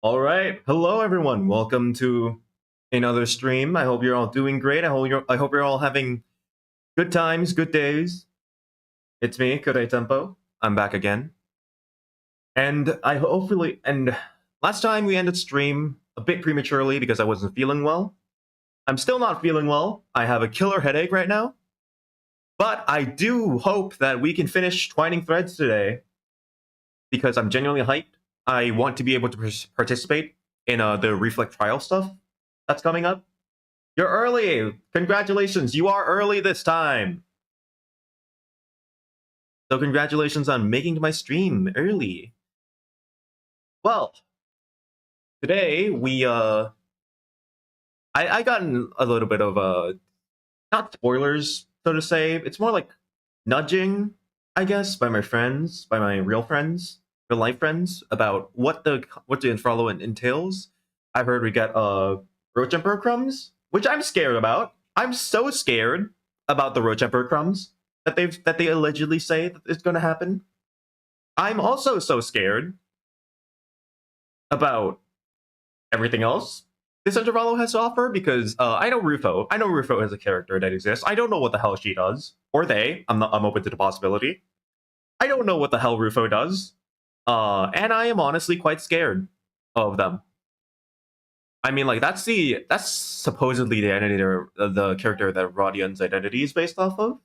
All right, hello everyone. Welcome to another stream. I hope you're all doing great. I hope you're all having good times, good days. It's me, Kurei Tempo. I'm back again, and last time we ended stream a bit prematurely because I wasn't feeling well. I'm still not feeling well. I have a killer headache right now, but I do hope that we can finish Twining Threads today because I'm genuinely hyped. I want to be able to participate in the Reflect trial stuff that's coming up. You're early! Congratulations, you are early this time! So congratulations on making my stream early. Well, today I gotten a little bit of not spoilers, so to say. It's more like nudging, I guess, by my friends, by my real life friends, about what the Intervallo entails. I've heard we get Roach Emperor crumbs, which I'm scared about. I'm so scared about the Roach Emperor crumbs that they allegedly say that it's going to happen. I'm also so scared about everything else this Intervallo has to offer because I know Rufo. I know Rufo as a character that exists. I don't know what the hell she does, or they. I'm open to the possibility. I don't know what the hell Rufo does, and I am honestly quite scared of them. I mean, like that's supposedly the identity or the character that Rodian's identity is based off of,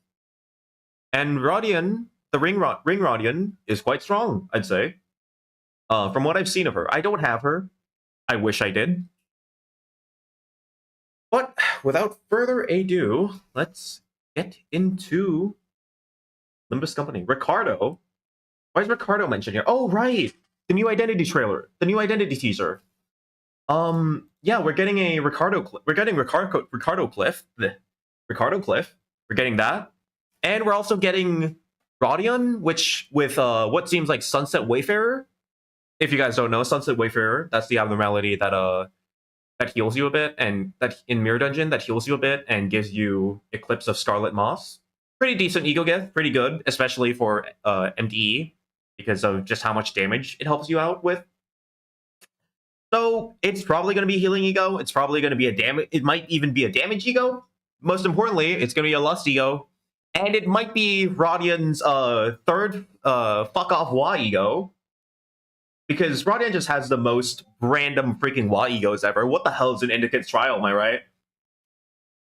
and Rodian, the Ring Rodian, is quite strong, I'd say. From what I've seen of her, I don't have her. I wish I did. But without further ado, let's get into Limbus Company. Ricardo? Why is Ricardo mentioned here? Oh, right! The new identity trailer. The new identity teaser. Yeah, we're getting a Ricardo Cliff. We're getting Ricardo Cliff. We're getting that. And we're also getting Rodion, which with what seems like Sunset Wayfarer. If you guys don't know, Sunset Wayfarer, that's the abnormality that heals you a bit, and that in Mirror Dungeon that heals you a bit and gives you Eclipse of Scarlet Moss. Pretty decent ego gift, pretty good, especially for MDE, because of just how much damage it helps you out with. So it's probably going to be healing ego. It's probably going to be a damage. It might even be a damage ego. Most importantly, it's going to be a lust ego, and it might be Rodion's third fuck off Wa ego. Because Rodion just has the most random freaking Wa egos ever. What the hell is an Indicate's Trial, am I right?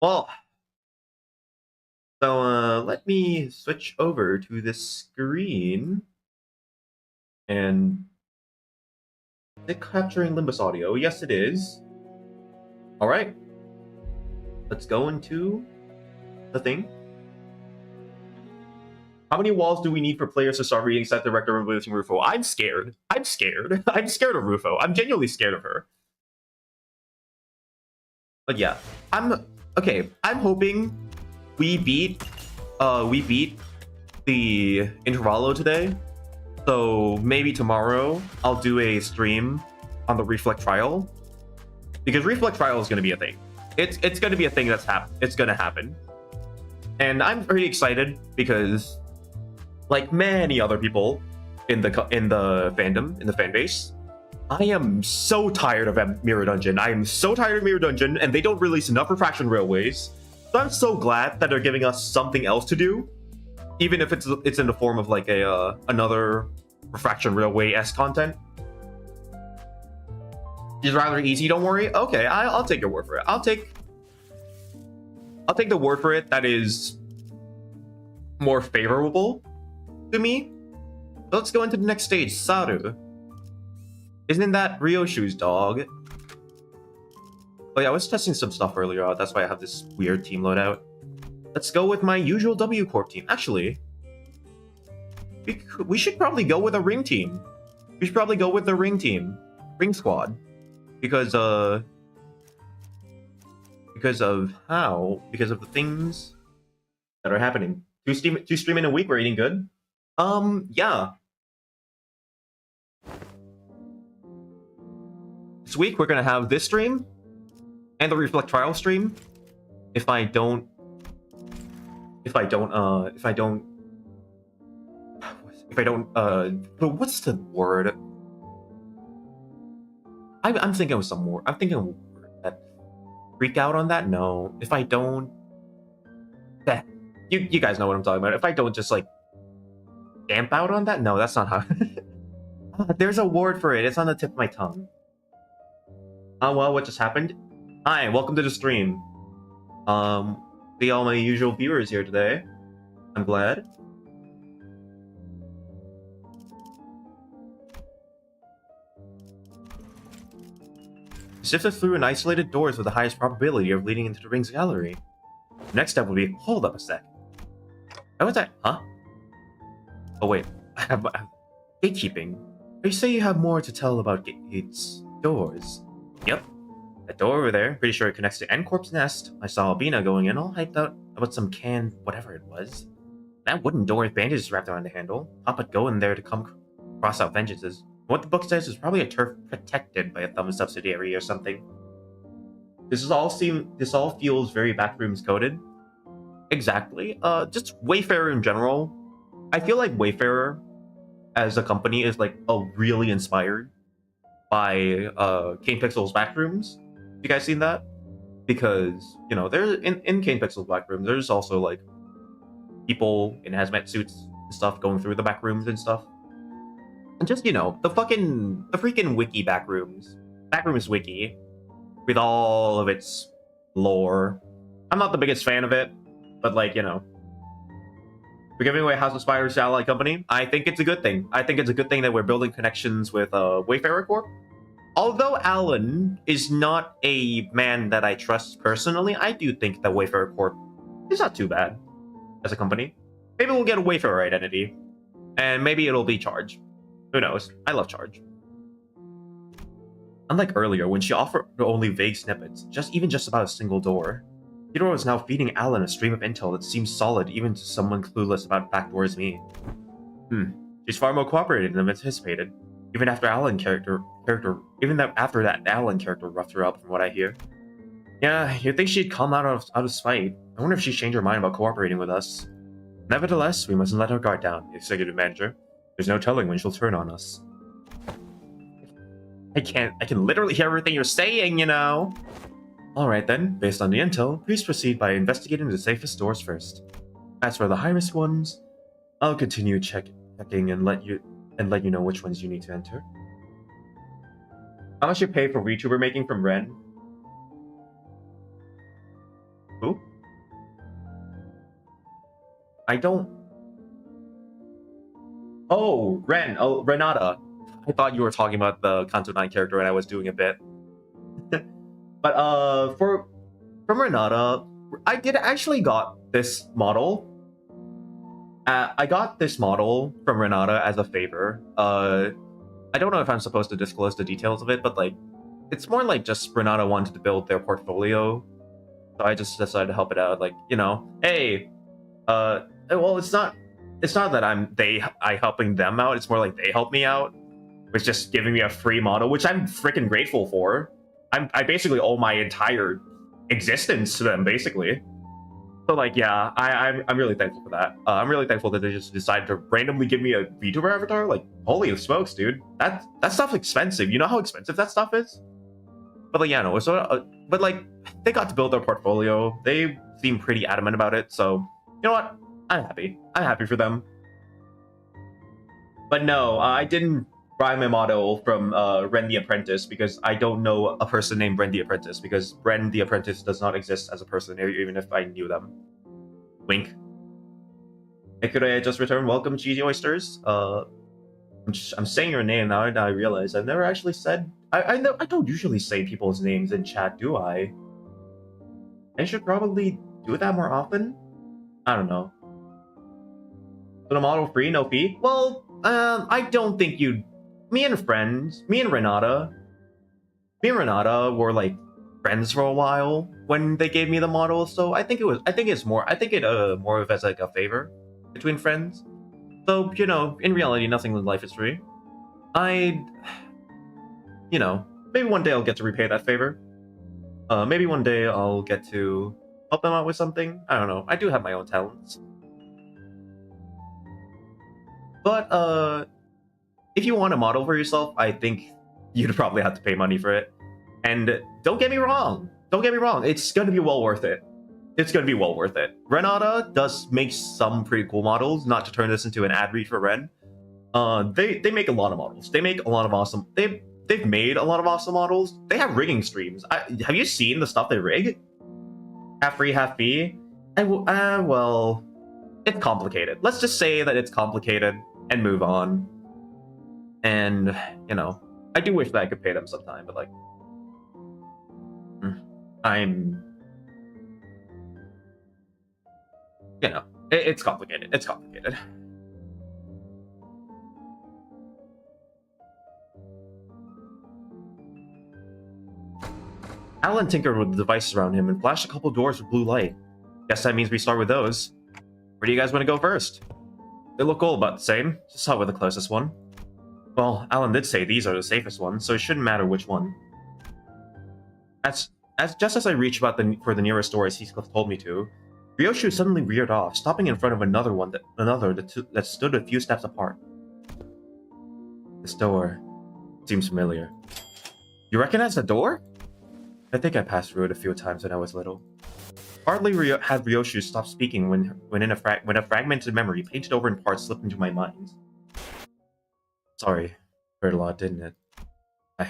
Well, so let me switch over to this screen. And is it capturing Limbus audio? Yes, it is. Alright. Let's go into the thing. How many walls do we need for players to start reading set director and releasing Rufo? I'm scared. I'm scared. I'm scared of Rufo. I'm genuinely scared of her. But yeah, I'm hoping we beat the Intervallo today. So maybe tomorrow I'll do a stream on the Reflect trial, because Reflect trial is going to be a thing. It's going to be a thing it's going to happen, and I'm pretty excited because, like many other people in the fandom, in the fan base, I am so tired of Mirror Dungeon. I am so tired of Mirror Dungeon, and they don't release enough Refraction Railways. So I'm so glad that they're giving us something else to do, even if it's in the form of like another Refraction Railway-esque content. It's rather easy, don't worry. Okay, I'll take your word for it. I'll take the word for it that is more favorable to me. Let's go into the next stage. Saru. Isn't that Ryoshu's dog? Oh yeah, I was testing some stuff earlier on. That's why I have this weird team loadout. Let's go with my usual W Corp team. Actually, we should probably go with a ring team. We should probably go with the ring team. Ring squad. Because of the things that are happening. Two stream in a week, we're eating good. Yeah. This week we're gonna have this stream and the Reflect trial stream. If I don't what's the word? I'm thinking of some more. I'm thinking of that. Freak out on that? No. If I don't, eh, you guys know what I'm talking about. If I don't just like damp out on that, no, that's not how. There's a word for it. It's on the tip of my tongue. Oh well, what just happened? Hi, welcome to the stream. See all my usual viewers here today. I'm glad. Sifted through an isolated doors with the highest probability of leading into the ring's gallery. The next step would be hold up a sec. How was that? Huh? Oh wait, I have gatekeeping. You say you have more to tell about gates doors. Yep. That door over there, pretty sure it connects to N-Corp's nest. I saw Albina going in all hyped out about some canned whatever it was. That wooden door with bandages wrapped around the handle. Papa go in there to come cross out vengeances. What the book says is probably a turf protected by a thumb subsidiary or something. This all feels very backrooms coded. Exactly. Just Wayfarer in general. I feel like Wayfarer as a company is like really inspired by Kane Pixel's backrooms. You guys seen that? Because you know, there in Kane Pixel's backrooms, there's also like people in hazmat suits and stuff going through the backrooms and stuff. And just, you know, the freaking wiki backrooms. Backrooms wiki. With all of its lore. I'm not the biggest fan of it, but like, you know. We're giving away House of Spiders to Ally Company. I think it's a good thing. I think it's a good thing that we're building connections with Wayfarer Corp. Although Alan is not a man that I trust personally, I do think that Wayfarer Corp is not too bad as a company. Maybe we'll get a Wayfarer identity. And maybe it'll be Charge. Who knows? I love Charge. Unlike earlier, when she offered only vague snippets, even just about a single door, Theodore was now feeding Alan a stream of intel that seems solid even to someone clueless about backdoors me. She's far more cooperative than anticipated. Even after that Alan character roughed her up, from what I hear. Yeah, you'd think she'd come out of spite. I wonder if she'd change her mind about cooperating with us. Nevertheless, we mustn't let her guard down, the executive manager. There's no telling when she'll turn on us. I can literally hear everything you're saying, you know. Alright then, based on the intel, please proceed by investigating the safest doors first. As for the high-risk ones, I'll continue checking and let you know which ones you need to enter. How much you pay for VTuber making from Ren? Who? I don't... Oh, Ren. Oh, Renata. I thought you were talking about the Kanto 9 character and I was doing a bit. But from Renata, I did actually got this model. I got this model from Renata as a favor. I don't know if I'm supposed to disclose the details of it, but like, it's more like just Renata wanted to build their portfolio, so I just decided to help it out. Like, you know, hey, well, it's not that I helping them out. It's more like they help me out with just giving me a free model, which I'm freaking grateful for. I basically owe my entire existence to them, basically. So like, yeah, I'm really thankful for that. I'm really thankful that they just decided to randomly give me a VTuber avatar. Like, holy smokes, dude, that stuff's expensive. You know how expensive that stuff is? But like, yeah, no. So, but like, they got to build their portfolio. They seem pretty adamant about it. So, you know what? I'm happy. I'm happy for them. But no, I didn't buy my model from Ren the Apprentice because I don't know a person named Ren the Apprentice, because Ren the Apprentice does not exist as a person, even if I knew them. Wink. Hey, could I just return? Welcome, Cheesy Oysters. I'm saying your name now, and I realize I've never actually said... I don't usually say people's names in chat, do I? I should probably do that more often? I don't know. So the model free, no fee? Well, I don't think you'd... Me and Renata were like friends for a while when they gave me the model, so I think it more of as like a favor between friends. So, you know, in reality, nothing in life is free. You know, maybe one day I'll get to repay that favor. Maybe one day I'll get to help them out with something. I don't know. I do have my own talents. But, if you want a model for yourself, I think you'd probably have to pay money for it. And don't get me wrong, it's going to be well worth it. It's going to be well worth it. Renata does make some pretty cool models, not to turn this into an ad read for Ren. They make a lot of models. They make a lot of awesome... They've made a lot of awesome models. They have rigging streams. Have you seen the stuff they rig? Half free, half fee? Well, it's complicated. Let's just say that it's complicated and move on. And, you know, I do wish that I could pay them sometime, but like... You know, it's complicated. It's complicated. Alan tinkered with the devices around him and flashed a couple doors with blue light. Guess that means we start with those. Where do you guys want to go first? They look all about the same. Just start with the closest one. Well, Alan did say these are the safest ones, so it shouldn't matter which one. Just as I reached for the nearest door as Heathcliff told me to, Ryoshu suddenly veered off, stopping in front of another that stood a few steps apart. This door seems familiar. You recognize the door? I think I passed through it a few times when I was little. Hardly had Ryoshu stopped speaking when a fragmented memory painted over in parts slipped into my mind. Sorry, hurt a lot, didn't it? I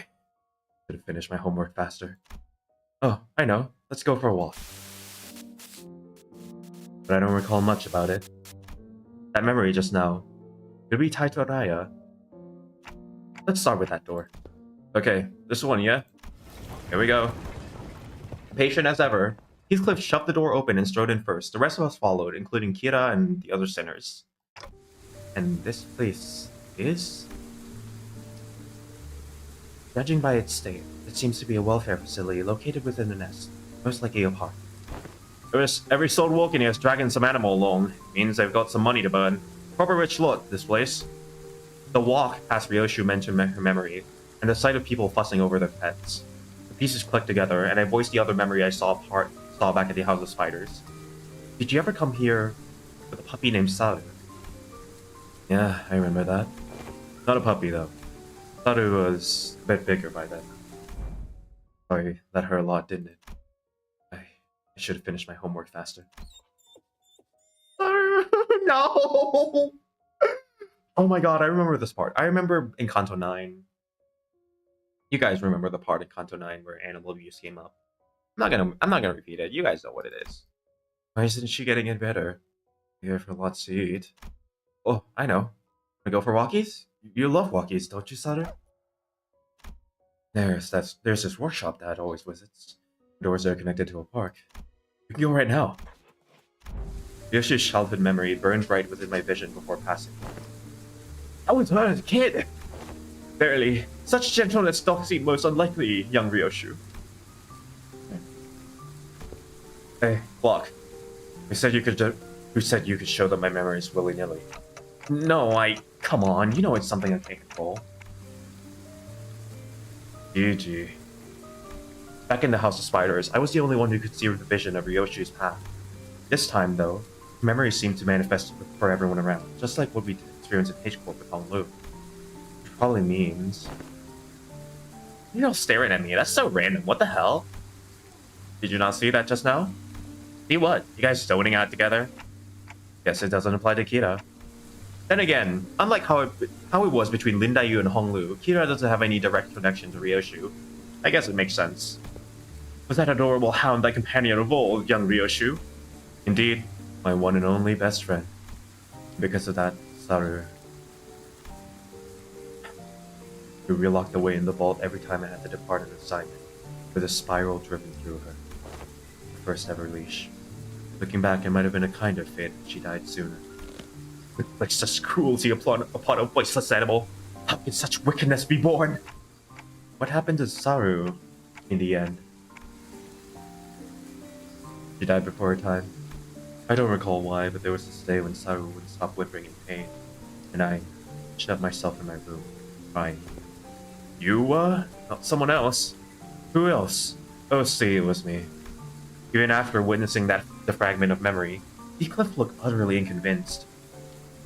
should have finished my homework faster. Oh, I know. Let's go for a walk. But I don't recall much about it. That memory just now. Could it be tied to Araya? Let's start with that door. Okay, this one, yeah? Here we go. Patient as ever, Heathcliff shoved the door open and strode in first. The rest of us followed, including Kira and the other sinners. And this place is... Judging by its state, it seems to be a welfare facility located within the nest, most likely a park. Every soul walking here is dragging some animal along. Means they've got some money to burn. Proper rich lot, this place. The walk past Ryoshu mentioned her memory, and the sight of people fussing over their pets. The pieces clicked together, and I voiced the other memory I saw back at the House of Spiders. Did you ever come here with a puppy named Saru? Yeah, I remember that. Not a puppy, though. Saru was a bit bigger by then. Sorry, that hurt a lot, didn't it? I should have finished my homework faster. No! Oh my god, I remember this part. I remember in Kanto 9. You guys remember the part in Kanto 9 where animal abuse came up. I'm not gonna repeat it. You guys know what it is. Why isn't she getting it better? You have lots to eat. Oh, I know. Wanna go for walkies? You love walkies, don't you, Sutter? There's this workshop Dad always visits. The doors are connected to a park. We can go right now. Yoshi's childhood memory burned bright within my vision before passing. I was when I was a kid. Verily, such gentleness doth seem most unlikely, young Ryoshu. Hey, Block. Who said you could show them my memories willy-nilly? No, come on, you know it's something I can't control. GG. Back in the House of Spiders, I was the only one who could see the vision of Ryoshu's path. This time, though, memories seemed to manifest for everyone around, just like what we experienced in H-Corp with Hong Lu. Which probably means... You're all staring at me, that's so random, what the hell? Did you not see that just now? See what? You guys zoning out together? Guess it doesn't apply to Kira. Then again, unlike how it was between Lin Dayu and Hong Lu, Kira doesn't have any direct connection to Ryoshu. I guess it makes sense. Was that adorable hound thy companion of old, young Ryoshu? Indeed, my one and only best friend. Because of that, Saru. We relocked away in the vault every time I had to depart an assignment, with a spiral driven through her. Her first ever leash. Looking back, it might have been a kinder fate if she died sooner. Like such cruelty upon a voiceless animal. How can such wickedness be born? What happened to Saru in the end? She died before her time. I don't recall why, but there was this day when Saru wouldn't stop whimpering in pain, and I shut myself in my room, crying. You, not someone else? Who else? Oh, see, it was me. Even after witnessing the fragment of memory, Heathcliff looked utterly unconvinced.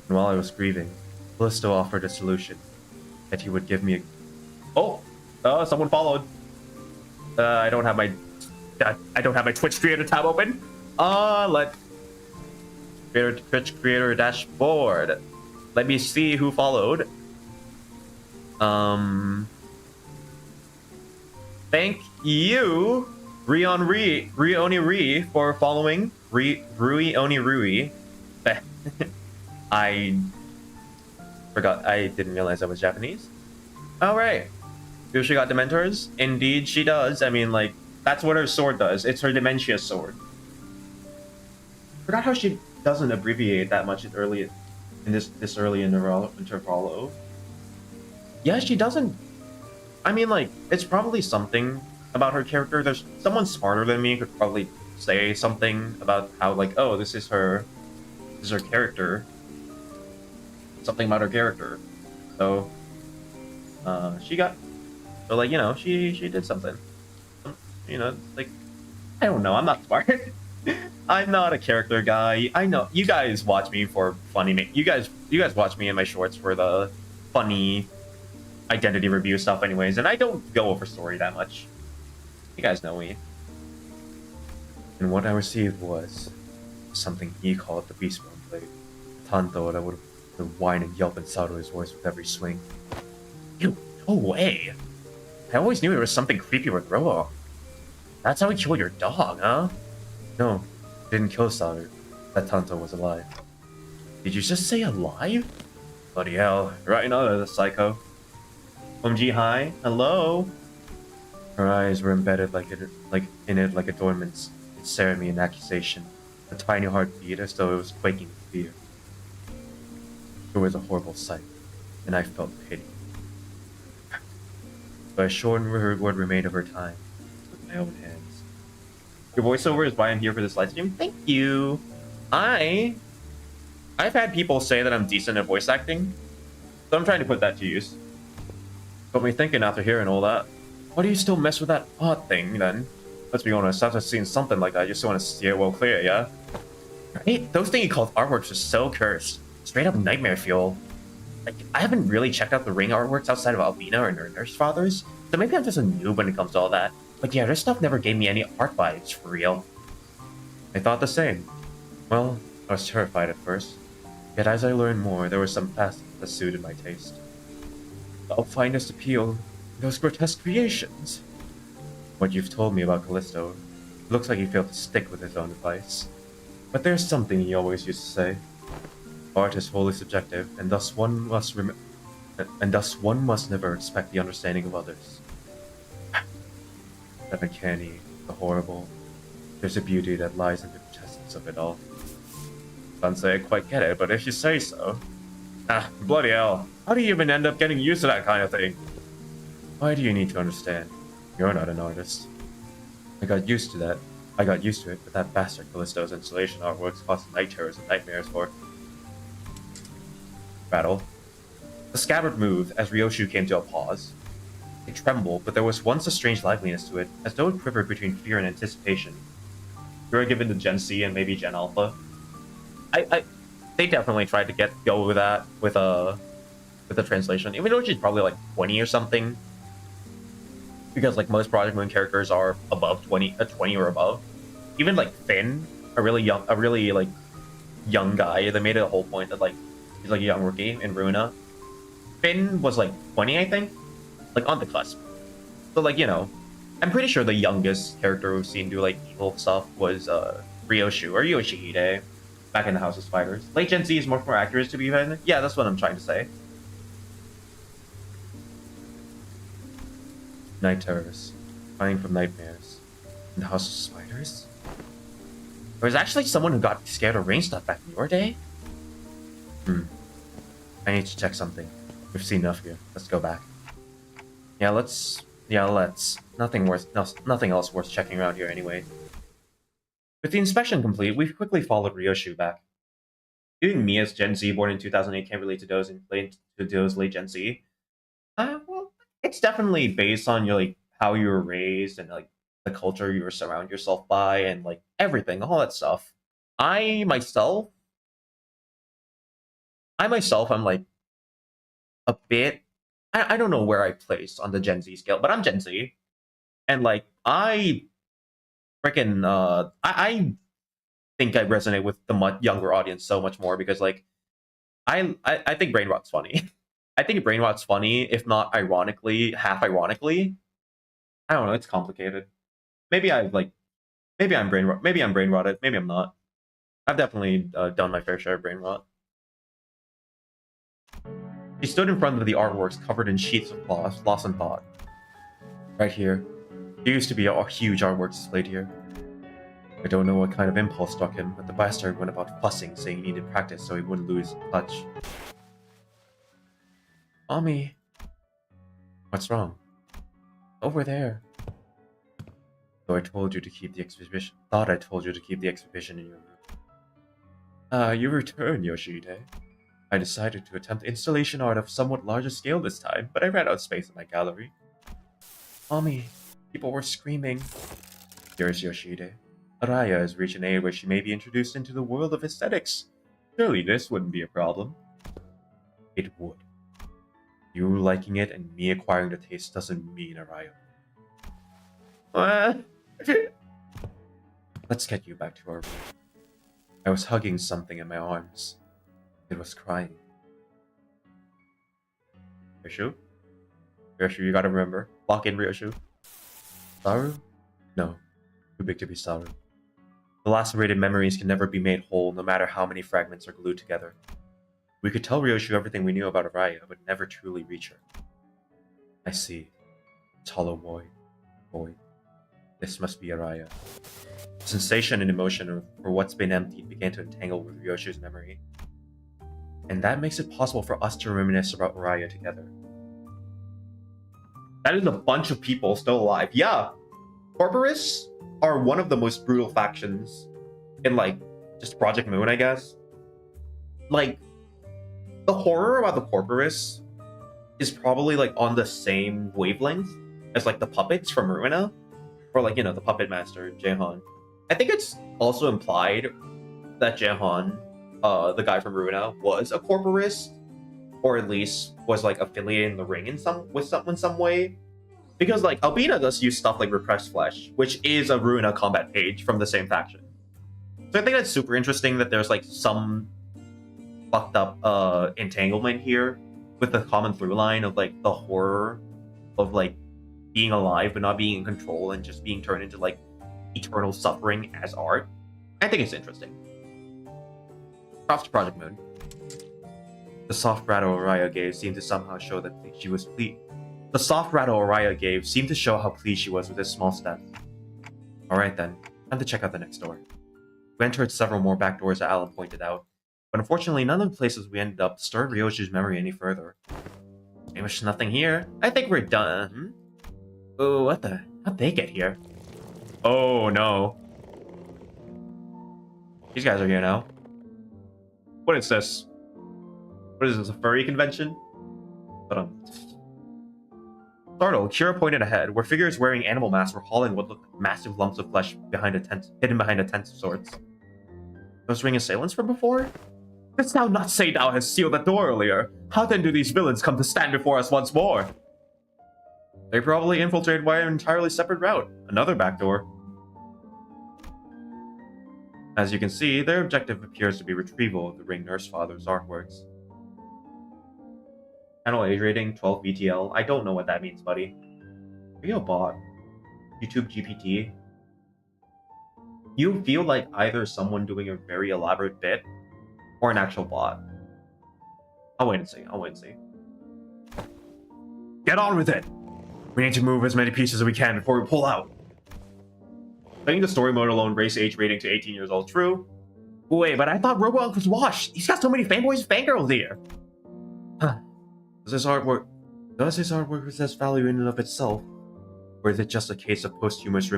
And while I was grieving, Callisto offered a solution, that he would give me a... Oh! Oh, someone followed. I don't have my Twitch creator tab open. Let Twitch creator dashboard. Let me see who followed. Thank you, Rioni Ri, for following. Rui Oni Rui. I forgot. I didn't realize I was Japanese. All right. She got Dementors? Indeed, she does. I mean, like, that's what her sword does. It's her Dementia sword. Forgot how she doesn't abbreviate that much early in this early Intervallo. Yeah, she doesn't. I mean, like, it's probably something about her character. There's someone smarter than me could probably say something about how, like, oh, this is her character. Something about her character. So, she got. So, like, you know, she did something. You know, like, I don't know. I'm not smart. I'm not a character guy. I know you guys watch me for funny. You guys watch me in my shorts for the funny identity review stuff, anyways. And I don't go over story that much. You guys know me. And what I received was something he called the Beastborn Blade. Tanto that would whine and yelp inside of his voice with every swing. Ew, no way. I always knew there was something creepy with Roa. That's how he killed your dog, huh? No, didn't kill Saru. That Tanto was alive. Did you just say alive? Bloody hell, right now the psycho. Ji hi, hello? Her eyes were embedded in it like adornments. It stared at me in accusation. A tiny heart beat as though it was quaking with fear. It was a horrible sight, and I felt pity. But I shortened what remained of her time with my own hands. Your voiceover is why I'm here for this live stream. Thank you. I've had people say that I'm decent at voice acting, so I'm trying to put that to use. Got me thinking after hearing all that. Why do you still mess with that odd thing, then? Let's be honest, after seeing something like that, you just want to steer well clear, yeah? Right? Those things you called artworks are so cursed. Straight up nightmare fuel. Like, I haven't really checked out the ring artworks outside of Albina or Nurse Fathers, so maybe I'm just a noob when it comes to all that. But yeah, their stuff never gave me any art vibes, for real. I thought the same. Well, I was terrified at first. Yet as I learned more, there were some facets that suited my taste. The finest appeal in those grotesque creations. What you've told me about Callisto, it looks like he failed to stick with his own advice. But there's something he always used to say. Art is wholly subjective, and thus one must never expect the understanding of others. The uncanny, the horrible. There's a beauty that lies in the grotesqueness of it all. Can't say I quite get it, but if you say so. Ah, bloody hell. How do you even end up getting used to that kind of thing? Why do you need to understand? You're not an artist. I got used to it, but that bastard Callisto's installation artworks caused night terrors and nightmares for battle. The scabbard moved as Ryoshu came to a pause. It trembled, but there was once a strange liveliness to it, as though it quivered between fear and anticipation. You were given to Gen C and maybe Gen Alpha. They definitely tried to go with that with the translation, even though she's probably like 20 or something. Because like most Project Moon characters are above 20 or above. Even like Finn, a really like young guy. They made it a whole point that like he's like a young rookie in Runa. Finn was like 20, I think, like on the cusp. So like, you know, I'm pretty sure the youngest character we've seen do like evil stuff was Ryoshu or Yoshihide back in the House of Spiders. Late Gen Z is much more accurate to be even. Yeah, that's what I'm trying to say. Night terrors, flying from nightmares, in the House of Spiders. There was actually someone who got scared of rain stuff back in your day. I need to check something. We've seen enough here. Let's go back. Yeah, let's. Nothing else worth checking around here anyway. With the inspection complete, we quickly followed Ryoshu back. Even me as Gen Z born in 2008 can't relate to those late Gen Z. Well, it's definitely based on your like how you were raised and like the culture you surround yourself by and like everything, all that stuff. I myself, I'm like a bit. I don't know where I place on the Gen Z scale, but I'm Gen Z, and like I freaking I think I resonate with the much younger audience so much more because like I think brain rot's funny. I think brain rot's funny, if not ironically, half ironically. I don't know. It's complicated. Maybe I like. Maybe I'm brain rot. Maybe I'm brain rotted. Maybe I'm not. I've definitely done my fair share of brain rot. She stood in front of the artworks covered in sheets of cloth, lost in thought. Right here. There used to be a huge artwork displayed here. I don't know what kind of impulse struck him, but the bastard went about fussing, saying he needed practice so he wouldn't lose touch. Mommy. What's wrong? Over there. Though I told you to keep the exhibition. Thought I told you to keep the exhibition in your room. You return, Yoshide. I decided to attempt installation art of somewhat larger scale this time, but I ran out of space in my gallery. Mommy, people were screaming. Here's Yoshide. Araya has reached an age where she may be introduced into the world of aesthetics. Surely this wouldn't be a problem. It would. You liking it and me acquiring the taste doesn't mean Araya. Let's get you back to our room. I was hugging something in my arms. It was crying. Ryoshu? Ryoshu, you gotta remember. Lock in Ryoshu. Saru? No. Too big to be Saru. The lacerated memories can never be made whole, no matter how many fragments are glued together. We could tell Ryoshu everything we knew about Araya, but never truly reach her. I see. It's hollow void. This must be Araya. The sensation and emotion for what's been emptied began to entangle with Ryoshu's memory. And that makes it possible for us to reminisce about Araya together. That is a bunch of people still alive. Yeah, Corporus are one of the most brutal factions in, like, just Project Moon, I guess. Like, the horror about the Corporus is probably, like, on the same wavelength as, like, the puppets from Ruina. Or, like, you know, the puppet master, Jehan. I think it's also implied that Jehan, the guy from Ruina, was a Corporist. Or at least was, like, affiliated in the ring in some way. Because, like, Albina does use stuff like Repressed Flesh, which is a Ruina combat page from the same faction. So I think that's super interesting that there's, like, some fucked up entanglement here with the common through line of, like, the horror of, like, being alive but not being in control and just being turned into, like, eternal suffering as art. I think it's interesting. Props to Project Moon. The soft rattle Araya gave seemed to somehow show that she was pleased. The soft rattle Araya gave seemed to show how pleased she was with this small step. Alright then, time to check out the next door. We entered several more back doors that Alan pointed out, but unfortunately none of the places we ended up stirred Ryoshu's memory any further. There's nothing here. I think we're done. Oh, what the? How'd they get here? Oh no. These guys are here now. What is this? What is this, a furry convention? Startled, Kira pointed ahead, where figures wearing animal masks were hauling what looked like massive lumps of flesh behind a tent, hidden behind a tent of sorts. Those ring assailants from before? Didst thou not say thou hast sealed the door earlier? How then do these villains come to stand before us once more? They probably infiltrated by an entirely separate route, another back door. As you can see, their objective appears to be retrieval of the Ring Nurse Father's artworks. Channel age rating 12 VTL. I don't know what that means, buddy. Are you a bot? YouTube GPT? You feel like either someone doing a very elaborate bit or an actual bot. I'll wait and see. Get on with it! We need to move as many pieces as we can before we pull out. Setting the story mode alone, race age rating to 18 years old. True. Wait, but I thought Robo was washed. He's got so many fanboys and fangirls here. Huh. Does his artwork possess value in and of itself? Or is it just a case of posthumous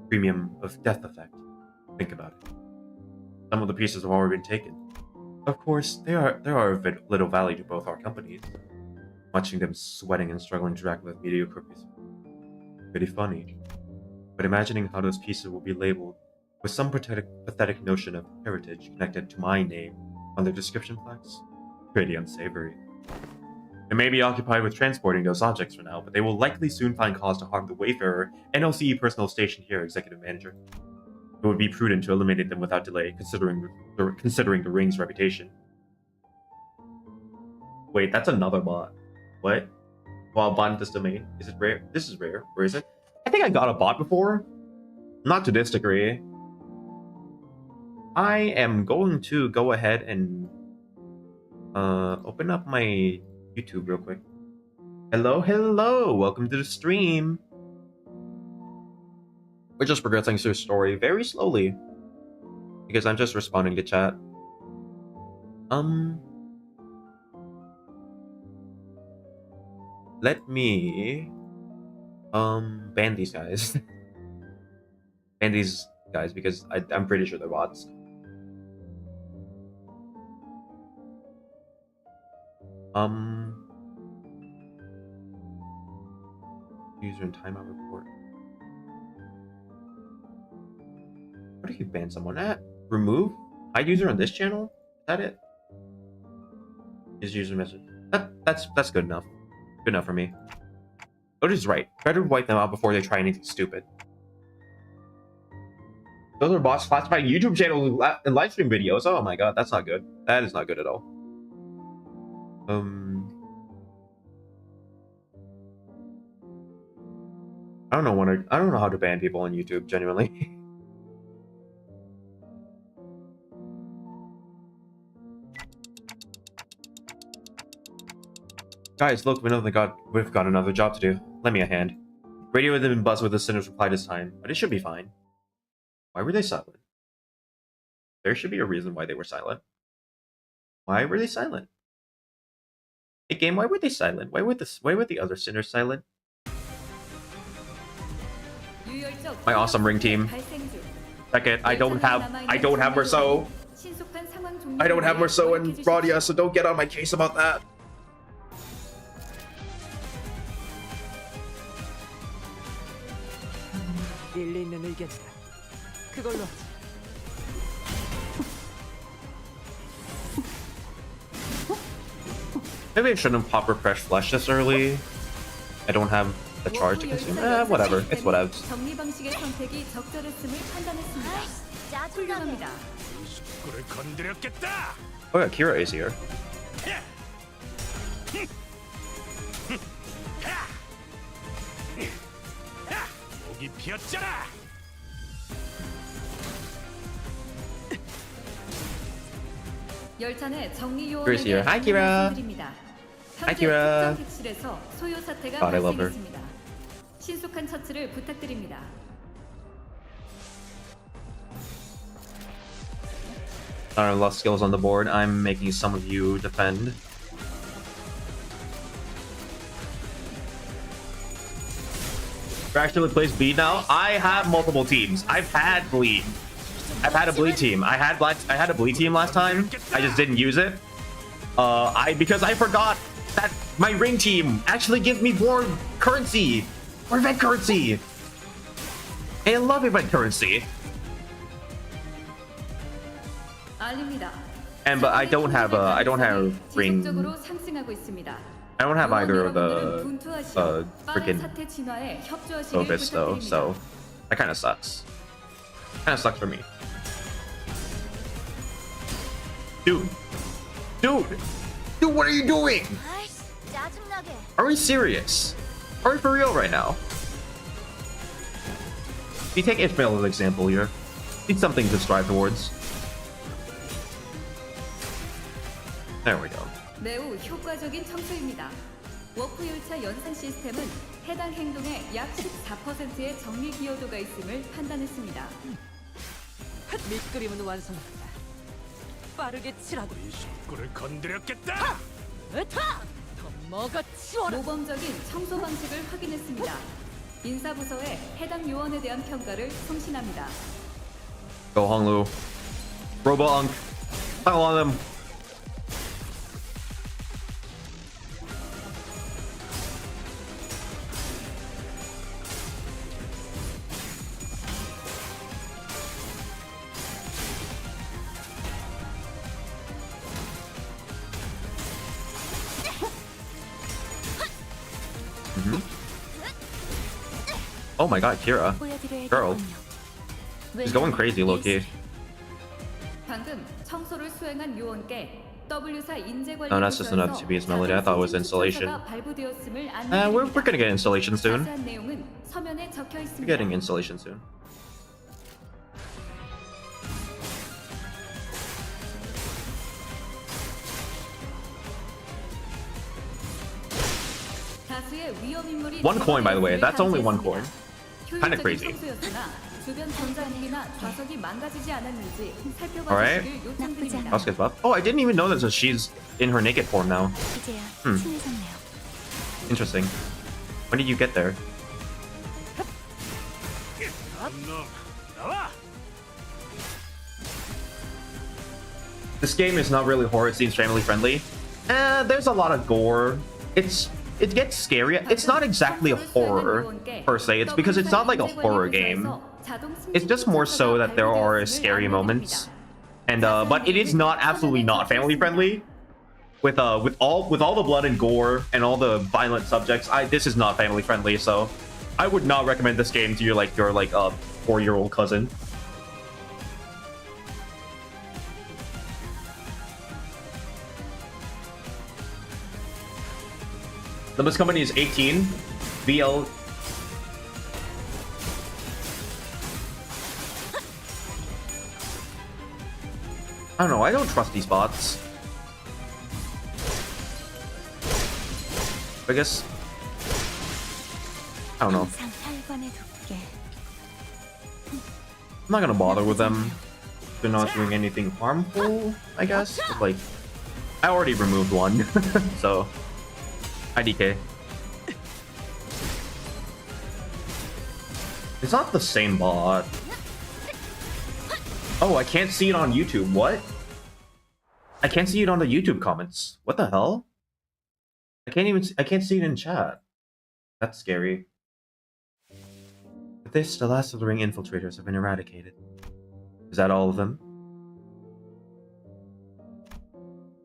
premium of death effect? Think about it. Some of the pieces have already been taken. Of course, there are of little value to both our companies. Watching them sweating and struggling to track with mediocre pieces. Pretty funny. But imagining how those pieces will be labeled with some pathetic notion of heritage connected to my name on their description plaques? Pretty unsavory. They may be occupied with transporting those objects for now, but they will likely soon find cause to harm the Wayfarer and LCE personnel stationed here, Executive Manager. It would be prudent to eliminate them without delay, considering the ring's reputation. Wait, that's another bot. What? While bot in this domain. Is it rare? This is rare. Where is it? I think I got a bot before. Not to this degree. I am going to go ahead and open up my YouTube real quick. Hello, hello! Welcome to the stream. We're just progressing through the story very slowly because I'm just responding to chat. Let me ban these guys. Ban these guys because I'm pretty sure they're bots. User and timeout report. How do you ban someone at? Remove? Hide user on this channel? Is that it? Is user message? That's good enough. Good enough for me. Otis is right. Better wipe them out before they try anything stupid. Those are bots classifying YouTube channels and live stream videos. Oh my god, that's not good. That is not good at all. I don't know how to ban people on YouTube, genuinely. Guys, look, we've got another job to do. Lend me a hand. Radio had been buzzed with the sinner's reply this time, but it should be fine. Why were they silent? There should be a reason why they were silent. Why were they silent? Hey game, why were they silent? Why were the other sinners silent? My awesome ring team. Second, I don't have Merceau. I don't have Merceau and Radia, so don't get on my case about that. Maybe I shouldn't pop refresh flesh this early. I don't have the charge to consume. Whatever. It's whatever. Oh yeah, Kira is here. Kira's here. Hi Kira. Hi Kira. God, I love her. 신속한 처치를 부탁드립니다. I lost skills on the board. I'm making some of you defend. Actually plays bleed now. I have multiple teams. I've had bleed. I've had a bleed team. I had a bleed team last time. I just didn't use it. Because I forgot that my ring team actually gives me more currency. Or event currency. I love event currency. But I don't have ring. I don't have either of the freaking Obis though, so that kind of sucks. Kind of sucks for me. Dude, what are you doing? Are we serious? Are we for real right now? If you take Ishmael as an example here, need something to strive towards. There we go. 매우 효과적인 청소입니다. 워프 열차 연산 시스템은 해당 행동에 약 14%의 정리 기여도가 있음을 판단했습니다. 밑그림은 완성했다. 빠르게 칠하고 이 식구를 건드렸겠다. 모범적인 청소 방식을 확인했습니다. 인사부서에 해당 요원에 대한 평가를 송신합니다. Go Honglu. Robo-Unk. Pile on them. Oh my god, Kira. Girl. She's going crazy, low-key. 방금 청소를 수행한 요원께 W사 인재 관리 No, that's just another TBS melody. I thought it was installation. We're gonna get installation soon. 자세한 내용은 서면에 적혀 We're 있습니다. getting installation soon. 다수의 위험 인물이 One coin, by the way. That's only one 감지했습니다. coin. Kinda 효율적인 crazy. 청소였으나 주변 전자기기나 좌석이 망가지지 않았는지 살펴봐 Alright. 주시길 요청드립니다. House gets buff. Oh, I didn't even know that she's in her naked form now. 이제야 음. 친해졌네요. Interesting. When did you get there? 놈 나와. This game is not really horror. It seems family friendly. There's a lot of gore. It gets scary. It's not exactly a horror per se. It's because it's not like a horror game. It's just more so that there are scary moments, and but it is not absolutely not family friendly. With all the blood and gore and all the violent subjects, this is not family friendly. So I would not recommend this game to your 4-year-old cousin. Limbus Company is 18. VL. I don't know. I don't trust these bots. I guess. I don't know. 항상 혈관에 돋게. I'm not gonna bother with them. They're not doing anything harmful, I guess. But, like, I already removed one, so IDK. It's not the same bot. Oh, I can't see it on YouTube. What? I can't see it on the YouTube comments. What the hell? I can't see it in chat. That's scary. With this, the last of the ring infiltrators have been eradicated. Is that all of them?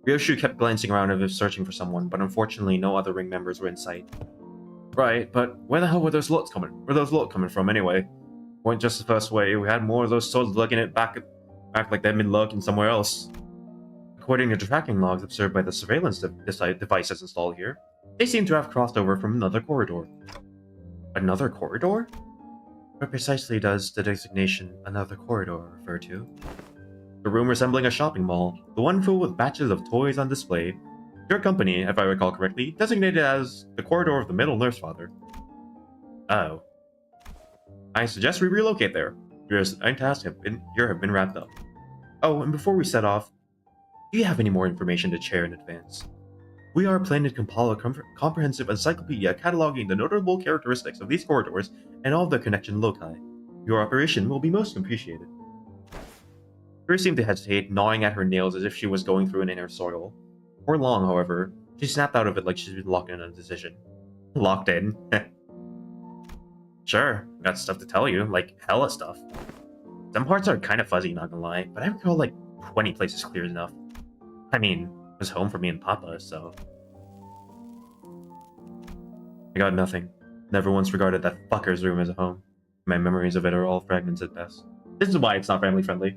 Ryoshu kept glancing around as if searching for someone, but unfortunately no other ring members were in sight. Right, but where the hell were those lots coming? Where those lots coming from anyway? Weren't just the first way. We had more of those souls lugging it back like they'd been lurking somewhere else. According to tracking logs observed by the surveillance devices installed here, they seem to have crossed over from another corridor. Another corridor? What precisely does the designation another corridor refer to? The room resembling a shopping mall, the one filled with batches of toys on display. Your company, if I recall correctly, designated as the corridor of the middle nurse father. Oh. I suggest we relocate there. Your tasks have been wrapped up. Oh, and before we set off, do you have any more information to share in advance? We are planning to compile a comprehensive encyclopedia cataloging the notable characteristics of these corridors and all the connection loci. Your operation will be most appreciated. Kuri seemed to hesitate, gnawing at her nails as if she was going through an inner struggle. Before long, however, she snapped out of it like she'd been locked in on a decision. Locked in? Sure, got stuff to tell you, like hella stuff. Some parts are kind of fuzzy, not gonna lie, but I recall like 20 places clear enough. I mean, it was home for me and Papa, so... I got nothing. Never once regarded that fucker's room as a home. My memories of it are all fragments at best. This is why it's not family friendly.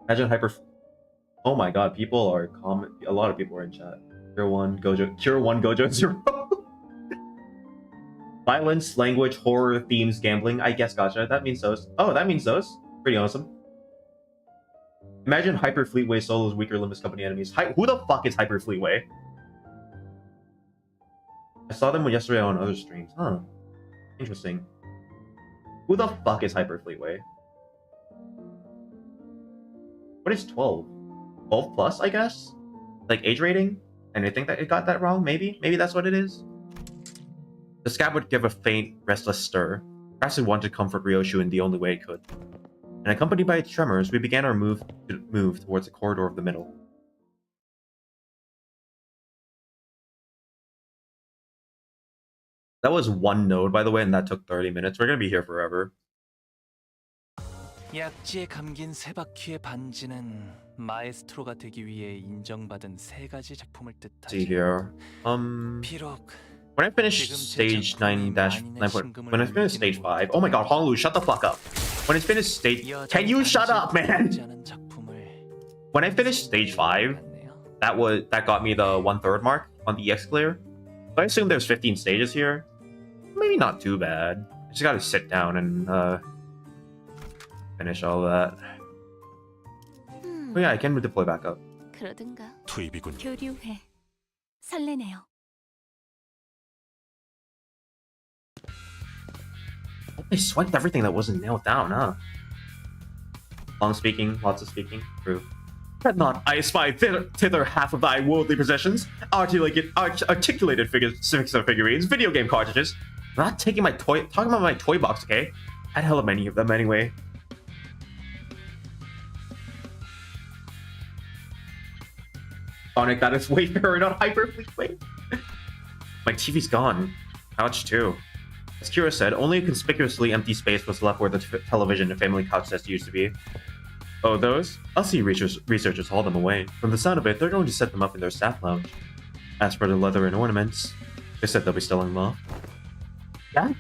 Imagine Oh my god, people are a lot of people are in chat. Cure 1, Gojo 0. Violence, language, horror, themes, gambling. I guess, gotcha. That means those. Oh, that means those. Pretty awesome. Imagine Hyper Fleetway solos weaker Limbus Company enemies. Who the fuck is Hyper Fleetway? I saw them yesterday on other streams. Huh. Interesting. Who the fuck is Hyper Fleetway? What is 12? 12 plus, I guess? Like age rating? And I think that it got that wrong, maybe? Maybe that's what it is? The scab would give a faint, restless stir. Perhaps it wanted to comfort Ryoshu in the only way it could. And accompanied by its tremors, we began our move towards the corridor of the middle. That was one node, by the way, and that took 30 minutes. We're gonna be here forever. 약지에 감긴 세 바퀴의 반지는 마에스트로가 되기 위해 인정받은 세 가지 작품을 See 뜻하지. here. 비록 When I finished stage 9-9. When I finished stage 5. Oh my god, Honolulu, shut the fuck up. When I finished stage. Can you shut up, man? When I finished stage 5, that got me the 1/3 mark on the EX clear. So I assume there's 15 stages here. Maybe not too bad. I just gotta sit down and finish all that. Oh yeah, I can deploy back up. 그러든가. 투입이군. 교류해. 설레네요. I swiped everything that wasn't nailed down, huh? Long speaking, lots of speaking. True. Let not I spy thither half of thy worldly possessions, articulated figurines, video game cartridges. I'm not talking about my toy box, okay? I had hella many of them anyway. Sonic, that is Wayfarer, not Hyperfleet. Wait. My TV's gone. Couch too. As Kira said, only a conspicuously empty space was left where the television and family couch sets used to be. Oh, those? I'll see researchers haul them away. From the sound of it, they're going to set them up in their staff lounge. As for the leather and ornaments, they said they'll be still in law. Yeah?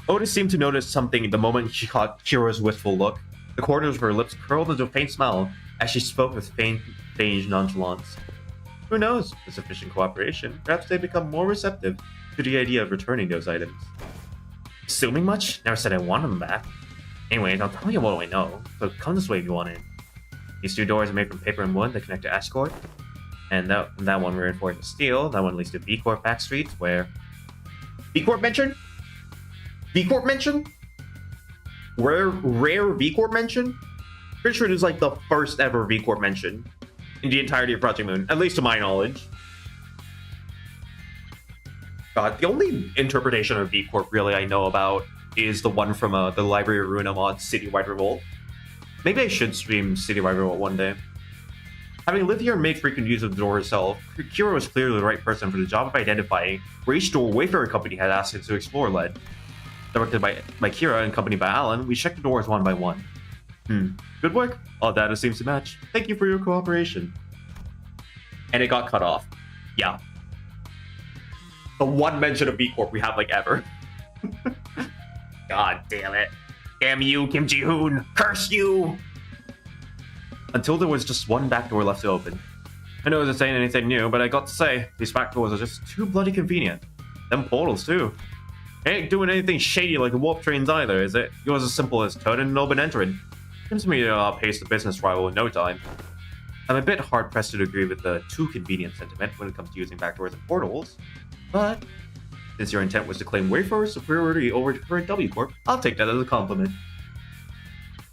Otis seemed to notice something the moment she caught Kira's wistful look. The corners of her lips curled into a faint smile as she spoke with feigned nonchalance. Who knows? With sufficient cooperation, perhaps they become more receptive to the idea of returning those items. Assuming much? Never said I want them back. Anyways, I'll tell you what I know, so come this way if you want in. These 2 doors are made from paper and wood that connect to Ash Court, and that one reinforced with steel. That one leads to B Corp back streets, where... B Corp mention? B Corp mention? Rare V Corp mention? Pretty sure it is like the first ever V Corp mention in the entirety of Project Moon, at least to my knowledge. God, the only interpretation of V Corp really I know about is the one from the Library of Ruina mod, Citywide Revolt. Maybe I should stream Citywide Revolt one day. Having lived here and made frequent use of the door herself, Kira was clearly the right person for the job of identifying where each door Wayfarer Company had asked us to explore led. Directed by Kira and accompanied by Alan, we checked the doors one by one. Good work. All data seems to match. Thank you for your cooperation. And it got cut off. Yeah. The one mention of B Corp we have like ever. God damn it. Damn you, Kim Ji-hoon. Curse you! Until there was just one back door left to open. I know it wasn't saying anything new, but I got to say, these back doors are just too bloody convenient. Them portals, too. Ain't doing anything shady like the warp trains either, is it? Yours as simple as turning and open entering. Seems to me to pace the business rival in no time. I'm a bit hard-pressed to agree with the too convenient sentiment when it comes to using backdoors and portals, but since your intent was to claim Wayfarer's superiority over current W Corp, I'll take that as a compliment.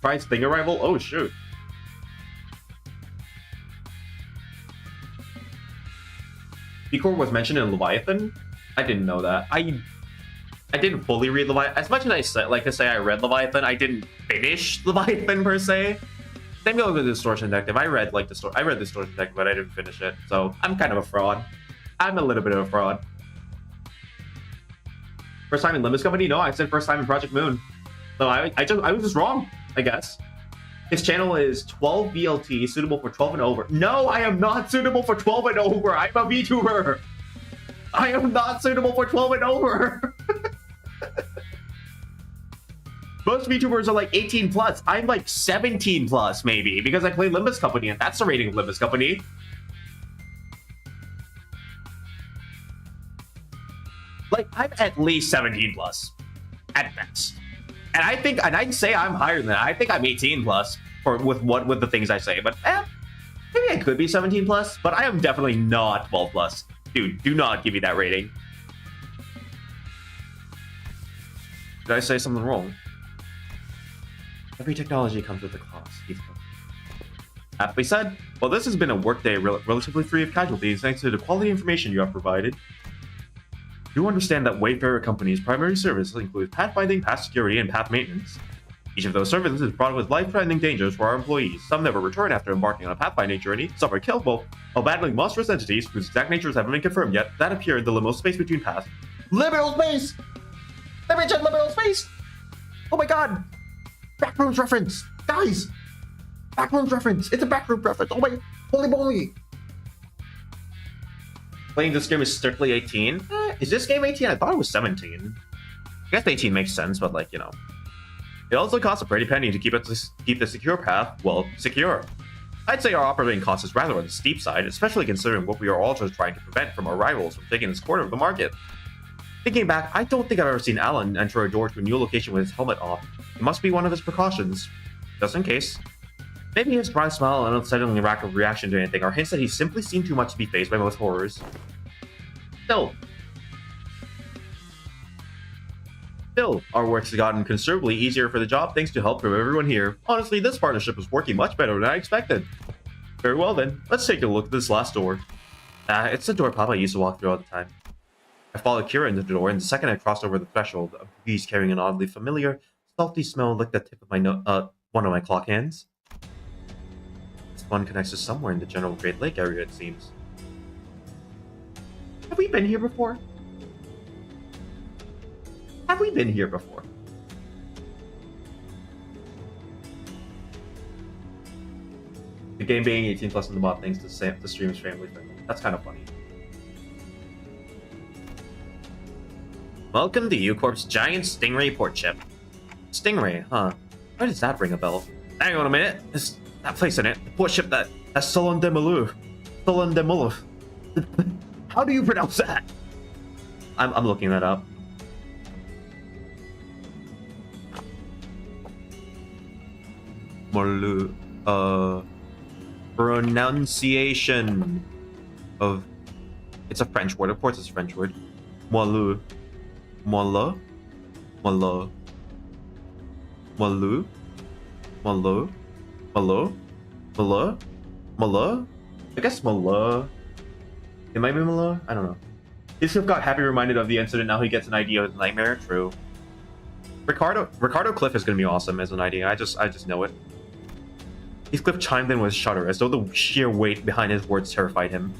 Prize thing arrival? Oh shoot. B Corp was mentioned in Leviathan? I didn't know that. I didn't fully read Leviathan. As much as I like to say I read Leviathan, I didn't finish Leviathan per se. Same goes with Distortion Detective. I read Distortion Detective, but I didn't finish it. So I'm kind of a fraud. I'm a little bit of a fraud. First time in Limbus Company? No, I said first time in Project Moon. So I was just wrong, I guess. His channel is 12 VLT, suitable for 12 and over. No, I am not suitable for 12 and over. I'm a VTuber. I am not suitable for 12 and over. Most VTubers are like 18 plus. I'm like 17 plus, maybe, because I play Limbus Company, and that's the rating of Limbus Company. Like, I'm at least 17 plus, at best. And I'd say I'm higher than that. I think I'm 18 plus with the things I say, but maybe I could be 17 plus, but I am definitely not 12 plus. Dude, do not give me that rating. Did I say something wrong? Every technology comes with a cost. Aptly said. Well, this has been a workday relatively free of casualties thanks to the quality information you have provided. Do understand that Wayfarer Company's primary services include pathfinding, path security, and path maintenance. Each of those services is fraught with life-threatening dangers for our employees. Some never return after embarking on a pathfinding journey, some are killed while battling monstrous entities whose exact natures haven't been confirmed yet that appear in the liminal space between paths. Liminal space! They mentioned liminal space! Oh my god! Backrooms reference! Guys! Backrooms reference! It's a backroom reference! Oh my... Holy moly! Playing this game is strictly 18? Is this game 18? I thought it was 17. I guess 18 makes sense, but like, you know. It also costs a pretty penny to keep the secure path, well, secure. I'd say our operating cost is rather on the steep side, especially considering what we are also trying to prevent from our rivals from taking this corner of the market. Thinking back, I don't think I've ever seen Alan enter a door to a new location with his helmet off. It must be one of his precautions. Just in case. Maybe his surprised smile and unsettling lack of reaction to anything are hints that he's simply seen too much to be faced by most horrors. Still, our work's gotten considerably easier for the job thanks to help from everyone here. Honestly, this partnership is working much better than I expected. Very well then, let's take a look at this last door. It's the door Papa used to walk through all the time. I followed Kira into the door, and the second I crossed over the threshold, a breeze carrying an oddly familiar, salty smell licked the tip of my one of my clock hands. This one connects to somewhere in the general Great Lake area, it seems. Have we been here before? Have we been here before? The game being 18 plus in the mod thanks to the stream's family friendly. That's kind of funny. Welcome to U-Corp's giant Stingray port ship. Stingray, huh? Why does that ring a bell? Hang on a minute. It's that place in it. The port ship that's Solon Demolu. Solon Demolu. How do you pronounce that? I'm looking that up. Molu. Pronunciation of. It's a French word. Of course, it's a French word. Moilu. Mola. Mola. Molu. Molo. Molo. Molo. Molo. I guess Molo. It might be Molo. I don't know. Heathcliff got happy reminded of the incident. Now he gets an idea of the nightmare. True. Ricardo Cliff is gonna be awesome as an idea. I just know it. Heathcliff chimed in with a shudder, as though the sheer weight behind his words terrified him.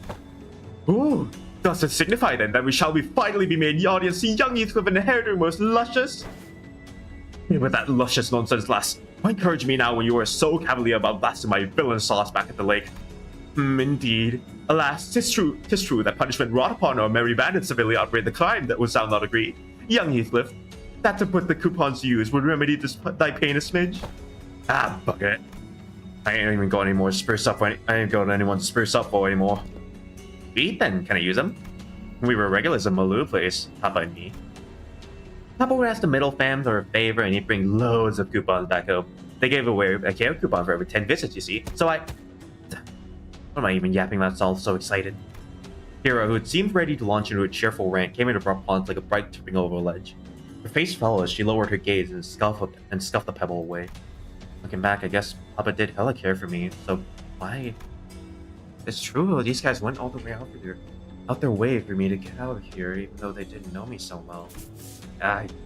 Ooh, does it signify then that we shall finally be made the audience see young Heathcliff inherit her most luscious? With that luscious nonsense last, why encourage me now when you were so cavalier about blasting my villain sauce back at the lake? Indeed. Alas, 'tis true that punishment wrought upon our merry bandits severely outweighed the crime that would thou not agree. Young Heathcliff, that to put the coupons to use would remedy thy pain a smidge? Ah, bugger it. I ain't even got any more spruce up. I ain't got anyone to spruce up for anymore. Sweet then, can I use them? We were regulars in Maloo place, Papa and me. Papa would ask the middle fam for a favor and he'd bring loads of coupons back home. They gave away a care coupon for every 10 visits, you see. So what am I even yapping about? All so excited. Kira, who had seemed ready to launch into a cheerful rant, came in abrupt pause like a bright tripping over a ledge. Her face fell as she lowered her gaze and scuffed the pebble away. Looking back, I guess Papa did hella care for me, so why? It's true, these guys went all the way out their way for me to get out of here, even though they didn't know me so well.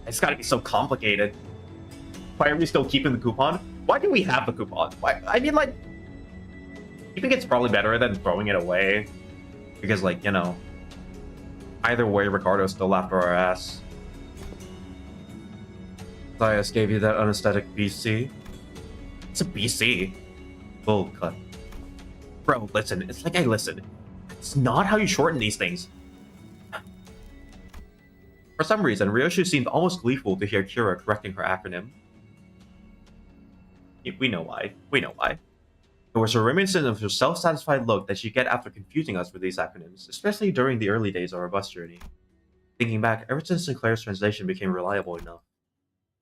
It's gotta be so complicated. Why are we still keeping the coupon? Why do we have the coupon? Why? I mean, like, keeping it's probably better than throwing it away. Because, like, you know, either way, Ricardo's still after our ass. Zias gave you that anesthetic BC. It's a BC. Bull cut. Bro, listen. It's like I listen. It's not how you shorten these things. For some reason, Ryoshu seemed almost gleeful to hear Kira correcting her acronym. We know why. We know why. It was a reminiscent of her self-satisfied look that she'd get after confusing us with these acronyms, especially during the early days of our bus journey. Thinking back, ever since Sinclair's translation became reliable enough,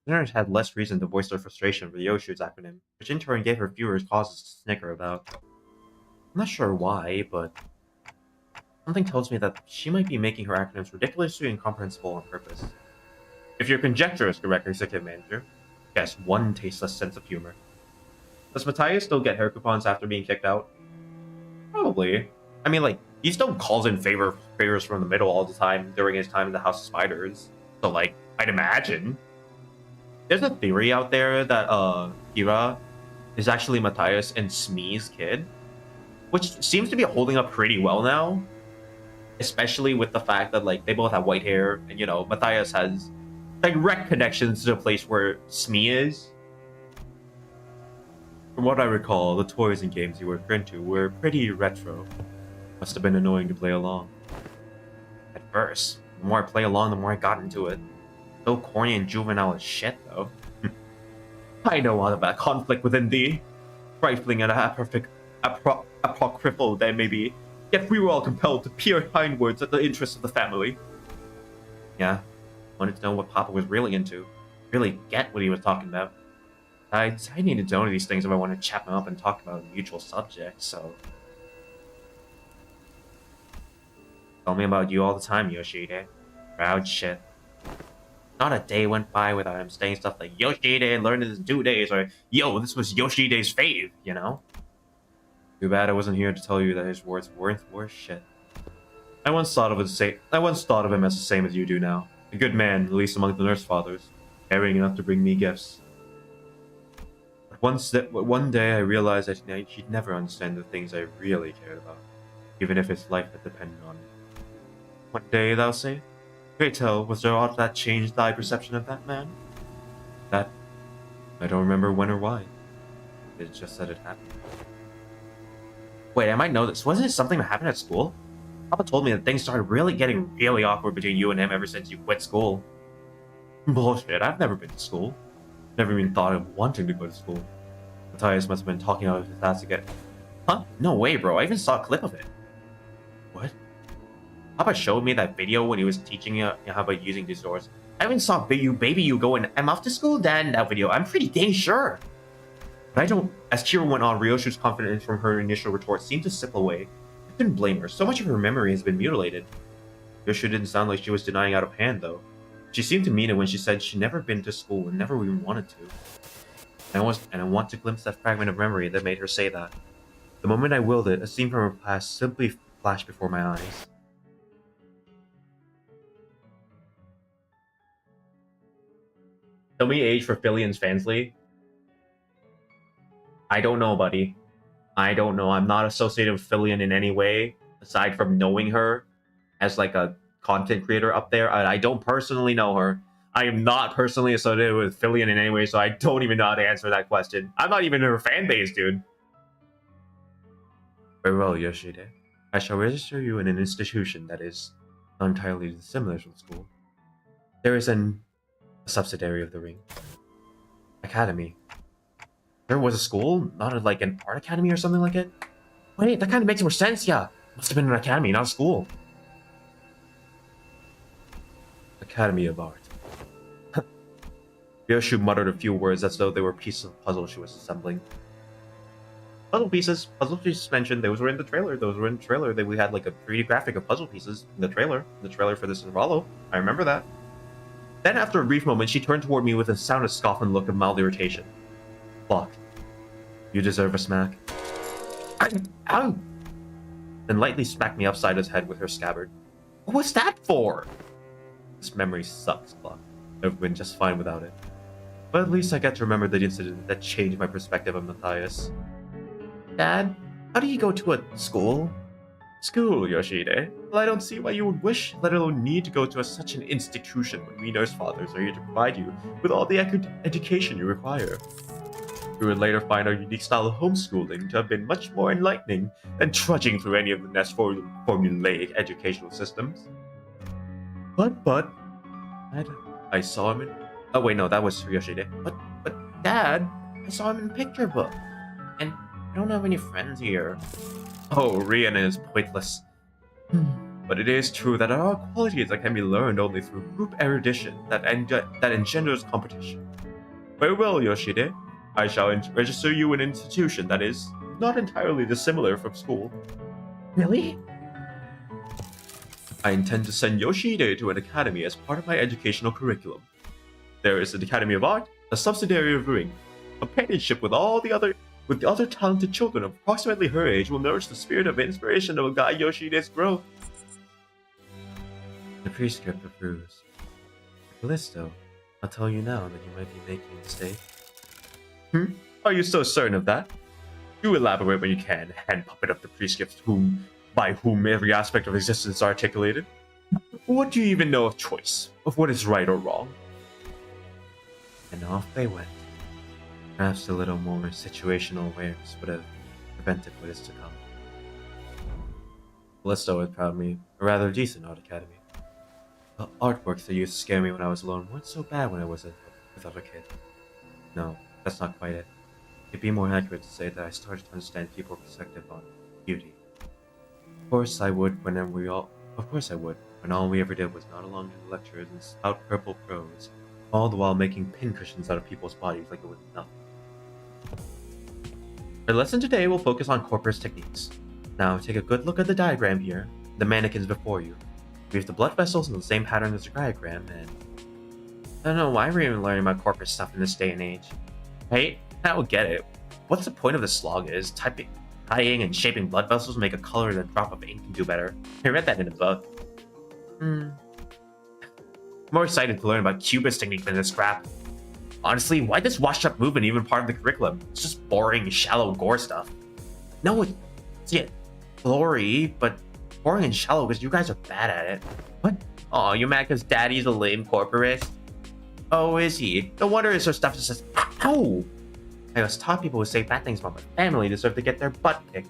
listeners had less reason to voice their frustration with Yoshu's acronym, which in turn gave her viewers causes to snicker about. I'm not sure why, but something tells me that she might be making her acronyms ridiculously incomprehensible on purpose. If your conjecture is correct, Executive Manager, yes, one tasteless sense of humor. Does Matthias still get hair coupons after being kicked out? Probably. I mean, like, he still calls in favors from the middle all the time during his time in the House of Spiders. So, like, I'd imagine. There's a theory out there that Kira is actually Matthias and Smee's kid, which seems to be holding up pretty well now, especially with the fact that, like, they both have white hair, and, you know, Matthias has direct connections to the place where Smee is. From what I recall, the toys and games you were into were pretty retro. Must have been annoying to play along. At first, The more I play along, the more I got into it. So corny and juvenile as shit, though. I know all about conflict within thee, trifling and apocryphal they may be, yet we were all compelled to peer hindwards at the interests of the family. Yeah, wanted to know what Papa was really into, really get what he was talking about. I needed to know these things if I wanted to chat him up and talk about mutual subjects, so... Tell me about you all the time, Yoshide. Proud shit. Not a day went by without him saying stuff like Yoshide learned in 2 days, or yo, this was Yoshide's fave, you know? Too bad I wasn't here to tell you that his words weren't worth shit. I once thought of him as the same as you do now. A good man, at least among the nurse fathers, caring enough to bring me gifts. But one day I realized that he'd never understand the things I really cared about, even if his life had depended on it. What day, thou say? Pray tell, was there aught that changed thy perception of that man? That... I don't remember when or why. It's just that it happened. Wait, I might know this. Wasn't it something that happened at school? Papa told me that things started getting really awkward between you and him ever since you quit school. Bullshit, I've never been to school. Never even thought of wanting to go to school. Matthias must have been talking out of his ass again. Huh? No way, bro. I even saw a clip of it. What? Papa showed me that video when he was teaching you how about using these doors. I even saw baby you going, I'm off to school, Dad, in that video. I'm pretty dang sure. But I don't... As Kira went on, Ryoshu's confidence from her initial retort seemed to slip away. I couldn't blame her. So much of her memory has been mutilated. Ryoshu didn't sound like she was denying out of hand, though. She seemed to mean it when she said she'd never been to school and never even wanted to. And I want to glimpse that fragment of memory that made her say that. The moment I willed it, a scene from her past simply flashed before my eyes. Tell me age for Filian's Fansly. I don't know, buddy. I don't know. I'm not associated with Filian in any way, aside from knowing her as like a content creator up there. I don't personally know her. I am not personally associated with Filian in any way, so I don't even know how to answer that question. I'm not even in her fan base, dude. Very well, Yoshide. I shall register you in an institution that is not entirely dissimilar from school. There is a subsidiary of the ring. Academy. There was a school, not like an art academy or something like it? Wait, that kind of makes more sense, yeah. Must have been an academy, not a school. Academy of Art. Ryoshu muttered a few words as though they were pieces of puzzle she was assembling. Puzzle pieces she just mentioned, those were in the trailer. We had like a 3D graphic of puzzle pieces in the trailer for this Intervallo. I remember that. Then after a brief moment, she turned toward me with a sound of scoff and look of mild irritation. Fuck. You deserve a smack. Ow! Then lightly smacked me upside his head with her scabbard. What was that for? This memory sucks, Clock. I've been just fine without it. But at least I get to remember the incident that changed my perspective of Matthias. Dad, how do you go to a school? School, Yoshide? Well, I don't see why you would wish, let alone need to go to such an institution when we nurse fathers are here to provide you with all the education you require. We would later find our unique style of homeschooling to have been much more enlightening than trudging through any of the nest formulaic educational systems. But, I saw him in... Oh wait, no, that was Yoshide. But, Dad, I saw him in picture book. And I don't have any friends here. Oh, Rihanna is pointless. But it is true that there are qualities that can be learned only through group erudition that engenders competition. Very well, Yoshide. I shall register you in an institution that is not entirely dissimilar from school. Really? I intend to send Yoshide to an academy as part of my educational curriculum. There is an Academy of Art, a subsidiary of Ring. Companionship with the other talented children of approximately her age will nourish the spirit of inspiration that will guide Yoshide's growth. The prescript approves. Callisto, I'll tell you now that you might be making a mistake. Are you so certain of that? Do elaborate when you can, hand puppet of the prescripts by whom every aspect of existence is articulated. What do you even know of choice, of what is right or wrong? And off they went. Perhaps a little more situational awareness would have prevented what is to come. Callisto had found me a rather decent art academy. The artworks that used to scare me when I was alone weren't so bad when I was with other kids. No, that's not quite it. It'd be more accurate to say that I started to understand people's perspective on beauty. Of course I would when all we ever did was nod along to the lectures and spout purple prose, all the while making pincushions out of people's bodies like it was nothing. Our lesson today will focus on corpus techniques. Now take a good look at the diagram here, the mannequins before you. We have the blood vessels in the same pattern as the diagram, and I don't know why we're even learning about corpus stuff in this day and age. Right? I don't get it. What's the point of the slog is? Tying and shaping blood vessels make a color that a drop of ink can do better. I read that in a book. I'm more excited to learn about cubist technique than this crap. Honestly, why this washed-up movement even part of the curriculum? It's just boring, shallow gore stuff. No, it's glory, but boring and shallow because you guys are bad at it. What? Aw, you mad because Daddy's a lame corporate? Oh, is he? No wonder his stuff just says, ow! I was taught people who say bad things about my family deserve to get their butt kicked.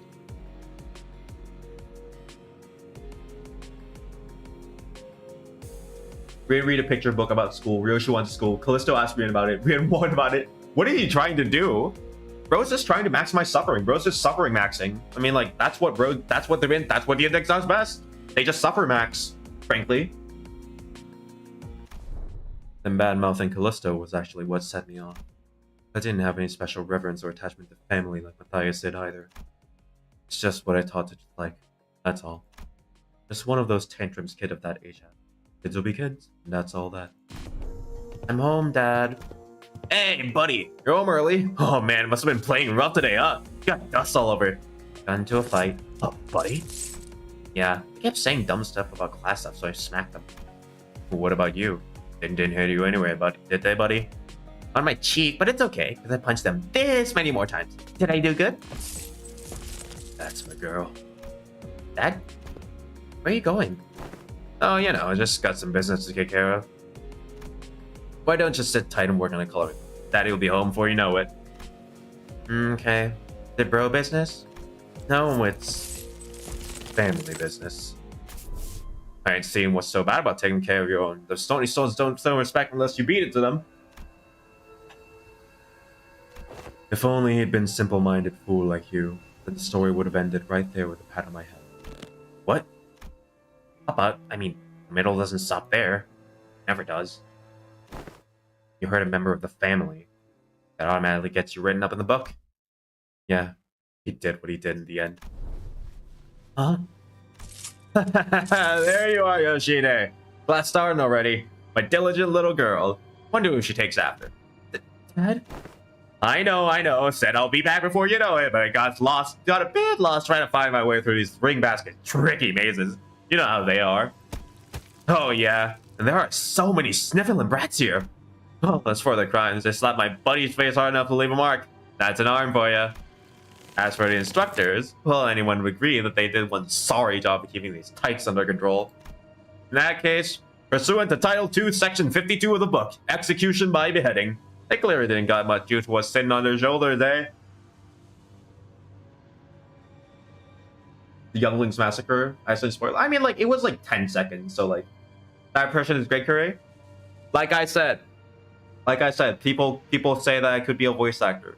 Rian read a picture book about school. Ryoshi went to school. Callisto asked Rian about it. Rian warned about it. What are you trying to do? Bro's just trying to maximize suffering. Bro's just suffering maxing. I mean, like, that's what the index does best. They just suffer max, frankly. And bad-mouthing Callisto was actually what set me off. I didn't have any special reverence or attachment to family like Matthias did either. It's just what I taught to like. That's all. Just one of those tantrums kid of that age had. Kids will be kids, and that's all that. I'm home, Dad. Hey, buddy, you're home early? Oh man, must have been playing rough today, huh? You got dust all over. Got into a fight. Oh, buddy? Yeah, they kept saying dumb stuff about class stuff, so I smacked them. Well, what about you? Didn't hit you anyway, buddy. Did they, buddy? On my cheek, but it's okay, because I punched them this many more times. Did I do good? That's my girl. Dad? Where are you going? Oh, you know, I just got some business to take care of. Why don't you sit tight and work on the color? Daddy will be home before you know it. Okay. The bro business? No, it's family business. I ain't seeing what's so bad about taking care of your own. The stony stones don't show respect unless you beat it to them. If only he'd been simple-minded fool like you, then the story would have ended right there with a pat on my head. What? Papa, I mean, the middle doesn't stop there. Never does. You hurt a member of the family. That automatically gets you written up in the book. Yeah, he did what he did in the end. Huh? There you are, Yoshide. Glad starting already. My diligent little girl. Wonder who she takes after. Dad? I know. Said I'll be back before you know it, but I got a bit lost trying to find my way through these ring basket tricky mazes. You know how they are. Oh yeah, and there are so many sniffling brats here. Oh, as for the crimes, they slapped my buddy's face hard enough to leave a mark. That's an arm for you. As for the instructors, well, anyone would agree that they did one sorry job of keeping these tykes under control. In that case, pursuant to Title 2, Section 52 of the book, execution by beheading. They clearly didn't got much youth was sitting on their shoulders, eh? The Younglings Massacre, I said spoiler. I mean, like, it was like 10 seconds, so like, that impression is great, Kurei. Like I said, people say that I could be a voice actor.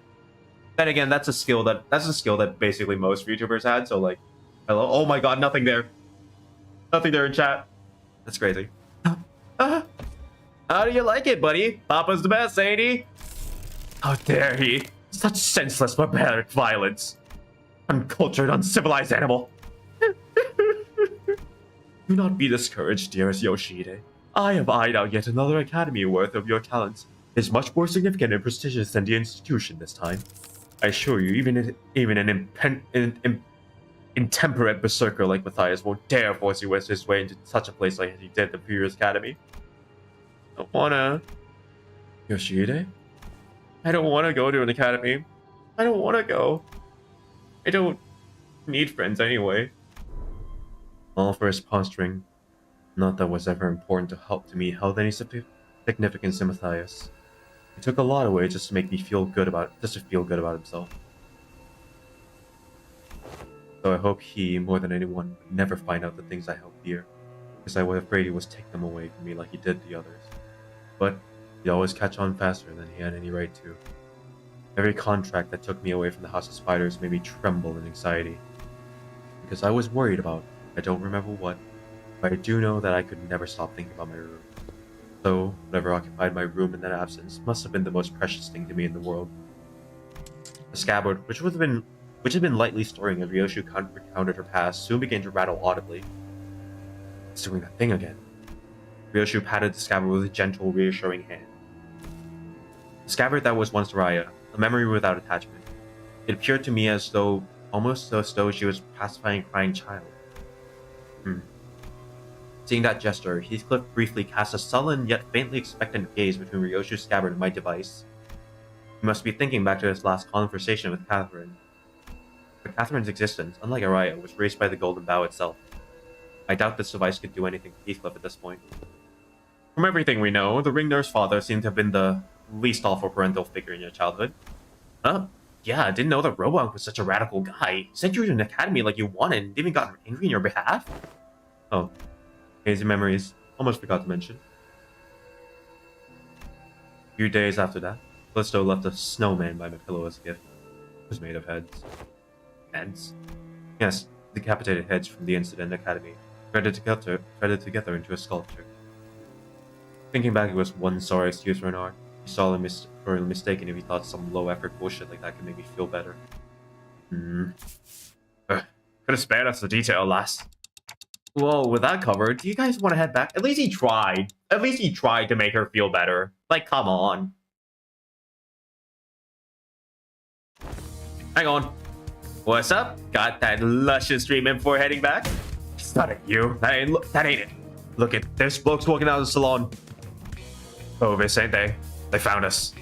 Then again, that's a skill that basically most YouTubers had. So like, hello, oh my god, nothing there in chat. That's crazy. How do you like it, buddy? Papa's the best, ain't he? How dare he? Such senseless, barbaric violence. Uncultured, uncivilized animal. Do not be discouraged, dearest Yoshide. I have eyed out yet another academy worth of your talents. It is much more significant and prestigious than the institution this time. I assure you, even an intemperate berserker like Matthias won't dare force his way into such a place like he did at the previous academy. I don't wanna... Yoshide? I don't wanna go to an academy. I don't wanna go. I don't need friends anyway. All for his posturing. Not that was ever important to me held any significance in Matthias. It took a lot away just to make me feel good about himself. So I hope he, more than anyone, would never find out the things I held dear. because I was afraid he was taking them away from me like he did the others. But he'd always catch on faster than he had any right to. Every contract that took me away from the House of Spiders made me tremble in anxiety. Because I was worried about, I don't remember what, but I do know that I could never stop thinking about my room. So, whatever occupied my room in that absence must have been the most precious thing to me in the world. The scabbard, which had been lightly stirring as Ryoshu recounted her past, soon began to rattle audibly. It's doing that thing again. Ryoshu patted the scabbard with a gentle, reassuring hand. The scabbard that was once Raya, a memory without attachment. It appeared to me almost as though she was pacifying a crying child. Seeing that gesture, Heathcliff briefly cast a sullen yet faintly expectant gaze between Ryoshu's scabbard and my device. He must be thinking back to his last conversation with Catherine. But Catherine's existence, unlike Araya, was raised by the Golden Bough itself. I doubt this device could do anything to Heathcliff at this point. From everything we know, the Ring Nurse father seemed to have been the least awful parental figure in your childhood. Yeah, I didn't know that Robank was such a radical guy. Sent you to an academy like you wanted and even got angry on your behalf? Oh. Hazy memories. Almost forgot to mention. A few days after that, Callisto left a snowman by my pillow as a gift. It was made of heads. Heads? Yes, decapitated heads from the incident academy, threaded together into a sculpture. Thinking back, it was one sorry excuse for an art. He saw him mistaken if he thought some low-effort bullshit like that could make me feel better. Could have spared us the detail, lass. Well, with that covered, do you guys want to head back? At least he tried. At least he tried to make her feel better. Like, come on. Hang on. What's up? Got that luscious treatment before heading back? It's not at you. That ain't it. Look at this blokes walking out of the salon. Oh, this ain't they? They found us.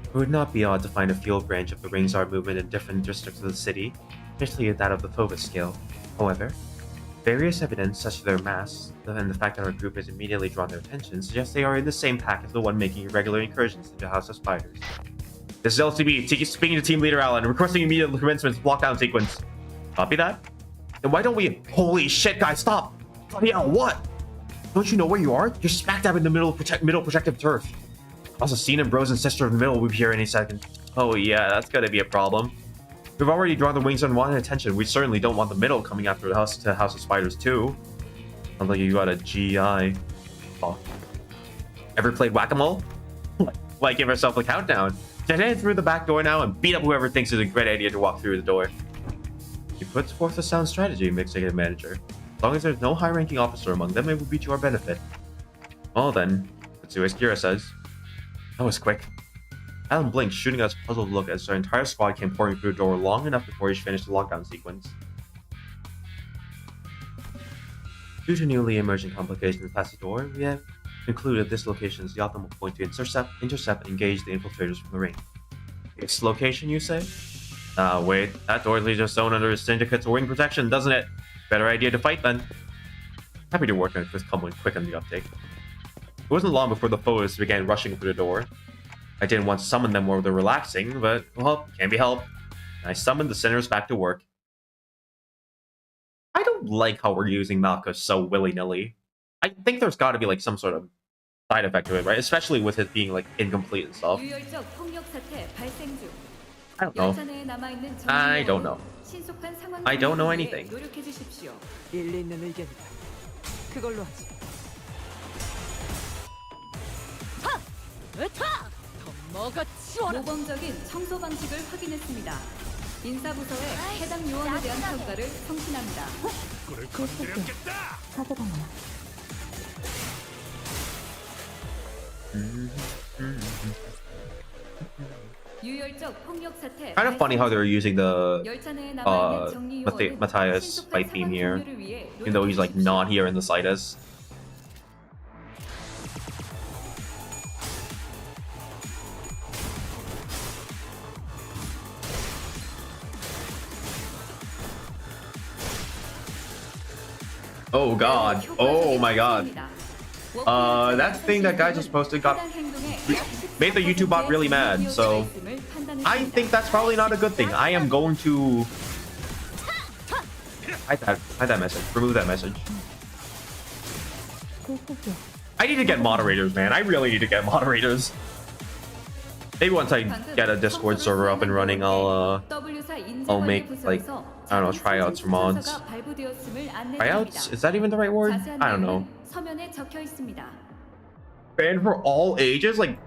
It would not be odd to find a field branch of the Rings Art movement in different districts of the city, especially that of the Phobos scale. However, various evidence, such as their mass, and the fact that our group has immediately drawn their attention, suggests they are in the same pack as the one making irregular incursions into House of Spiders. This is LCB, speaking to Team Leader Alan, requesting immediate commencement lockdown sequence. Copy that? Then why don't we... Holy shit, guys, stop! Bloody hell, what? Don't you know where you are? You're smack dab in the middle protective turf. Also, Cena and Bros and Sister in the middle will be here any second. Oh yeah, that's gonna be a problem. We've already drawn the wings unwanted attention. We certainly don't want the middle coming after the House of Spiders too. Sounds like you got a GI. Oh. Ever played whack-a-mole? Like give herself a countdown. Just head through the back door now and beat up whoever thinks it's a great idea to walk through the door. He puts forth a sound strategy, Executive Manager. As long as there's no high-ranking officer among them, it will be to our benefit. Well then, let's see what Kira says. That was quick. Alan blinked, shooting us a puzzled look as our entire squad came pouring through the door long enough before he finished the lockdown sequence. Due to newly emerging complications past the door, we have concluded this location is the optimal point to intercept and engage the infiltrators from the ring. This location, you say? Ah, wait, that door leaves us zone under the Syndicate's wing protection, doesn't it? Better idea to fight then. Happy to work with someone quick on the uptake. It wasn't long before the foes began rushing through the door. I didn't want to summon them while they're relaxing, but, well, can't be helped. I summoned the sinners back to work. I don't like how we're using Malkuth so willy-nilly. I think there's got to be, like, some sort of side effect to it, right? Especially with it being, like, incomplete and stuff. I don't know. I don't know. I don't know anything. 일리 있는 의견이다. 그걸로 하지. 더 먹어치워라. 모범적인 청소 방식을 확인했습니다. 인사부서에 해당 요원에 대한 평가를 성신합니다. 꿀을 건드렸겠다. 유혈적 폭력 사태. Kind of funny how they're using the 열차 내에 남아 있는 정리 요원은 Matthias 신속한 fight theme 상황 here, 종료를 위해 even though he's like not here in the slightest. Oh god. Oh my god. That thing that guy just posted made the YouTube bot really mad, so I think that's probably not a good thing. I am going to hide that message, remove that message. I need to get moderators, man. I really need to get moderators. Maybe once I get a Discord server up and running, I'll make, like, I don't know, tryouts for mods. Tryouts? Is that even the right word? I don't know. Ban for all ages? Like,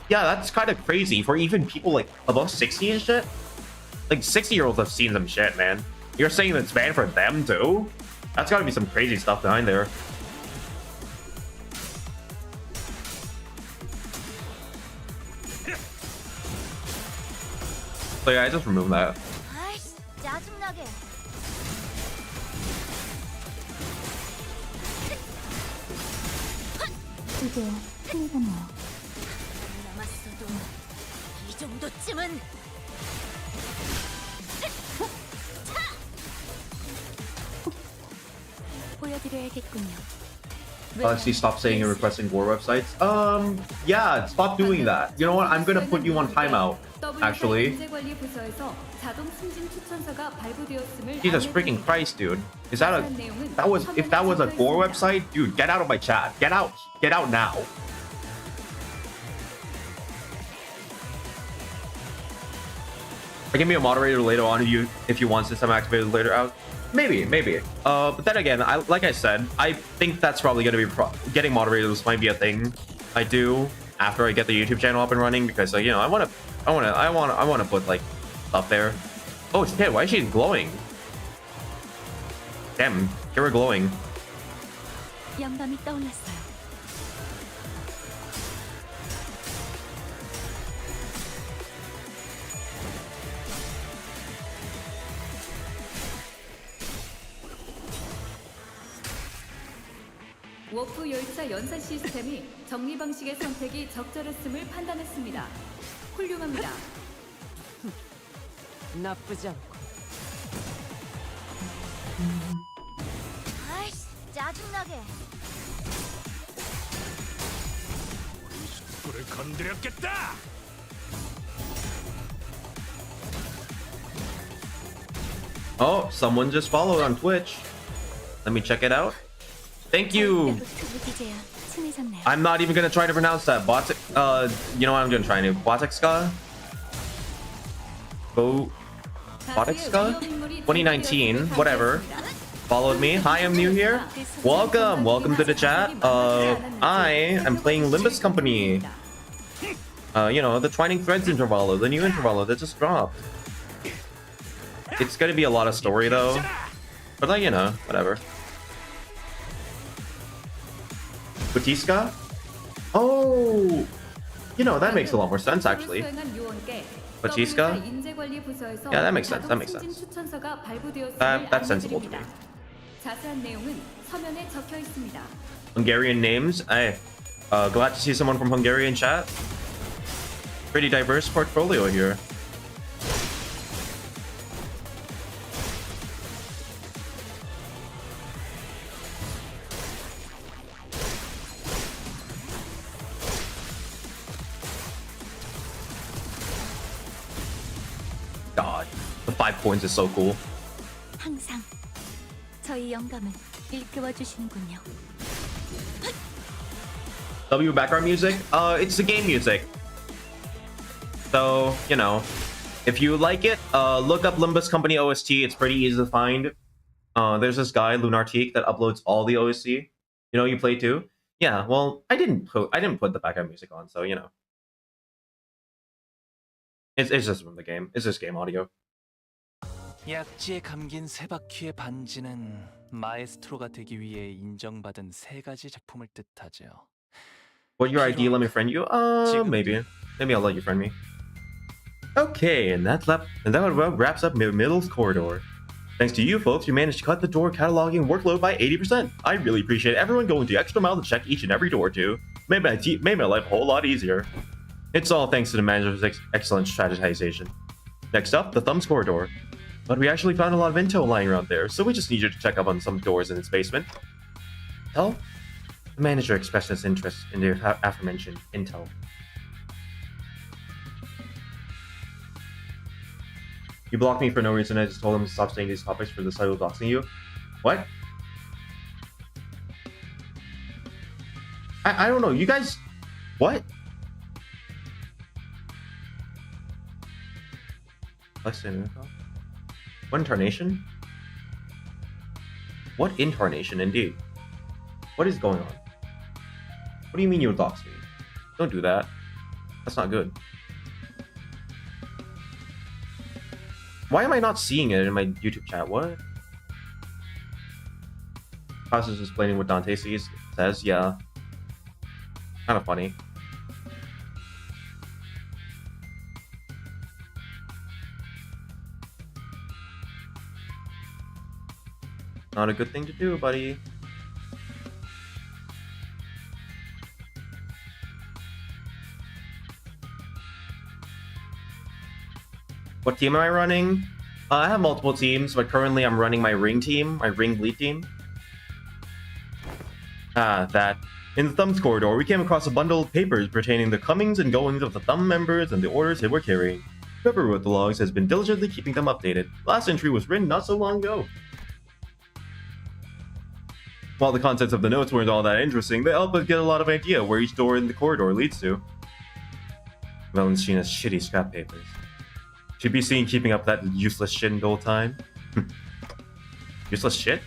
yeah, that's kind of crazy for even people like above 60 and shit. Like 60-year-olds have seen some shit, man. You're saying it's banned for them too? That's gotta be some crazy stuff behind there. So yeah, I just removed that. Alexi, stop saying you're requesting war websites. Yeah, stop doing that. You know what? I'm gonna put you on timeout, actually. Jesus freaking Christ, dude. Is that if that was a gore website? Dude, get out of my chat. Get out now. Or give me a moderator later on if you want, since I'm activated later out. Maybe. But then again, like I said, I think that's probably gonna be getting moderators might be a thing I do after I get the YouTube channel up and running, because like, you know, I want to put like stuff there. Oh shit! Why is she glowing? Damn, you're her glowing. 워프 열차 연산 시스템이 정리 방식의 선택이 적절했음을 판단했습니다. 훌륭합니다. 나쁘지 않고. 아이씨, 짜증나게. 숯불을 건드렸겠다. Oh, someone just followed on Twitch. Let me check it out. Thank you. I'm not even gonna try to pronounce that. You know what I'm gonna try to do? Botekska? Botekska? 2019, whatever. Followed me. Hi, I'm new here. Welcome to the chat. I am playing Limbus Company. You know, the Twining Threads Intervallo, the new Intervallo that just dropped. It's gonna be a lot of story though. But like, you know, whatever. Butiska? Oh, you know, that makes a lot more sense actually. Batiska? Yeah, that makes sense. That's sensible to me. Hungarian names? Glad to see someone from Hungarian chat. Pretty diverse portfolio here. God, the 5 points is so cool. 항상 저희 영감을 일깨워 주시는군요. W background music? It's the game music. So, you know, if you like it, look up Limbus Company OST. It's pretty easy to find. There's this guy, Lunartique, that uploads all the OST. You know, you play too? Yeah, well, I didn't put the background music on, so you know. It's just from the game. It's just game audio. 약지에 감긴 세 바퀴의 반지는 마에스트로가 되기 위해 인정받은 세 가지 작품을 뜻하죠. What's your ID? Let me friend you. Maybe I'll let you friend me. Okay, and that wraps up Middle's corridor. Thanks to you folks, you managed to cut the door cataloging workload by 80%. I really appreciate everyone going the extra mile to check each and every door too. Made my life a whole lot easier. It's all thanks to the manager's excellent strategization. Next up, the Thumbs corridor. But we actually found a lot of intel lying around there, so we just need you to check up on some doors in its basement. Intel? The manager expressed his interest in the aforementioned intel. You blocked me for no reason. I just told him to stop saying these topics for the site of doxing you. What? I don't know. You guys, what? What incarnation? What incarnation, indeed? What is going on? What do you mean you dox me? Don't do that. That's not good. Why am I not seeing it in my YouTube chat? What? House is explaining what Dante says. Yeah. Kind of funny. Not a good thing to do, buddy. What team am I running? I have multiple teams, but currently I'm running my ring team, my ring lead team. That. In the Thumbs corridor, we came across a bundle of papers pertaining to the comings and goings of the Thumb members and the orders they were carrying. Whoever wrote the logs has been diligently keeping them updated. The last entry was written not so long ago. While the contents of the notes weren't all that interesting, they help us get a lot of idea where each door in the corridor leads to. Valentina's shitty scrap papers. She'd be seen keeping up that useless shit in the whole time. Useless shit?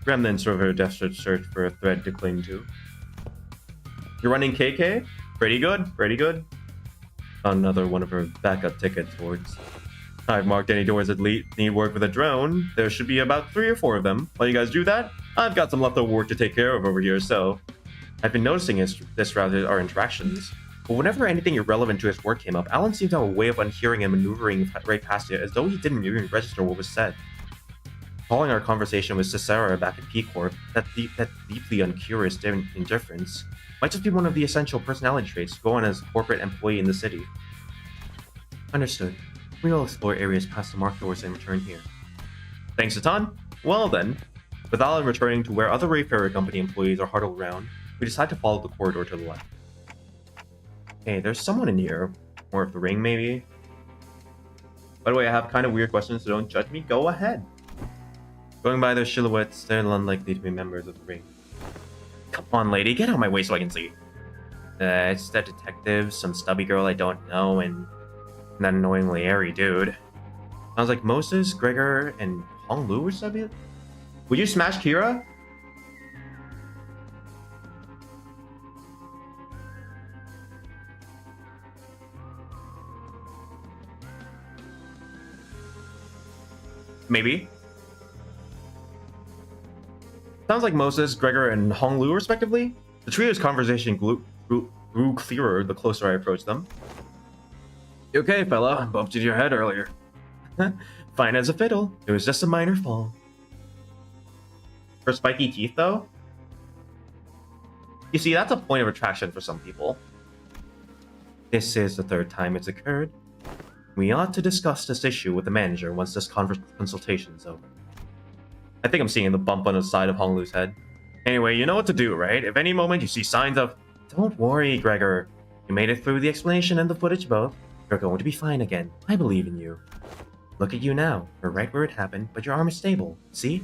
Remnants of her desperate search for a thread to cling to. You're running KK? Pretty good, pretty good. Another one of her backup tickets towards. I've marked any doors that need work with a drone. There should be about 3 or 4 of them. While you guys do that, I've got some leftover work to take care of over here, so... I've been noticing this throughout our interactions. But whenever anything irrelevant to his work came up, Alan seemed to have a way of unhearing and maneuvering right past it, as though he didn't even register what was said. Following our conversation with Cicera back at P-Corp, that deeply uncurious indifference might just be one of the essential personality traits to go on as a corporate employee in the city. Understood. We will explore areas past the marked doors and return here. Thanks a ton. Well then, with Alan returning to where other Wayfarer Company employees are huddled around, we decide to follow the corridor to the left. Hey, there's someone in here. More of the ring, maybe? By the way, I have kind of weird questions, so don't judge me. Go ahead. Going by their silhouettes, they're unlikely to be members of the ring. Come on, lady, get out of my way so I can see. It's that detective, some stubby girl I don't know, and that annoyingly airy dude. Sounds like Moses, Gregor, and Hong Lu or something? Would you smash Kira? Maybe. Sounds like Moses, Gregor, and Hong Lu, respectively. The trio's conversation grew clearer the closer I approached them. You okay, fella? Bumped into your head earlier. Fine as a fiddle. It was just a minor fall. For spiky teeth, though? You see, that's a point of attraction for some people. This is the 3rd time it's occurred. We ought to discuss this issue with the manager once this consultation's over. I think I'm seeing the bump on the side of Hong Lu's head. Anyway, you know what to do, right? If any moment you see signs of... Don't worry, Gregor. You made it through the explanation and the footage both. You're going to be fine again. I believe in you. Look at you now. You're right where it happened, but your arm is stable. See?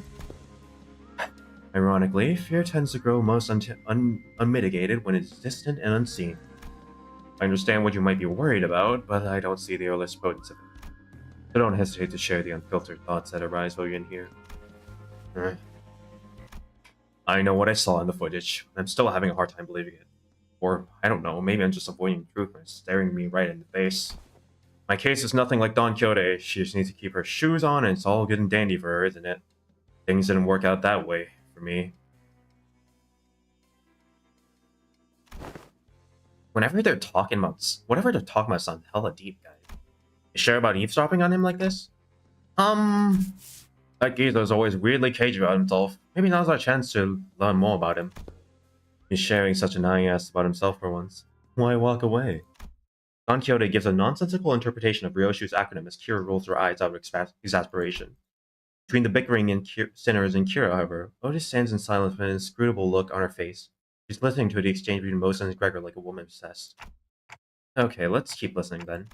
Ironically, fear tends to grow most unmitigated when it's distant and unseen. I understand what you might be worried about, but I don't see the earliest potency of it. So don't hesitate to share the unfiltered thoughts that arise while you're in here. I know what I saw in the footage. I'm still having a hard time believing it. Or, I don't know, maybe I'm just avoiding truth and it's staring me right in the face. My case is nothing like Don Quixote. She just needs to keep her shoes on and it's all good and dandy for her, isn't it? Things didn't work out that way for me. Whenever they're talking about... Whatever they're talking about sounds hella deep, guys. You sure about eavesdropping on him like this? That geezer's always weirdly cagey about himself. Maybe now's our chance to learn more about him. He's sharing such an ass about himself for once. Why walk away? Don Quixote gives a nonsensical interpretation of Ryoshu's acronym as Kira rolls her eyes out of exasperation. Between the bickering sinners and Kira, however, Otis stands in silence with an inscrutable look on her face. She's listening to the exchange between Moses and Gregor like a woman obsessed. Okay, let's keep listening then.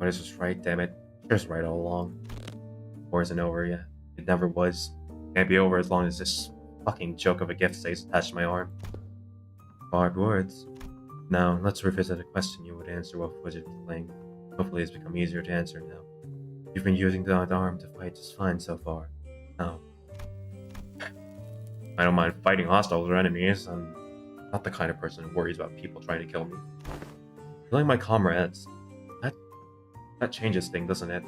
Otis was right, damn it. She was right all along. War isn't over yet. It never was. Can't be over as long as this fucking joke of a gift stays attached to my arm. Barbed words. Now, let's revisit a question you would answer while footage playing. Hopefully it's become easier to answer now. You've been using that arm to fight just fine so far. Now, I don't mind fighting hostiles or enemies. I'm not the kind of person who worries about people trying to kill me. Killing my comrades, that changes things, doesn't it?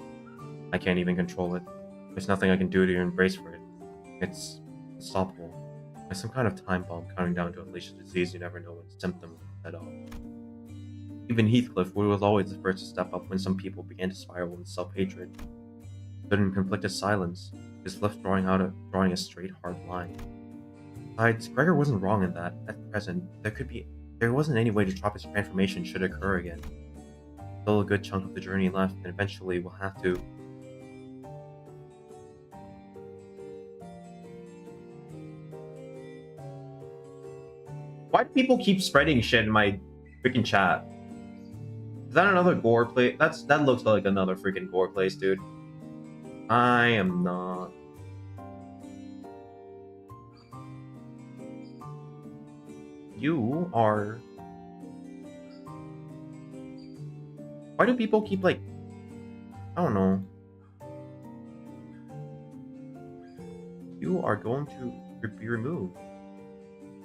I can't even control it. There's nothing I can do to embrace for it. It's unstoppable. Like some kind of time bomb counting down to unleash a disease you never know when symptoms set off. Even Heathcliff, who was always the first to step up when some people began to spiral in self-hatred, stood in conflicted silence, his lips drawing a straight, hard line. Besides, Gregor wasn't wrong in that, at present, there wasn't any way to stop his transformation should it occur again. Still a good chunk of the journey left, and eventually we'll have to... Why do people keep spreading shit in my freaking chat? Is that another gore place? That looks like another freaking gore place, dude. I am not. You are. Why do people keep like? I don't know. You are going to be removed.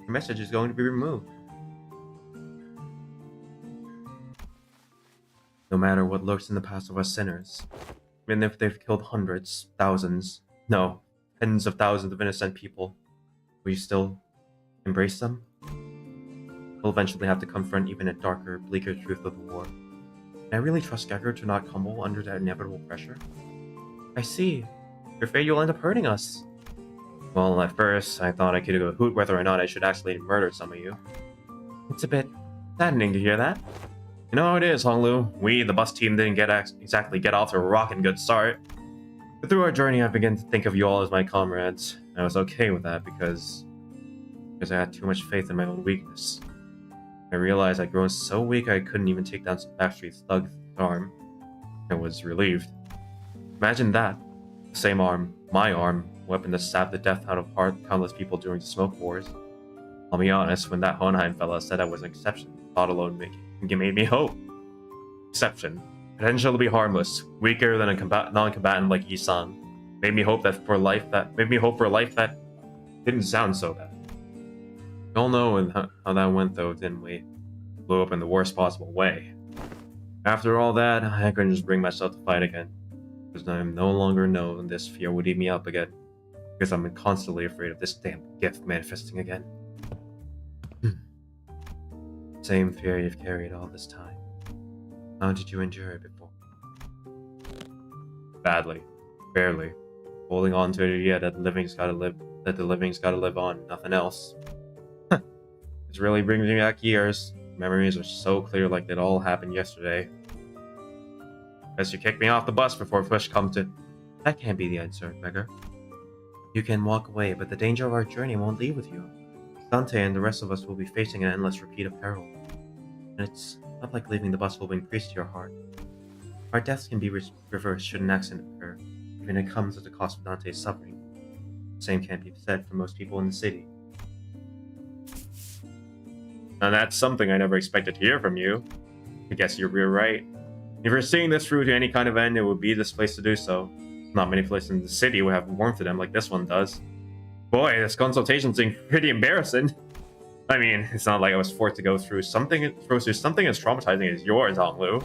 Your message is going to be removed. No matter what lurks in the past of us sinners, even if they've killed hundreds, thousands, no, tens of thousands of innocent people, will you still embrace them? We'll eventually have to confront even a darker, bleaker truth of the war. Can I really trust Gregor to not crumble under that inevitable pressure? I see. You're afraid you'll end up hurting us. Well, at first, I thought I could go hoot whether or not I should actually murder some of you. It's a bit saddening to hear that. You know how it is, Honglu. We, the bus team, didn't exactly get off to a rockin' good start. But through our journey, I began to think of you all as my comrades. I was okay with that because I had too much faith in my own weakness. I realized I'd grown so weak I couldn't even take down some backstreet thug's arm. I was relieved. Imagine that. The same arm, my arm, weapon that stabbed the death out of countless people during the smoke wars. I'll be honest, when that Hohenheim fella said I was an exception, thought alone made me hope. Exception. Potential to be harmless, weaker than a non-combatant like Yi-san. Made me hope for a life that didn't sound so bad. We all know how that went though, didn't we? Blew up in the worst possible way. After all that, I couldn't just bring myself to fight again. Because I no longer know this fear would eat me up again. Because I'm constantly afraid of this damn gift manifesting again. Same fear you've carried all this time. How did you endure it before? Badly. Barely. Holding on to it, yeah, that the living's gotta live on, nothing else. It's really bringing me back years. Memories are so clear like it all happened yesterday. Guess you kicked me off the bus before push come to... That can't be the answer, Gregor. You can walk away, but the danger of our journey won't leave with you. Dante and the rest of us will be facing an endless repeat of peril. And it's not like leaving the bus will increase to your heart. Our deaths can be reversed should an accident occur, even if it comes at the cost of Dante's suffering. The same can't be said for most people in the city. Now that's something I never expected to hear from you. I guess you're right. If you're seeing this through to any kind of end, it would be this place to do so. Not many places in the city will have warmth to them like this one does. Boy, this consultation seemed pretty embarrassing. I mean, it's not like I was forced to go through something as traumatizing as yours, Honglu.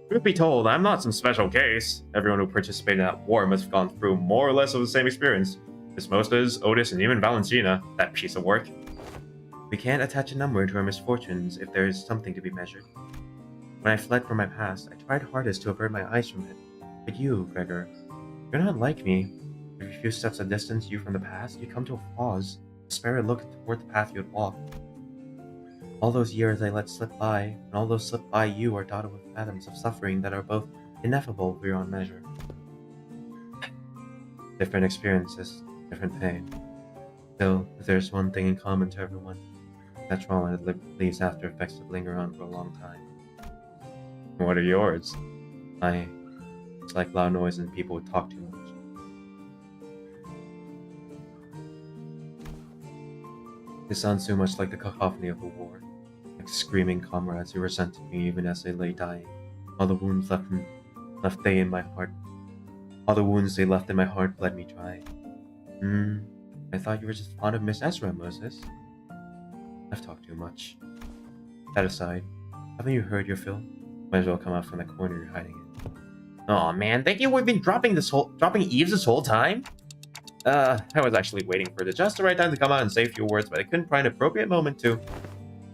Truth be told, I'm not some special case. Everyone who participated in that war must have gone through more or less of the same experience. Desmostas, Otis, and even Valentina, that piece of work. We can't attach a number to our misfortunes if there is something to be measured. When I fled from my past, I tried hardest to avert my eyes from it. But you, Gregor, you're not like me. Every few steps of distance you from the past, you come to a pause, despair and look toward the path you had walked. All those years I let slip by, and all those slipped by you are dotted with fathoms of suffering that are both ineffable beyond measure. Different experiences, different pain. Still, if there's one thing in common to everyone, that trauma that leaves after effects that linger on for a long time. What are yours? It's like loud noise and people who talk too much. It sounds so much like the cacophony of the war, like screaming comrades who resented me even as they lay dying. All the wounds left they in my heart. All the wounds they left in my heart bled me dry. I thought you were just fond of Miss Ezra, Moses. I've talked too much. That aside, haven't you heard your fill? Might as well come out from the corner you're hiding in. Oh man, thank you. We've been dropping Eves this whole time. I was actually waiting for just the right time to come out and say a few words, but I couldn't find an appropriate moment to.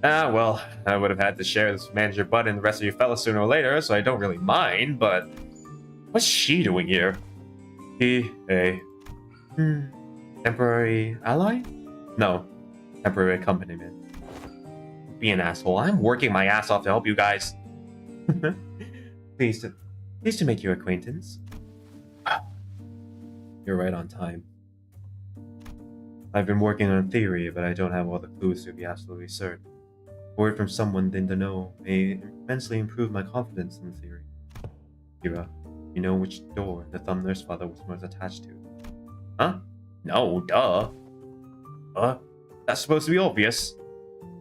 Well, I would have had to share this manager butt and the rest of you fellas sooner or later, so I don't really mind, but what's she doing here? Temporary ally? No, temporary accompaniment. Be an asshole. I'm working my ass off to help you guys. Pleased to make your acquaintance. You're right on time. I've been working on a theory, but I don't have all the clues to be absolutely certain. Word from someone in the know may immensely improve my confidence in the theory. Kira, you know which door the thumb nurse father was most attached to? Huh? No, duh. That's supposed to be obvious.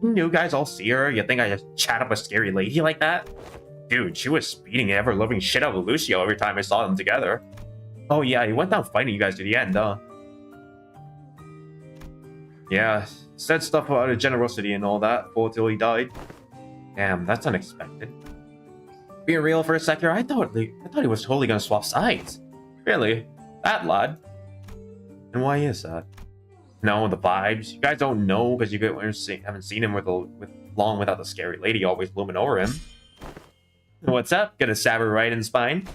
You guys all see her? You think I just chat up a scary lady like that? Dude, she was beating ever-loving shit out of Lucio every time I saw them together. Oh yeah, he went down fighting you guys to the end, Yeah, said stuff about his generosity and all that until he died. Damn, that's unexpected. Being real for a sec here, I thought he was totally gonna swap sides. Really? That lad? And why is that? No, the vibes. You guys don't know because you haven't seen him with long without the scary lady always looming over him. What's up? Gonna stab her right in the spine?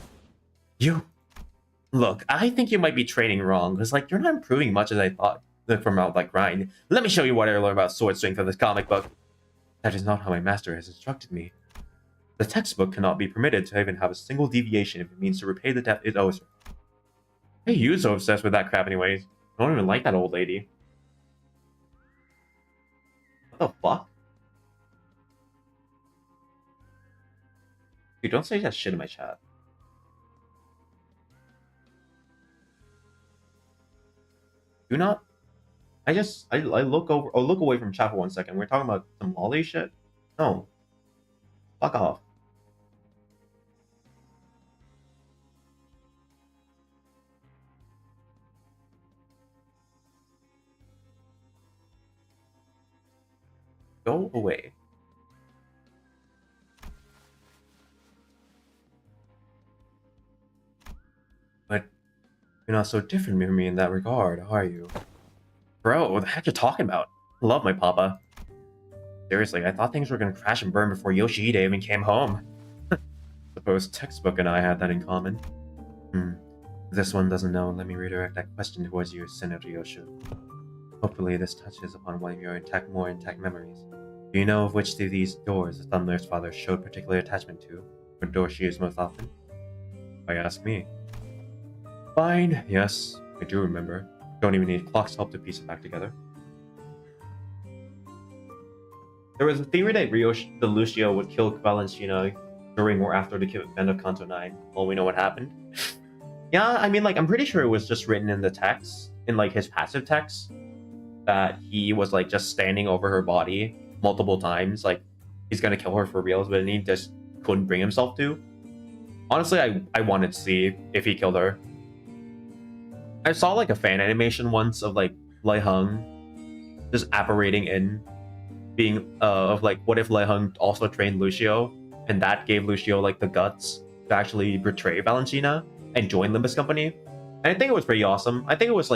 You. Look, I think you might be training wrong, because you're not improving much as I thought from grind. Let me show you what I learned about sword swing from this comic book. That is not how my master has instructed me. The textbook cannot be permitted to even have a single deviation if it means to repay the debt it owes her. Hey, you so obsessed with that crap anyways. I don't even like that old lady. What the fuck? Dude, don't say that shit in my chat. Do not. I look away from chat for 1 second. We're talking about some Molly shit? No. Fuck off. Go away. But you're not so different from me in that regard, are you? Bro, what the heck you talking about? I love my papa. Seriously, I thought things were gonna crash and burn before Yoshihide even came home. Suppose textbook and I had that in common. If this one doesn't know, let me redirect that question towards you, Senator Yoshu. Hopefully this touches upon one of your more intact memories. Do you know of which of these doors the Thumbler's father showed particular attachment to? What door she used most often? Why ask me? Fine, yes, I do remember. Don't even need clock's help to piece it back together. There was a theory that Lucio would kill Valentina during or after the event of Kanto 9. Well, we know what happened. Yeah, I mean, I'm pretty sure it was just written in the text, in his passive text, that he was just standing over her body multiple times, he's gonna kill her for reals, but he just couldn't bring himself to. Honestly, I wanted to see if he killed her. I saw a fan animation once of Lei Hung just apparating in, being what if Lei Hung also trained Lucio, and that gave Lucio the guts to actually betray Valentina and join Limbus Company. And I think it was pretty awesome. I think it was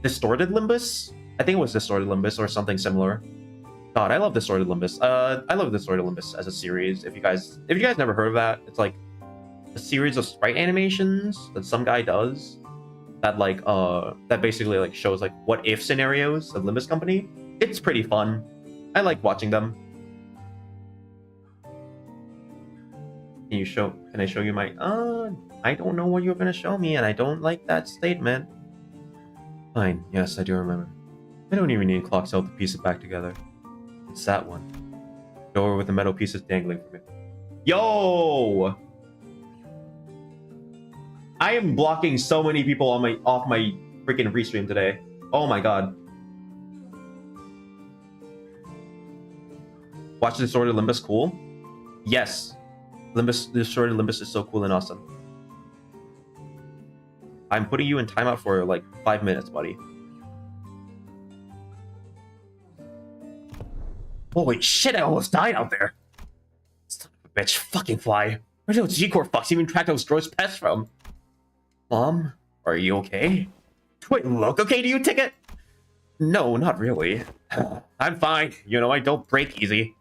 Distorted Limbus. I think it was Distorted Limbus or something similar. God, I love Distorted Limbus. I love Distorted Limbus as a series. If you guys never heard of that, it's a series of sprite animations that some guy does that that basically shows what if scenarios of Limbus Company. It's pretty fun. I like watching them. Can I show you my I don't know what you're gonna show me, and I don't like that statement. Fine, yes, I do remember. I don't even need clock's help to piece it back together. It's that one. Door with the metal pieces dangling from it. Yo! I am blocking so many people off my freaking restream today. Oh my god. Watch the Distorted Limbus cool? Yes. Limbus, the Distorted Limbus is so cool and awesome. I'm putting you in timeout for like 5 minutes, buddy. Holy shit, I almost died out there. Son of a bitch, fucking fly. Where's those G-Core fucks even track those gross pests from? Mom, are you okay? Do I look okay to you, Ticket? No, not really. I'm fine. You know, I don't break easy.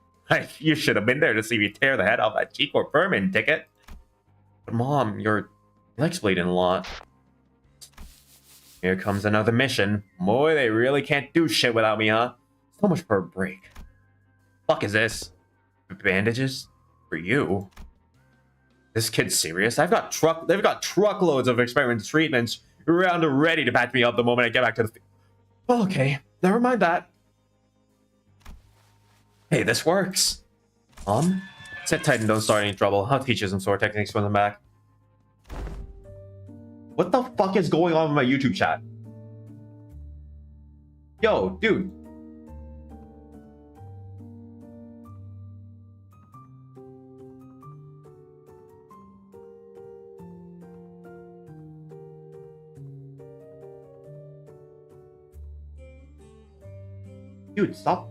You should have been there to see me tear the head off that G-Core vermin, Ticket. But Mom, your leg's bleeding a lot. Here comes another mission. Boy, they really can't do shit without me, huh? So much for a break. Fuck is this? Bandages? For you? This kid's serious? They've got truckloads of experimental treatments around and ready to patch me up the moment I get back to the Well, okay, never mind that. Hey, this works. Sit tight and don't start any trouble. I'll teach you some sword techniques when I'm back. What the fuck is going on with my YouTube chat? Yo, dude. Dude, stop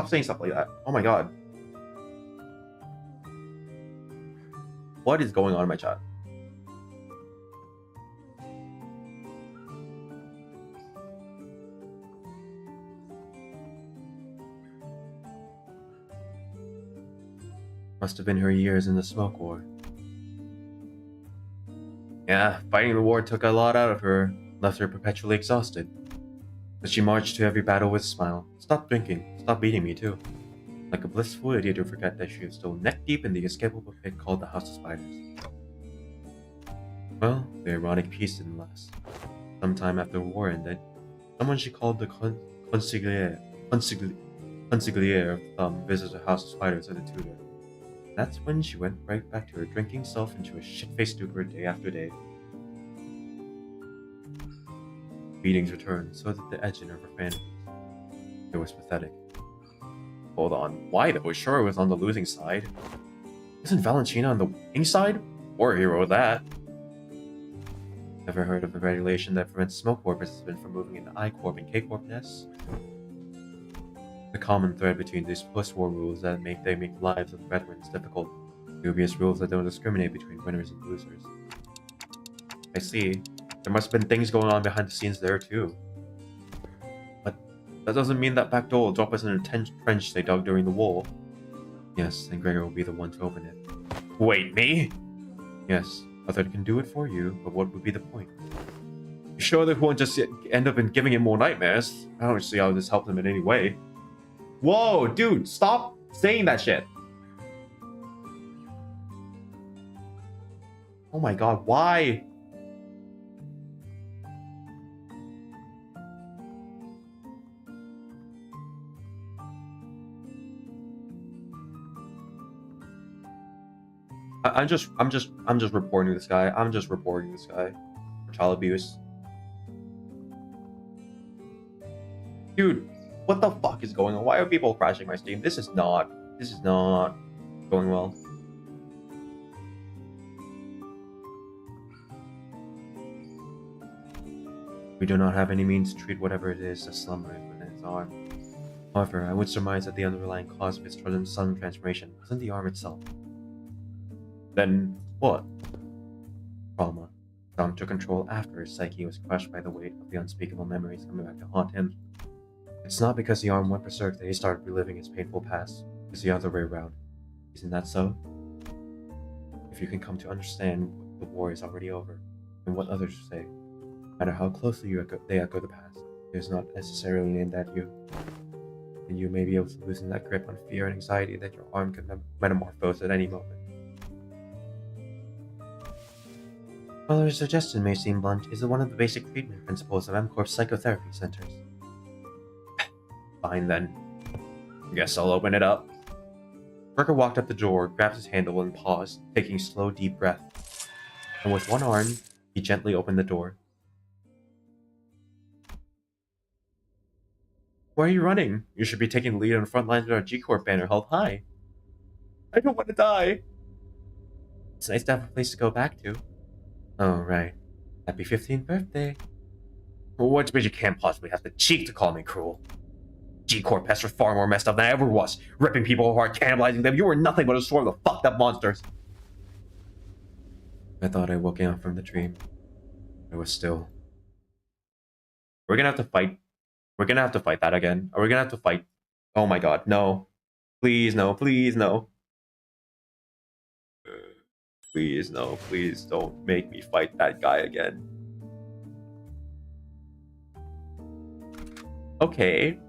saying stuff like that. Oh my god. What is going on in my chat? Must have been her years in the smoke war. Yeah, fighting the war took a lot out of her, left her perpetually exhausted. But she marched to every battle with a smile. Stop drinking. Stop beating me, too. Like a blissful idiot to forget that she was still neck-deep in the escapable pit called the House of Spiders. Well, the ironic peace didn't last. Sometime after the war ended, someone she called the consigliere visited the House of Spiders as a tutor. That's when she went right back to her drinking self into a shit-faced stupor day after day. Beatings returned, so did the edging of her fantasies. It was pathetic. Hold on, why though? Sure, it was on the losing side. Isn't Valentina on the winning side? War hero that. Ever heard of the regulation that prevents Smoke War participants from moving into I-Corp and K-Corp nests? The common thread between these post-war rules that make the lives of veterans difficult. Dubious rules that don't discriminate between winners and losers. I see. There must have been things going on behind the scenes there too. But that doesn't mean that back door will drop us in a trench they dug during the war. Yes, and Gregor will be the one to open it. Wait, me? Yes, a third can do it for you, but what would be the point? You sure that won't just end up in giving him more nightmares? I don't see how this helped him in any way. Whoa, dude, stop saying that shit. Oh my god, why? I'm just reporting this guy. I'm just reporting this guy for child abuse. Dude, what the fuck is going on? Why are people crashing my Steam? This is not going well. We do not have any means to treat whatever it is that slumbers within its arm. However, I would surmise that the underlying cause of its sudden transformation wasn't the arm itself. Then what? Trauma. Tom took control after his psyche was crushed by the weight of the unspeakable memories coming back to haunt him. It's not because the arm went berserk that he started reliving his painful past. It's the other way around. Isn't that so? If you can come to understand the war is already over, and what others say, no matter how closely they echo the past, it is not necessarily aimed at you. And you may be able to loosen that grip on fear and anxiety that your arm could metamorphose at any moment. While her suggestion may seem blunt, is one of the basic treatment principles of M-Corp's psychotherapy centers. Fine then. Guess I'll open it up. Berger walked up the door, grabbed his handle, and paused, taking a slow, deep breath. And with one arm, he gently opened the door. Why are you running? You should be taking the lead on the front lines with our G-Corp banner held high. I don't want to die. It's nice to have a place to go back to. Oh, right. Happy 15th birthday. Well, which means you can't possibly have the cheek to call me cruel. G-Corp pests are far more messed up than I ever was. Ripping people apart, cannibalizing them. You were nothing but a swarm of fucked up monsters. I thought I woke up from the dream. I was still. We're gonna have to fight. We're gonna have to fight that again. Are we gonna have to fight? Oh my god, no. Please, no, please, no. Please, no, please don't make me fight that guy again. Okay.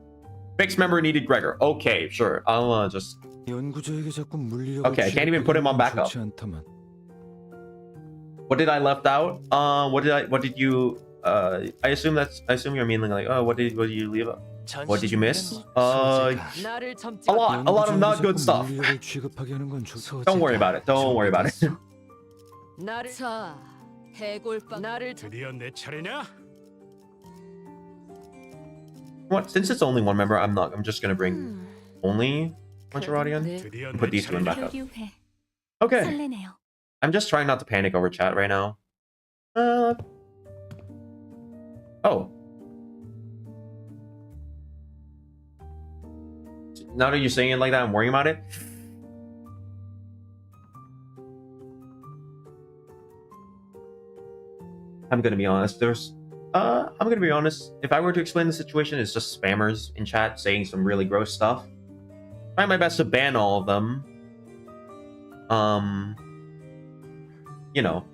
Fixed member needed Gregor. Okay, sure. I'll just... Okay, I can't even put him on backup. What did I left out? What did you... I assume you're meaning like, oh, what did you leave out? What did you miss? A lot of not good stuff. Don't worry about it. Don't worry about it. 자, 해골빵 나를 드디어 내 차례냐? What? Since it's only one member, I'm just gonna bring only Manchuradian 드디어 and put 내 these two in 차례냐? backup. 교류해. Okay. 설레네요. I'm just trying not to panic over chat right now. Oh. Now that you're saying it like that, I'm worrying about it. I'm gonna be honest. I'm gonna be honest. If I were to explain the situation, it's just spammers in chat saying some really gross stuff. Try my best to ban all of them. You know.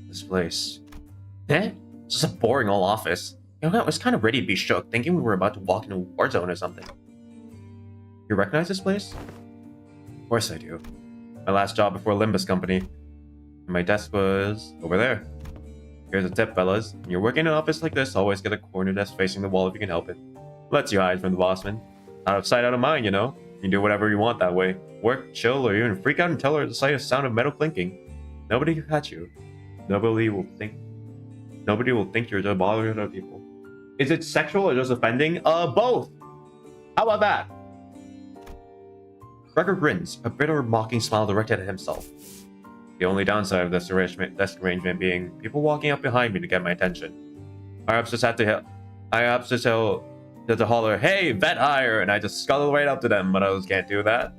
This place. Eh? It's just a boring old office. You know, I was kind of ready to be shook, thinking we were about to walk into a war zone or something. You recognize this place? Of course I do. My last job before Limbus Company. And my desk was over there. Here's a tip, fellas. When you're working in an office like this, always get a corner desk facing the wall if you can help it. Lets you hide from the bossman. Out of sight, out of mind, you know? You can do whatever you want that way. Work, chill, or even freak out and tell her at the sight of sound of metal clinking. Nobody can catch you. Nobody will think you're just bothering other people. Is it sexual or just offending? Both! How about that? Gregor grins, a bitter, mocking smile directed at himself. The only downside of this desk arrangement being people walking up behind me to get my attention. I just had to holler, "Hey, vet hire!" and I just scuttled right up to them, but I just can't do that.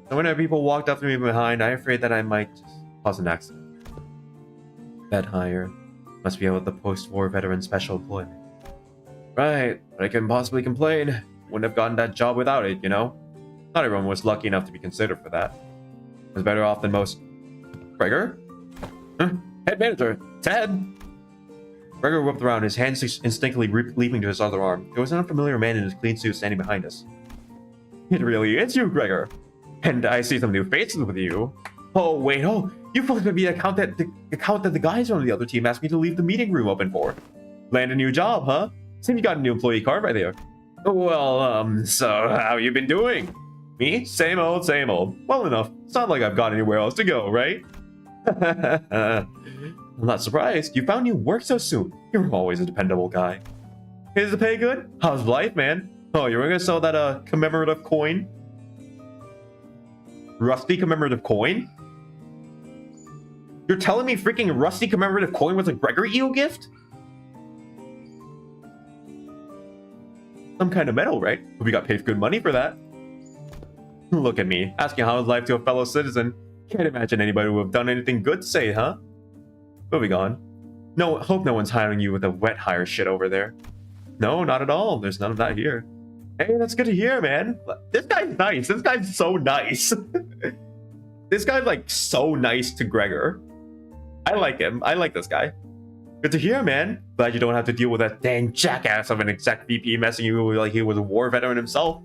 So whenever people walked up to me behind, I'm afraid that I might just cause an accident. Vet hire. Must be able to post-war veteran special employment. Right, but I couldn't possibly complain. Wouldn't have gotten that job without it, you know? Not everyone was lucky enough to be considered for that. I was better off than most. Gregor? Huh? Head manager, Ted! Gregor whipped around, his hands instinctively leaping to his other arm. There was an unfamiliar man in his clean suit standing behind us. It really is you, Gregor. And I see some new faces with you. Oh, wait, oh, you folks might be the account that the guys on the other team asked me to leave the meeting room open for. Land a new job, huh? Seems you got a new employee card right there. Well, so how you been doing? Me? Same old, same old. Well enough. It's not like I've got anywhere else to go, right? I'm not surprised. You found new work so soon. You're always a dependable guy. Is the pay good? How's life, man? Oh, you're gonna sell that commemorative coin? Rusty commemorative coin? You're telling me freaking rusty commemorative coin was a Gregor eel gift? Some kind of medal, right? We got paid good money for that. Look at me, asking how is life to a fellow citizen. Can't imagine anybody would have done anything good to say, huh? Moving on. No, hope no one's hiring you with a wet hire shit over there. No, not at all. There's none of that here. Hey, that's good to hear, man. This guy's nice. This guy's so nice. This guy's like so nice to Gregor. I like him. I like this guy. Good to hear, man. Glad you don't have to deal with that dang jackass of an exec VP messing you like he was a war veteran himself.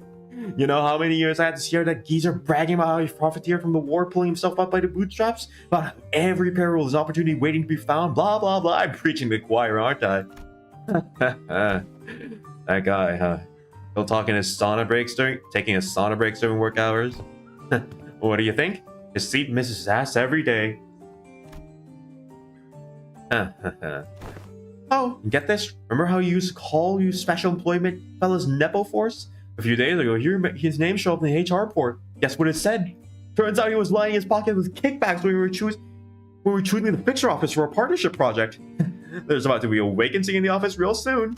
You know how many years I had to hear that geezer bragging about how he profiteered from the war, pulling himself up by the bootstraps? About every peril is opportunity waiting to be found, blah, blah, blah. I'm preaching to the choir, aren't I? That guy, huh? Still taking his sauna breaks during work hours? What do you think? His seat misses his ass every day. Oh, get this? Remember how you used to call you special employment fellas Nepo Force? A few days ago, his name showed up in the HR report. Guess what it said? Turns out he was lining his pocket with kickbacks when we were choosing the fixer office for a partnership project. There's about to be a vacancy in the office real soon.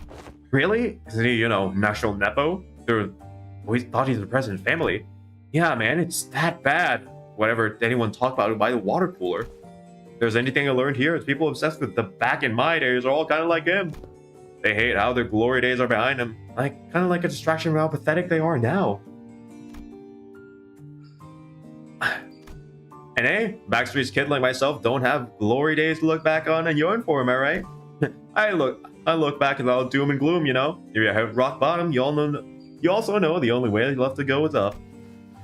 Really? Isn't he, national Nepo? We thought he's the president's family. Yeah, man, it's that bad. Whatever anyone talked about it by the water cooler. If there's anything I learned here, it's people obsessed with the back in my days are all kind of like him. They hate how their glory days are behind them. Kind of like a distraction of how pathetic they are now. And hey, Backstreet's kid like myself don't have glory days to look back on and yearn for, am I right? I look back at all doom and gloom, If you have rock bottom, you also know the only way left to go is up.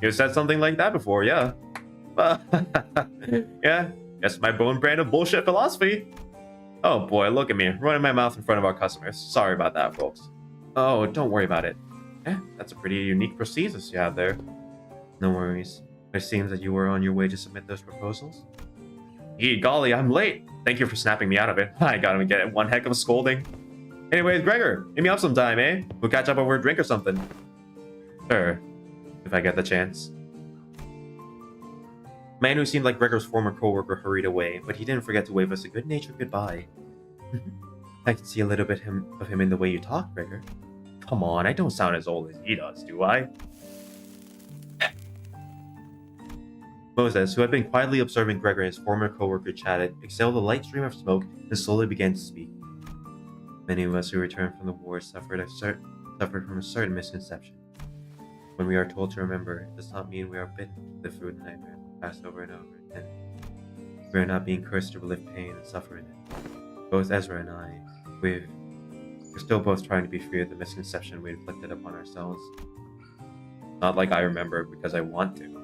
You said something like that before, yeah. Yeah, that's my bone brand of bullshit philosophy. Oh boy, look at me, running my mouth in front of our customers. Sorry about that, folks. Oh, don't worry about it. That's a pretty unique procedures you have there. No worries. It seems that you were on your way to submit those proposals. Gee golly, I'm late. Thank you for snapping me out of it. I gotta get one heck of a scolding. Anyways, Gregor, hit me up sometime, eh? We'll catch up over a drink or something. Sure, if I get the chance. Man who seemed like Gregor's former co-worker hurried away, but he didn't forget to wave us a good-natured goodbye. I can see a little bit of him in the way you talk, Gregor. Come on, I don't sound as old as he does, do I? Moses, who had been quietly observing Gregor and his former co-worker chatted, exhaled a light stream of smoke and slowly began to speak. Many of us who returned from the war suffered from a certain misconception. When we are told to remember, it does not mean we are bitten to live through the nightmare passed over and over again. We are not being cursed to relive pain and suffering it. Both Ezra and I, we're still both trying to be free of the misconception we inflicted upon ourselves. Not like I remember because I want to.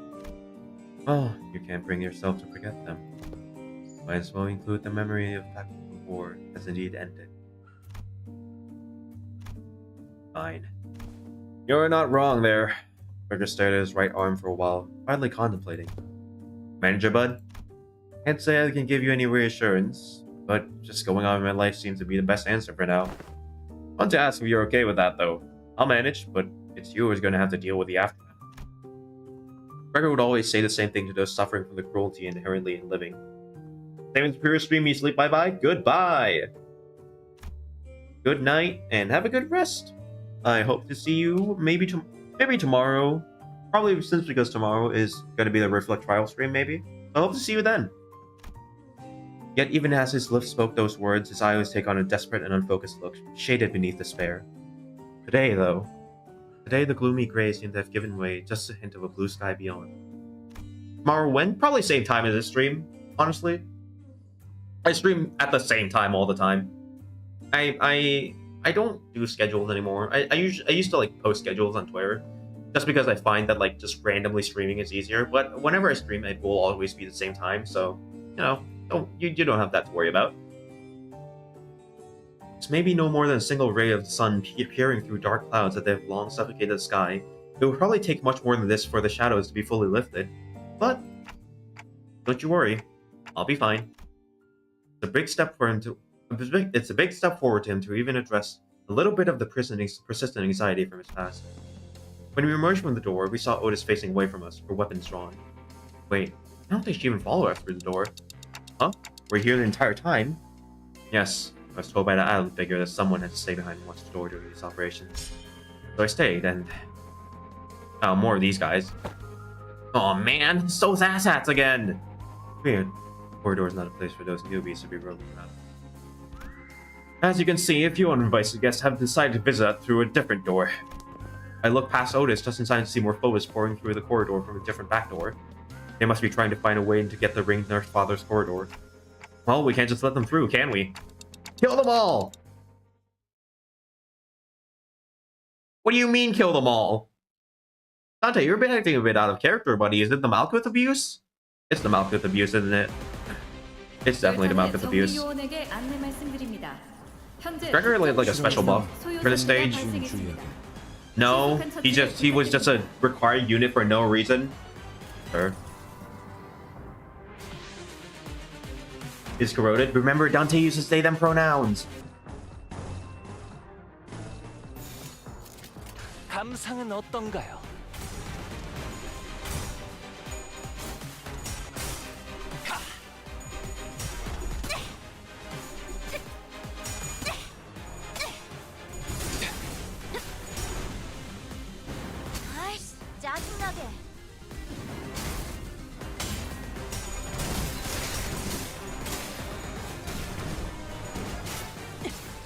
Well, you can't bring yourself to forget them. Might as well include the memory of that the war has indeed ended. Fine. You're not wrong there. Gregor stared at his right arm for a while, quietly contemplating. Manager, bud? Can't say I can give you any reassurance, but just going on in my life seems to be the best answer for now. Want to ask if you're okay with that, though. I'll manage, but it's you who's going to have to deal with the aftermath. Gregor would always say the same thing to those suffering from the cruelty inherently in living. Same as the previous stream, you sleep bye-bye? Goodbye! Good night, and have a good rest. I hope to see you maybe tomorrow. Probably because tomorrow is going to be the Reflect Trial stream, maybe. I hope to see you then. Yet even as his lips spoke those words, his eyes take on a desperate and unfocused look, shaded beneath despair. Today, the gloomy gray seemed to have given way just a hint of a blue sky beyond. Tomorrow when? Probably same time as this stream, honestly. I stream at the same time all the time. I don't do schedules anymore. I used to like post schedules on Twitter, just because I find that like just randomly streaming is easier. But whenever I stream, it will always be the same time. So you don't have that to worry about. It's maybe no more than a single ray of the sun peering through dark clouds that have long suffocated the sky. It would probably take much more than this for the shadows to be fully lifted. But don't you worry, I'll be fine. It's a big step forward to him to even address a little bit of the persistent anxiety from his past. When we emerged from the door, we saw Otis facing away from us, her weapons drawn. Wait, I don't think she even followed us through the door. Huh? We're here the entire time? Yes, I was told by the island figure that someone had to stay behind and watch the door during these operations. So I stayed, and... oh, more of these guys. Oh man, it's those asshats again! Weird. The corridor is not a place for those newbies to be rolling around. As you can see, a few uninvited guests have decided to visit through a different door. I look past Otis just in time to see more foes pouring through the corridor from a different back door. They must be trying to find a way to get the ringed Nurse Father's corridor. Well, we can't just let them through, can we? Kill them all! What do you mean, kill them all? Dante, you're acting a bit out of character, buddy. Is it the Malkuth abuse? It's the Malkuth abuse, isn't it? It's definitely the Malkuth abuse. Gregor laid like a special buff for this stage. No, he was just a required unit for no reason. Sure. is corroded. Remember, Dante uses they them pronouns. 감상은 어떤가요? 아이씨, 짜증나게.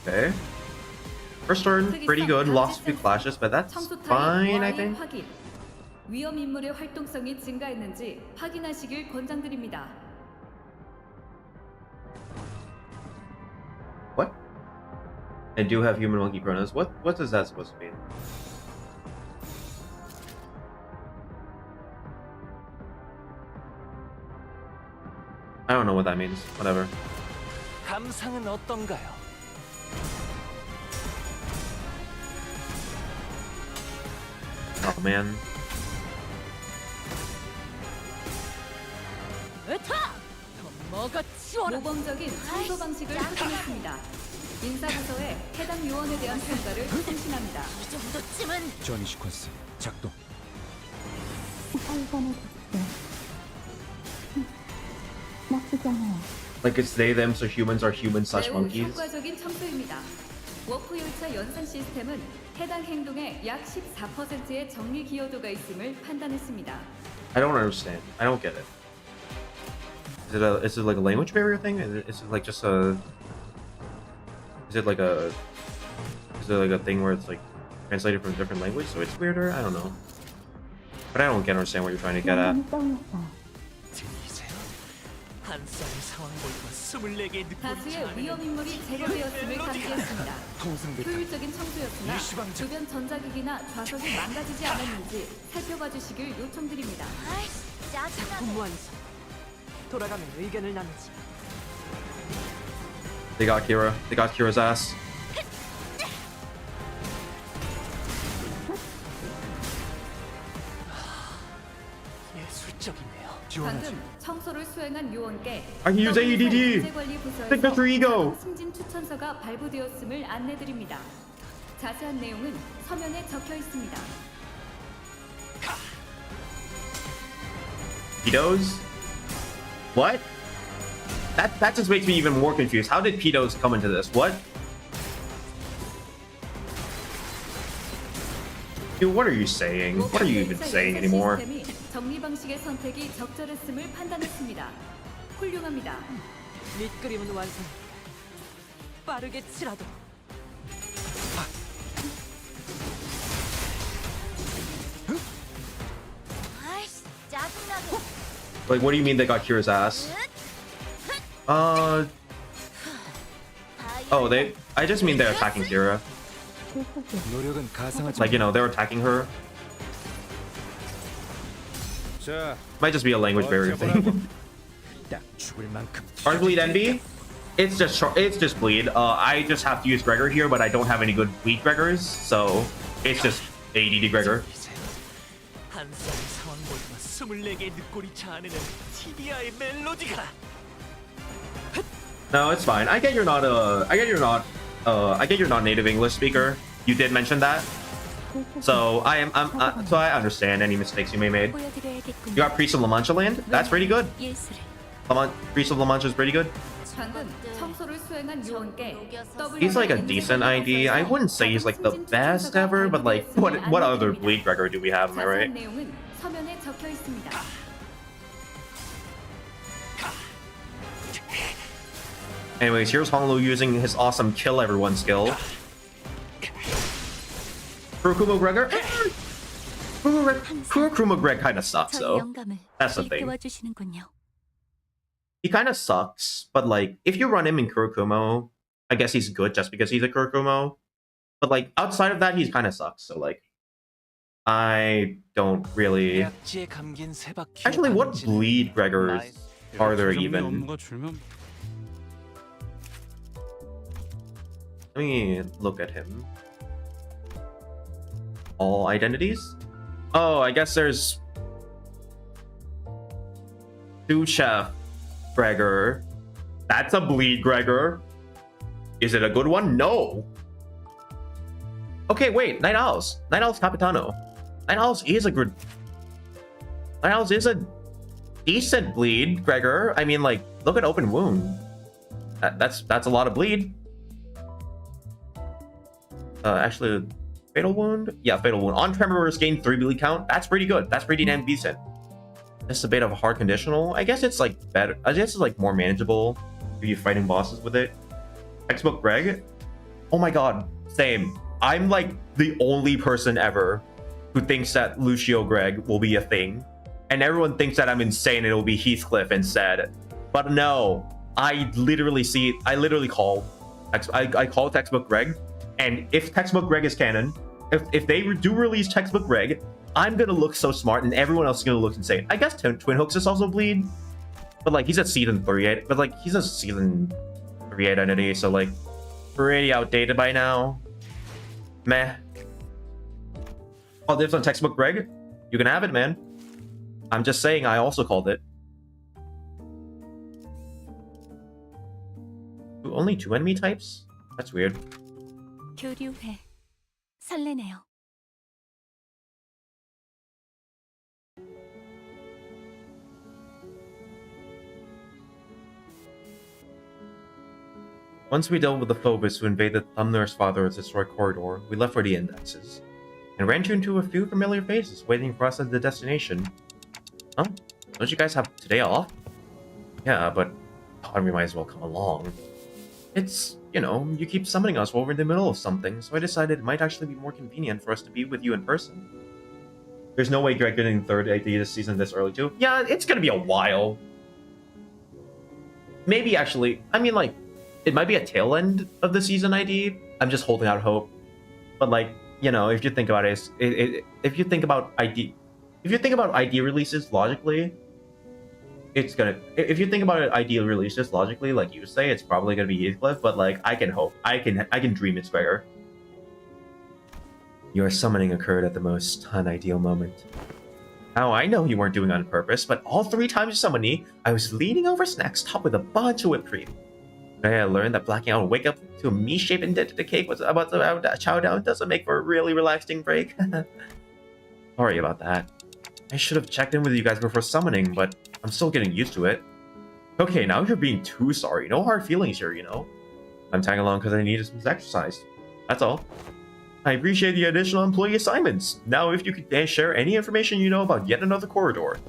Okay. First turn, pretty good. Lost a few clashes, but that's fine, I think. 확인. 위험 인물의 활동성이 증가했는지 확인하시길 권장드립니다. What? I do have human monkey pronouns. What is that supposed to mean? I don't know what that means. Whatever. 감상은 어떤가요? Oh man. 으타! 더 먹어 치워라. 모범적인 청소 방식을 확인했습니다. 인사부서에 해당 요원에 대한 평가를 송신합니다. 이 정도쯤은 전이 시퀀스 작동. Like it's they, them, so humans are humans slash 매우 monkeys. 효과적인 청소입니다. 워프 열차 연산 시스템은 해당 행동의 약 14%의 정리 기여도가 있음을 판단했습니다. I don't understand. I don't get it. Is it like a language barrier thing? Is it like just a? Is it like a? Is it like a thing where it's like translated from a different language, so it's weirder? I don't know. But I don't understand what you're trying to get at. 들리세요? 한 쌍의 상황 볼과 24개의 늑골이 다수의 자아내는 위험 인물이 제거되었음을 감지했습니다. 효율적인 청소였으나 일시방전. 주변 전자기기나 좌석이 망가지지 않았는지 살펴봐 주시길 요청드립니다. 아이씨, 짜증나게. 공무원서 돌아가면 의견을 나누지. They got Kira. They got Kira's ass. 예술적이네요. 방금 청소를 수행한 요원께 I can use AEDD. 문제관리부서에서 Signature ego. 승진 추천서가 발부되었음을 안내드립니다. 자세한 내용은 서면에 적혀 있습니다. Pedos? What? That just makes me even more confused. How did pedos come into this? What? Dude, what are you saying? What are you even saying anymore? 시스템이 정리 방식의 선택이 적절했음을 판단했습니다. 훌륭합니다. 밑그림은 완성. 빠르게 치라도. 아이씨, 짜증나게. Like, what do you mean they got Kira's ass? Oh, I just mean they're attacking Kira. 노력은 가상하지. Like, you know, they're attacking her. 자, Might just be a language barrier thing. 딱 죽을 만큼. Our bleed envy? It's just bleed. I just have to use Gregor here, but I don't have any good bleed Gregors, so it's just ADD Gregor. 들리세요? 한 쌍의 상황 볼과 24개의 늑골이 자아내는 티비아의 멜로디가 No, it's fine. I get you're not native English speaker. You did mention that, so so I understand any mistakes you may made. 보여드려야겠군요. You got Priest of La Mancha land. That's pretty good. 예술을. Priest of La Mancha is pretty good. 방금 청소를 수행한 요원께 He's like a decent ID. I wouldn't say he's like the best ever, but like what other bleed Gregor do we have? Am I right? 자세한 내용은 서면에 적혀 있습니다. Anyways, here's Honglu using his awesome kill everyone skill. Kurokumo Gregor? Kurokumo Greg kind of sucks 저희 though. 영감을 That's the thing. 일깨워 주시는군요. He kind of sucks, but like if you run him in Kurokumo, I guess he's good just because he's a Kurokumo. But like outside of that, he kind of sucks. So like, I don't really. 약지에 감긴 세 바퀴의 Actually, what 반지는 bleed Gregors are there even? 업무가 줄면 Let me look at him. All identities? Oh, I guess there's two Chef Gregor, That's a bleed, Gregor. Is it a good one? No. Okay, wait. Night Owls. Night Owls Capitano. Night Owls is a good... Night Owls is a decent bleed, Gregor. I mean, like, look at Open Wound. That's a lot of bleed. Actually, Fatal Wound? Yeah, Fatal Wound. On Tremors, gain 3 bleed count. That's pretty good. That's pretty damn decent. It's a bit of a hard conditional. I guess it's, like, better. I guess it's, like, more manageable if you're fighting bosses with it. Textbook Greg? Oh my god. Same. I'm, like, the only person ever who thinks that Lucio Greg will be a thing. And everyone thinks that I'm insane and it'll be Heathcliff instead. But no. I literally call Textbook Greg. And if Textbook Greg is canon, if they do release Textbook Greg, I'm gonna look so smart and everyone else is gonna look insane. I guess Twin Hooks is also bleed, but like he's a season 3, but like he's a season 3 identity, so like pretty outdated by now. Meh. All dibs on Textbook Greg? You can have it, man. I'm just saying I also called it. Only 2 enemy types? That's weird. 교류회. 설레네요. Once we dealt with the phobos who invaded Thumner's father's destroyed corridor, we left for the indexes, and ran into a few familiar faces waiting for us at the destination. Huh? Don't you guys have today off? Yeah, but thought we might as well come along. It's, you know, you keep summoning us while we're in the middle of something, so I decided it might actually be more convenient for us to be with you in person. There's no way Greg getting the 3rd ID this season this early too. Yeah, it's gonna be a while. Maybe actually, I mean like, it might be a tail end of the season ID. I'm just holding out hope. But like, you know, if you think about it, if you think about ID releases logically, it's gonna. If you think about it, ID releases logically, like you say, it's probably gonna be Heathcliff. But like, I can hope. I can dream it's Gregor. Your summoning occurred at the most unideal moment. Now I know you weren't doing it on purpose, but all 3 times you summoned me, I was leaning over snacks topped with a bunch of whipped cream. I learned that blacking out and wake up to a me-shaped indented cake was about to chow down doesn't make for a really relaxing break. Sorry about that. I should have checked in with you guys before summoning, but I'm still getting used to it. Okay, now you're being too sorry. No hard feelings here, you know? I'm tagging along because I needed some exercise. That's all. I appreciate the additional employee assignments. Now, if you could share any information you know about yet another corridor.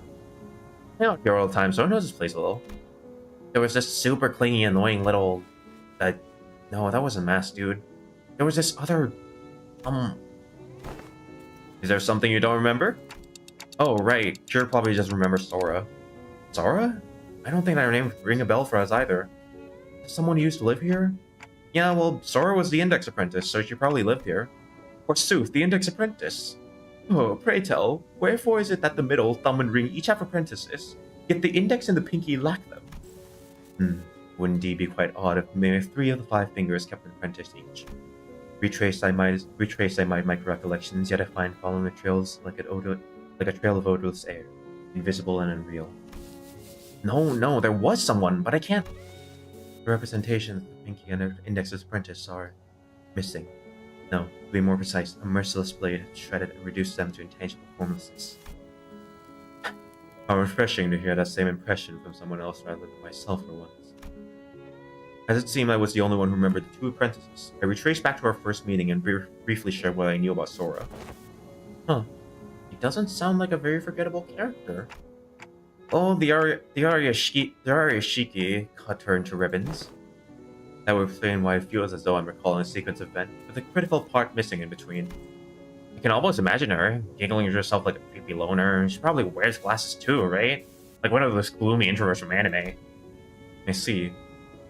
I don't here all the time, so I know this place a little. There was this super clingy, annoying little... No, that wasn't Mass, dude. There was this other... Is there something you don't remember? Oh, right. Sure, probably just remember Sora. Sora? I don't think that her name would ring a bell for us either. Someone who used to live here? Yeah, well, Sora was the Index Apprentice, so she probably lived here. Or Sooth, the Index Apprentice. Oh, pray tell, wherefore is it that the middle, thumb, and ring each have apprentices, yet the index and the pinky lack them? Would indeed be quite odd if mere 3 of the 5 fingers kept an apprentice each. Retrace I might my recollections, yet I find following the trails like a trail of odorless air, invisible and unreal. No, there was someone, but I can't. The representations of the pinky and index's apprentice are missing. No, to be more precise, a merciless blade had shredded and reduced them to intangible formlessness. How refreshing to hear that same impression from someone else rather than myself for once. As it seemed I was the only one who remembered the 2 apprentices, I retraced back to our first meeting and briefly shared what I knew about Sora. Huh. He doesn't sound like a very forgettable character. Oh, the Shiki cut her into ribbons. That would explain why it feels as though I'm recalling a sequence of events, with a critical part missing in between. I can almost imagine her, giggling to herself like a creepy loner. She probably wears glasses too, right? Like one of those gloomy introverts from anime. I see.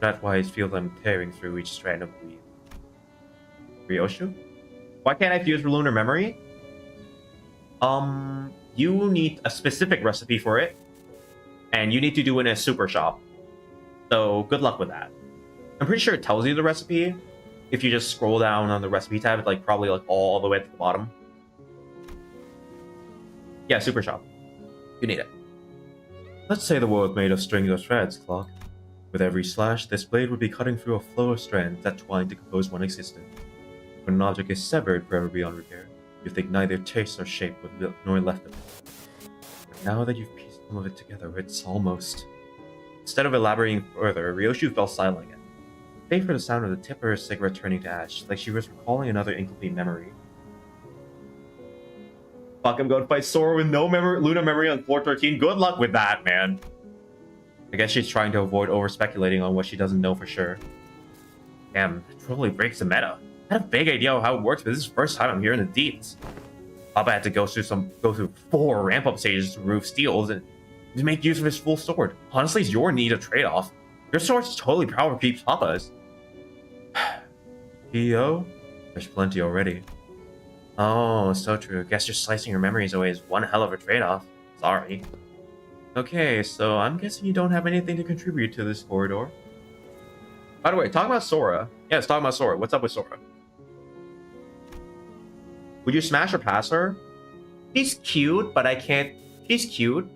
That's why it feels I'm tearing through each strand of weave. Ryoshu? Why can't I fuse lunar memory? You need a specific recipe for it, and you need to do it in a super shop. So good luck with that. I'm pretty sure it tells you the recipe. If you just scroll down on the recipe tab, it's like probably like all the way to the bottom. Yeah, super shop. You need it. Let's say the world made of strings or threads, Clock. With every slash, this blade would be cutting through a flow of strands that twine to compose one existence. When an object is severed forever beyond repair, you think neither taste nor shape nor left of it. But now that you've pieced some of it together, it's almost... Instead of elaborating further, Ryoshu fell silent again, save for the sound of the tip of her cigarette turning to ash, like she was recalling another incomplete memory. Fuck, I'm going to fight Sora with no Luna memory on floor 13. Good luck with that, man. I guess she's trying to avoid over-speculating on what she doesn't know for sure. Damn, it totally breaks the meta. I had a vague idea of how it works, but this is the first time I'm hearing the deets. Papa had to go through 4 ramp-up stages to remove steals and to make use of his full sword. Honestly, it's your need a trade-off. Your sword's totally power keeps Papa's. PO? There's plenty already. Oh, so true. Guess just slicing your memories away is one hell of a trade-off. Sorry. Okay, so I'm guessing you don't have anything to contribute to this corridor. By the way, talking about Sora. Yeah, let's talk about Sora. What's up with Sora? Would you smash or pass her? She's cute, but I can't... She's cute,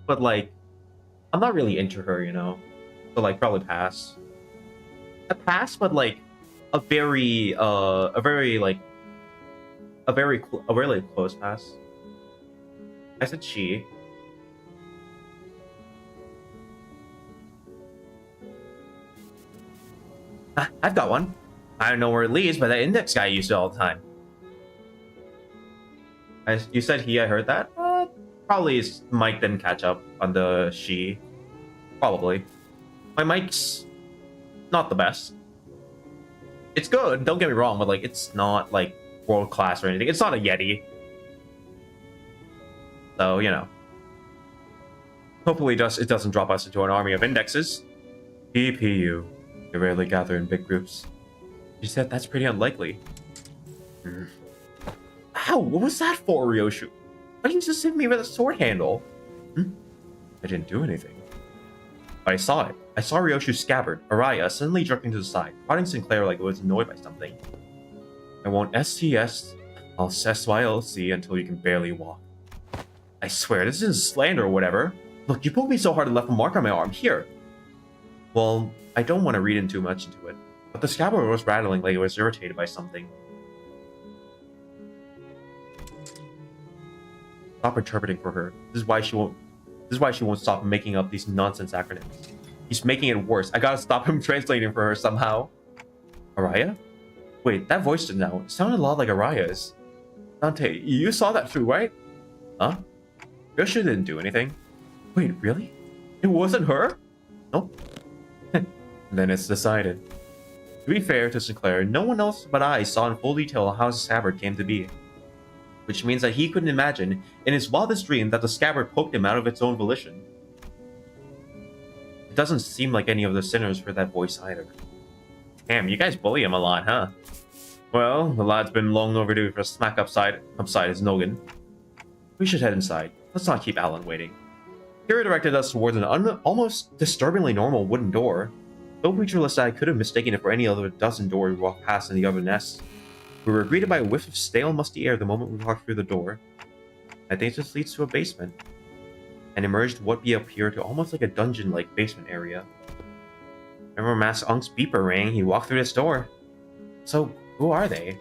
but like... I'm not really into her, you know? So like, probably pass. A pass, but like... A very close pass. I said she. I've got one. I don't know where it leads, but that index guy used it all the time. You said he, I heard that? Probably Mike didn't catch up on the she. Probably. My mic's not the best. It's good, don't get me wrong, but like it's not like world class or anything. It's not a Yeti. So, you know. Hopefully it doesn't drop us into an army of indexes. PPU. They rarely gather in big groups. She said that's pretty unlikely. Ow, what was that for, Ryoshu? Why didn't you just hit me with a sword handle? I didn't do anything. But I saw it. I saw Ryoshu's scabbard, Araya, suddenly jerking to the side, prodding Sinclair like it was annoyed by something. I won't STS, I'll SYLC until you can barely walk. I swear, this isn't slander or whatever. Look, you poked me so hard and left a mark on my arm. Here. Well, I don't want to read too much into it, but the scabbard was rattling like it was irritated by something. Stop interpreting for her. This is why she won't stop making up these nonsense acronyms. He's making it worse. I gotta stop him translating for her somehow. Araya? Wait, that voice just now, it sounded a lot like Araya's. Dante, you saw that too, right? Huh? Yosha didn't do anything. Wait, really? It wasn't her? Nope. Then it's decided. To be fair to Sinclair, no one else but I saw in full detail how the scabbard came to be. Which means that he couldn't imagine, in his wildest dream, that the scabbard poked him out of its own volition. It doesn't seem like any of the sinners heard that voice either. Damn, you guys bully him a lot, huh? Well, the lad's been long overdue for a smack upside his noggin. We should head inside. Let's not keep Alan waiting. Kira directed us towards an almost disturbingly normal wooden door. Though Creatureless Eye could have mistaken it for any other dozen doors we walked past in the other nests. We were greeted by a whiff of stale, musty air the moment we walked through the door. I think this leads to a basement, and emerged what appeared to almost like a dungeon-like basement area. Remember Master Unk's beeper rang, he walked through this door. So, who are they?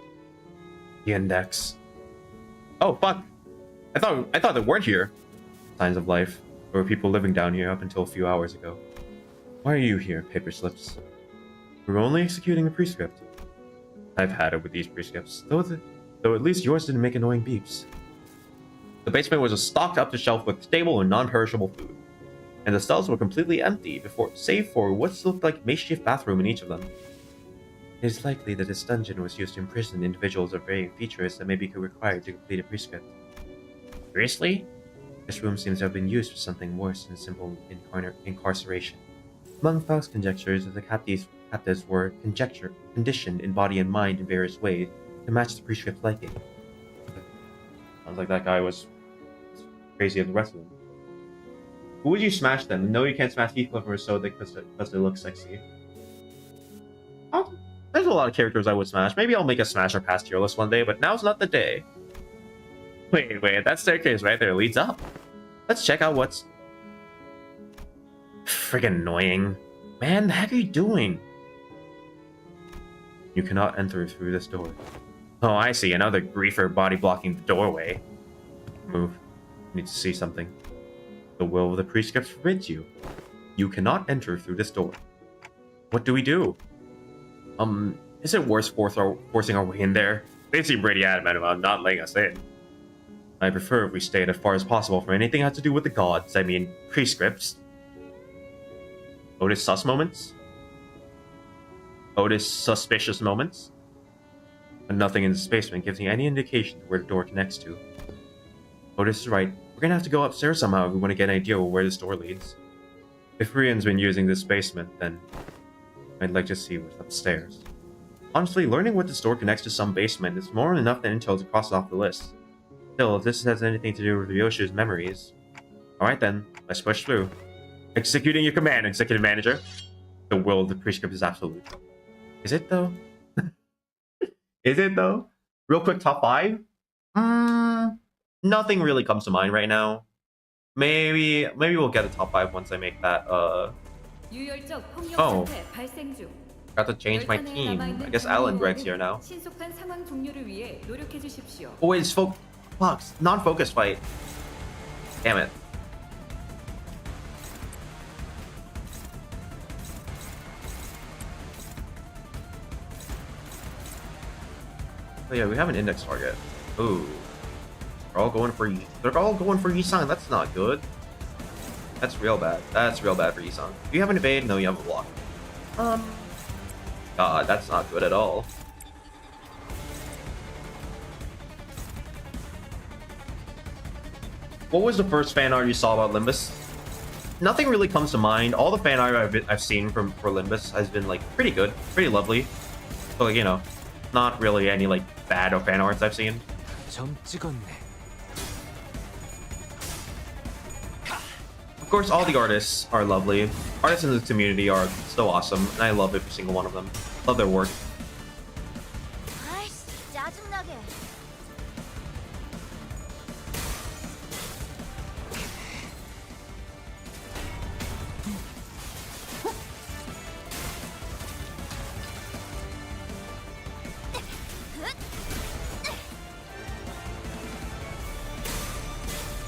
The Index. Oh, fuck! I thought they weren't here. Signs of life. There were people living down here up until a few hours ago. Why are you here, paper slips? We were only executing a prescript. I've had it with these prescripts, though at least yours didn't make annoying beeps. The basement was stocked up the shelf with stable and non-perishable food, and the cells were completely empty, save for what looked like a makeshift bathroom in each of them. It is likely that this dungeon was used to imprison individuals of varying features that may be required to complete a prescript. Seriously? This room seems to have been used for something worse than simple incarceration. Among Faust's conjectures, the captives were conditioned in body and mind in various ways to match the prescript liking. Sounds like that guy was crazy as the rest of them. Who would you smash them? No, you can't smash Heathcliff or Soda because they look sexy. There's a lot of characters I would smash. Maybe I'll make a smash or pass tier list one day, but now's not the day. Wait, that staircase right there leads up. Let's check out what's... Friggin' annoying. Man, the heck are you doing? You cannot enter through this door. Oh, I see. Another griefer body blocking the doorway. Move. Need to see something. The will of the prescript forbids you. You cannot enter through this door. What do we do? Is it worth forcing our way in there? They seem pretty adamant about not letting us in. I prefer if we stayed as far as possible from anything that has to do with the gods. I mean, prescripts. Otis sus moments? Otis suspicious moments? And nothing in this basement gives me any indication of where the door connects to. Otis is right. We're gonna have to go upstairs somehow if we want to get an idea of where this door leads. If Rian's been using this basement, then I'd like to see what's upstairs. Honestly, learning what this door connects to some basement is more than enough than intel to cross it off the list. Still, if this has anything to do with Ryoshi's memories... Alright then, let's push through. Executing your command, Executive Manager. The will of the prescript is absolute. Is it though? Is it though? Real quick, top 5? Nothing really comes to mind right now. Maybe we'll get a top 5 once I make that, 유혈적 폭력 Oh. 사태 발생 중. got to change my team. I guess Alan Greg's here now. 신속한 상황 종료를 위해 노력해 주십시오. Oh wait, it's Fox, non-focus fight. Damn it. Oh yeah, we have an index target. Ooh. They're all going for Yi-san. That's not good. That's real bad. That's real bad for Yi-san. Do you have an evade? No, you have a block. God, that's not good at all. What was the first fan art you saw about Limbus? Nothing really comes to mind. All the fan art I've seen for Limbus has been like pretty good, pretty lovely. So like, you know, not really any like bad fan arts I've seen. 점 찍었네. Of course, all the artists are lovely. Artists in the community are so awesome, and I love every single one of them. Love their work. 아이씨, 짜증나게.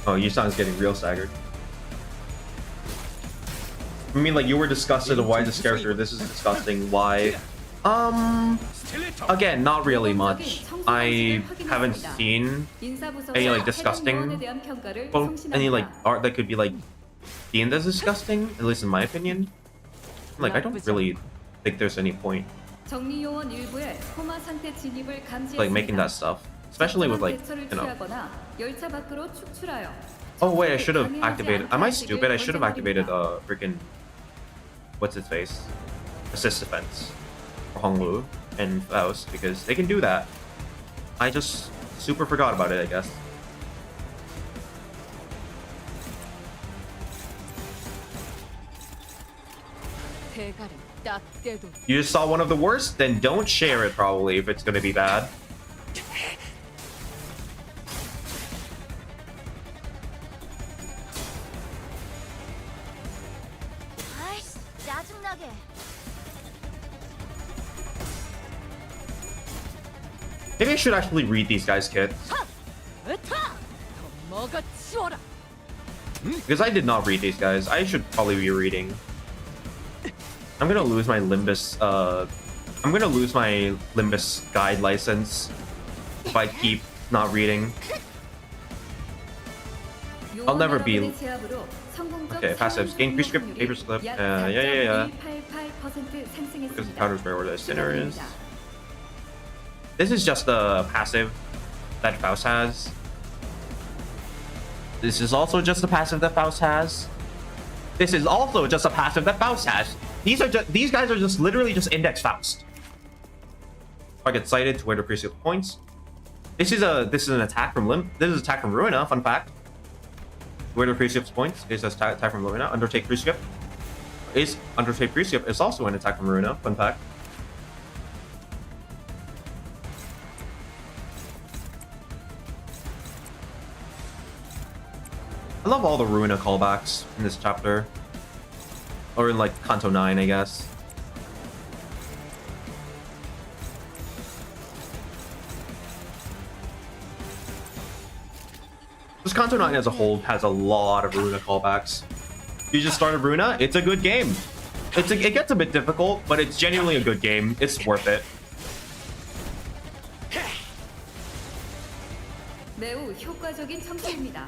Oh, Yusan's getting real staggered. I mean, like, you were disgusted of why this character, this is disgusting, why... Again, not really much. I haven't seen any, like, disgusting... Well, any, like, art that could be, like, deemed as disgusting, at least in my opinion. Like, I don't really think there's any point, 정리요원 일부의 코마 상태 진입을 감지했습니다. like, making that stuff. Especially with, like, 대처를 you know... 취하거나 열차 밖으로 축출하여 Oh wait, I should have activated... Am I stupid? I should have activated, freaking... What's its face? Assist defense. For Hongwu and Faust, because they can do that. I just super forgot about it, I guess. 대가를 딱 떼도 You just saw one of the worst? Then don't share it, probably, if it's gonna be bad. 아이씨, 짜증나게. Maybe I should actually read these guys' kits. 으타! 더 먹어치워라. Because I did not read these guys. I should probably be reading. I'm gonna lose my Limbus, I'm gonna lose my Limbus guide license if I keep not reading. I'll never be... Okay, passives. Gain prescript, paper slip. Yeah. Because the counters prioritize sinners. This is just the passive that Faust has. This is also just the passive that Faust has. This is also just a passive that Faust has. These guys are just literally just index Faust. Target sighted to where the precept points. This is an attack from This is attack from Ruina. Fun fact. Where the precept points is attack from Ruina. Undertake precept is also an attack from Ruina. Fun fact. I love all the Ruina callbacks in this chapter. Or in like Kanto 9, I guess. This Kanto 9 as a whole has a lot of Runa callbacks. You just started Runa, it's a good game. It gets a bit difficult, but it's genuinely a good game. It's worth it. 매우 효과적인 청소입니다.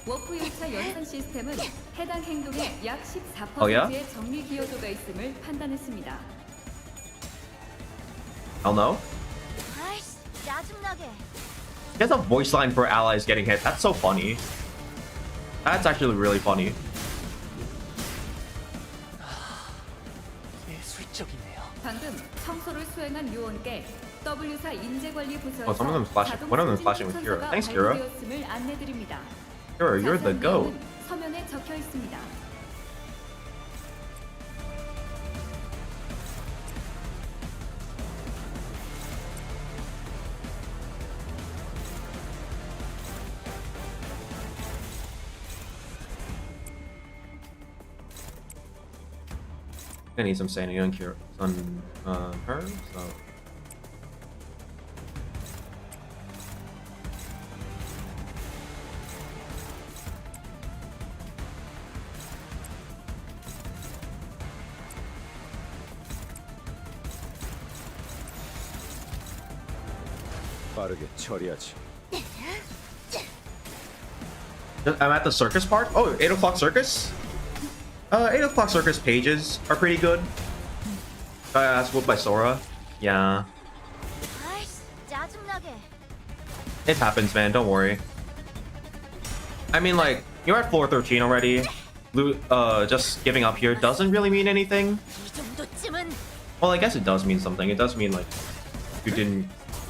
워프 열차 연산 시스템은 해당 행동의 약 14%의 Oh, yeah? 정리 기여도가 있음을 판단했습니다. Hell no. 아이씨, 짜증나게. He has a voice line for allies getting hit. That's so funny. That's actually really funny. 예술적이네요. 방금 청소를 수행한 요원께 W사 인재관리 부서에서 Oh, some of them flashing. One of them flashing with Kira. Thanks, Kira. 발표되었음을 안내드립니다. Kira, you're the 자세한 goat. 내용은 서면에 적혀 있습니다. I need some standing on Kira on her, so 빠르게 처리하지. I'm at the circus part. Oh, 8 o'clock circus. 8 o'clock circus pages are pretty good. That's whooped by Sora. Yeah, 아이씨, 짜증나게. it happens, man. Don't worry. I mean, like, you're at floor 13 already. Just giving up here doesn't really mean anything. 이 정도쯤은 Well, I guess it does mean something. It does mean, like, you didn't...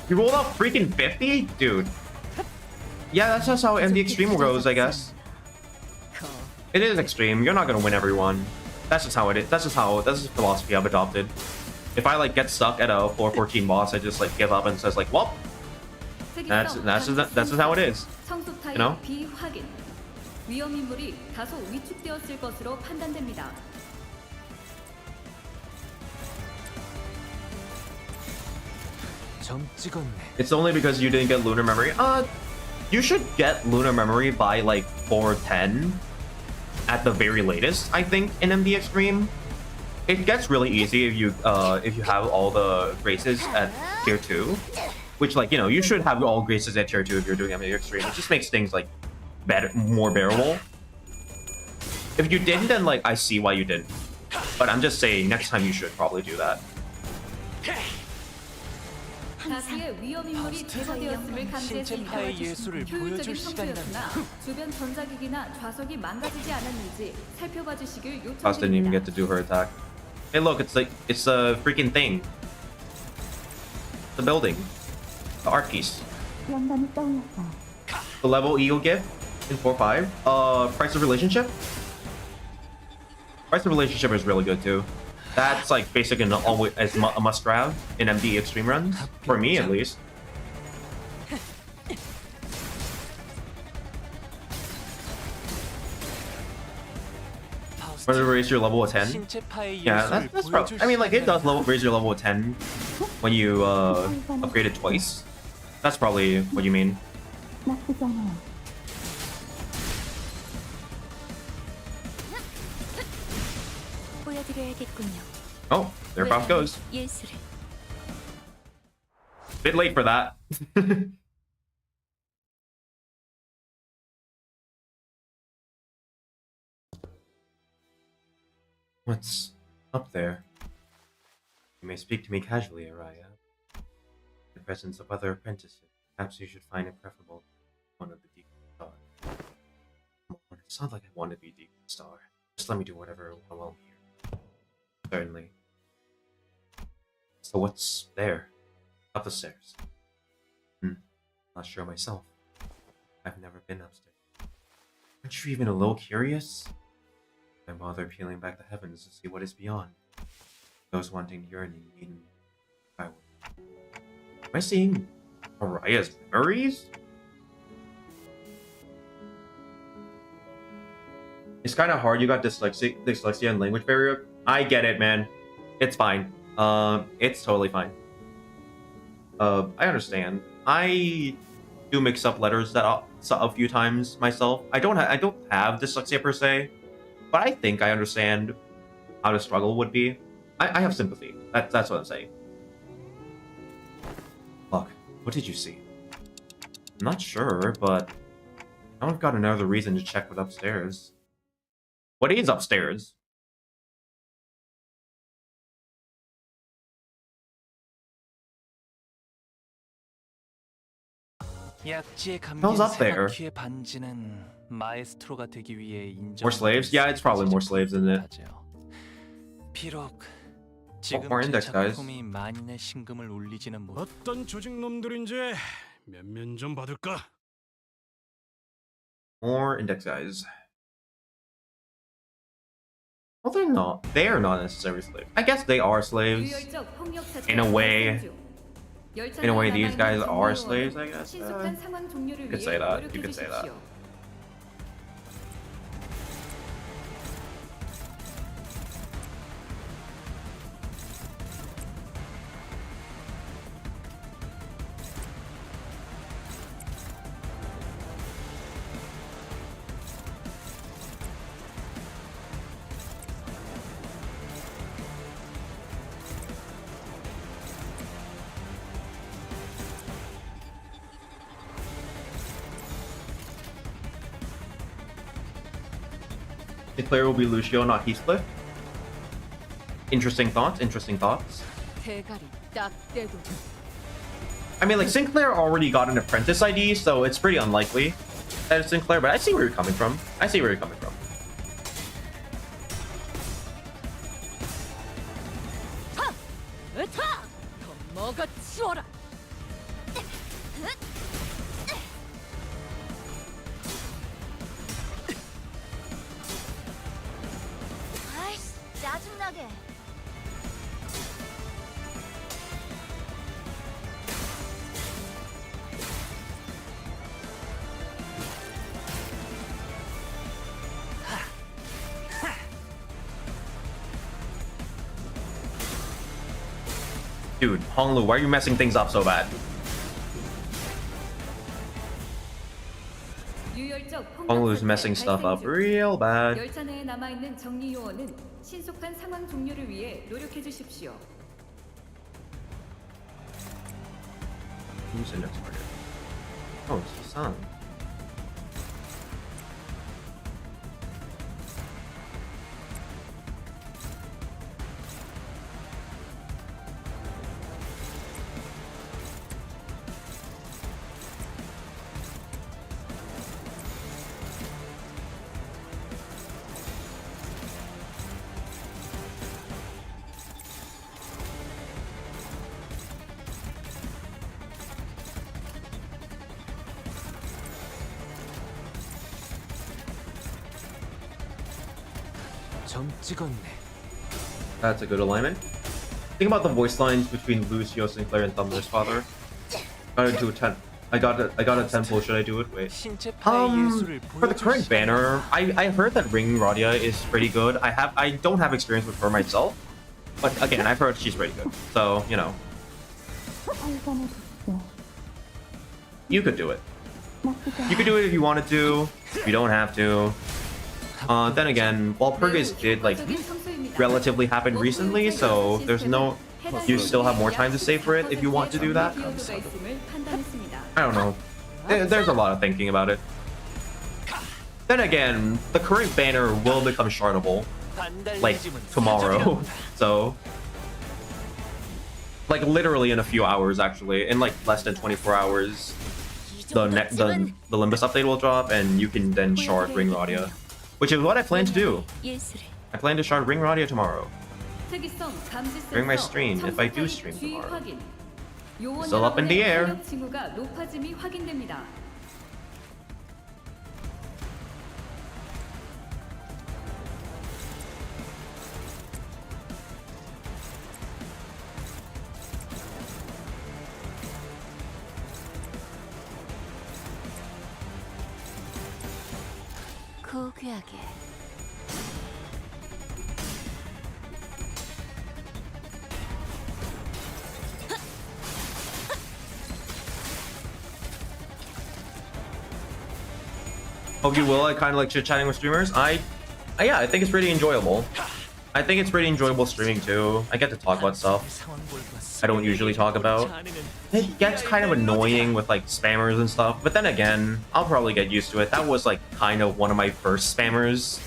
You rolled out freaking 50? Dude. Yeah, that's just how MD Extreme goes, I guess. It is extreme. You're not gonna win everyone. That's just how it is. That's just the philosophy I've adopted. If I, like, get stuck at a floor 14 boss, I just, like, give up and says, like, well, that's just how it is. 청소 타입 You know? 비확인. 위험 인물이 다소 위축되었을 것으로 판단됩니다. 점 찍었네. It's only because you didn't get Lunar Memory. You should get Lunar Memory by, like, 410 at the very latest, I think, in MD Extreme. It gets really easy if you have all the graces at tier 2. Which, like, you know, you should have all graces at tier 2 if you're doing MD Extreme. It just makes things, like, better, more bearable. If you didn't, then, like, I see why you didn't. But I'm just saying, next time you should probably do that. 다수의 위험 인물이 제거되었음을 감지했습니다. 신체파의 예술을 효율적인 보여줄 청소였으나 주변 전자기기나 좌석이 망가지지 않았는지 살펴봐 주시길 Plus didn't even get 요청드립니다. to do her attack. Hey, look, it's a freaking thing. The building. The art piece. The level Eagle gift in 4-5. Price of Relationship. Price of Relationship is really good too. That's like basically a must-have in MD Extreme runs. For me, at least. Whether raise your level to 10. 신체파의 Yeah, 예술을 that's probably. I mean, like, it does raise your level to 10 when you upgrade it twice. That's probably what you mean. 보여드려야겠군요. Oh, there Prof goes. 예술을. Bit late for that. What's up there? You may speak to me casually, Araya. In the presence of other apprentices, perhaps you should find it preferable one of the Deacon Star. Come on, it's not like I want to be Deacon Star. Just let me do whatever while I'm here. Certainly. So what's there? Up the stairs. Not sure myself. I've never been upstairs. Aren't you even a little curious? I bother peeling back the heavens to see what is beyond. Those wanting yearning needn't skyward. Am I seeing Araya's memories? It's kind of hard. You got dyslexia and language barrier. I get it, man. It's fine. It's totally fine. I understand. I do mix up letters a few times myself. I don't have dyslexia per se, but I think I understand how the struggle would be. I have sympathy. That's what I'm saying. Fuck. What did you see? I'm not sure, but now I've got another reason to check what's upstairs. What is upstairs? 약지에 감긴 Hell's up there? 세바퀴의 반지는 마에스트로가 되기 위해 More slaves? Yeah, it's probably more slaves, isn't it? 비록 지금 more 제 index, guys. 작품이 만인의 신금을 울리지는 못. 어떤 조직 놈들인지 면면 좀 받을까? More index guys. Well, they're not. They are not necessarily slaves. I guess they are slaves. 유혈적 폭력 사태 In a way- 발생 중. 열차 in a way, 내에 these 남아있는 guys are 정리요원은 slaves, I guess. 신속한 상황 종료를 you could 위해 say that. You 노력해 could say that. 주십시오. Sinclair will be Lucio, not Heathcliff. Interesting thoughts. Interesting thoughts. 대가리 딱 떼도 I mean, like, Sinclair already got an apprentice ID, so it's pretty unlikely that it's Sinclair, but I see where you're coming from. I see where you're coming from. 으타! 더 먹어치워라! 아이씨, 짜증나게. Dude, Honglu, why are you messing things up so bad? 유혈적 폭력 Honglu's 사태 messing stuff 발생 up 중. real bad. 열차 내에 남아 있는 정리 요원은 신속한 상황 종료를 위해 노력해 주십시오. Who's the next target? Oh, it's Sun. 점 찍었네. That's a good alignment. Think about the voice lines between Lucio, Sinclair, and Thumbler's father. Gotta do a 10. I got a tempo. Should I do it? Wait. 신체파의 예술을 For the current 보여줄 banner, I heard that Ring Radia is pretty good. I don't have experience with her myself, but again, I've heard she's pretty good. So you know, you could do it. You could do it if you wanted to. You don't have to. Then again, while Purges did like relatively happen recently, so there's no. You still have more time to save for it if you want to do that. I don't know. There's a lot of thinking about it. Then again, the current banner will become shardable like tomorrow. So like literally in a few hours actually, in like less than 24 hours, the Limbus update will drop and you can then shard Ring Radia, which is what I plan to do. I plan to shard Ring Radia tomorrow. During my stream, if I do stream tomorrow. Still up in the air. 징후가 높아짐이 확인됩니다. 고귀하게 Hope you will. I kind of like chit-chatting with streamers. Yeah, I think it's pretty enjoyable. I think it's pretty enjoyable streaming too. I get to talk about stuff I don't usually talk about. It gets kind of annoying with like spammers and stuff, but then again, I'll probably get used to it. That was like kind of one of my first spammers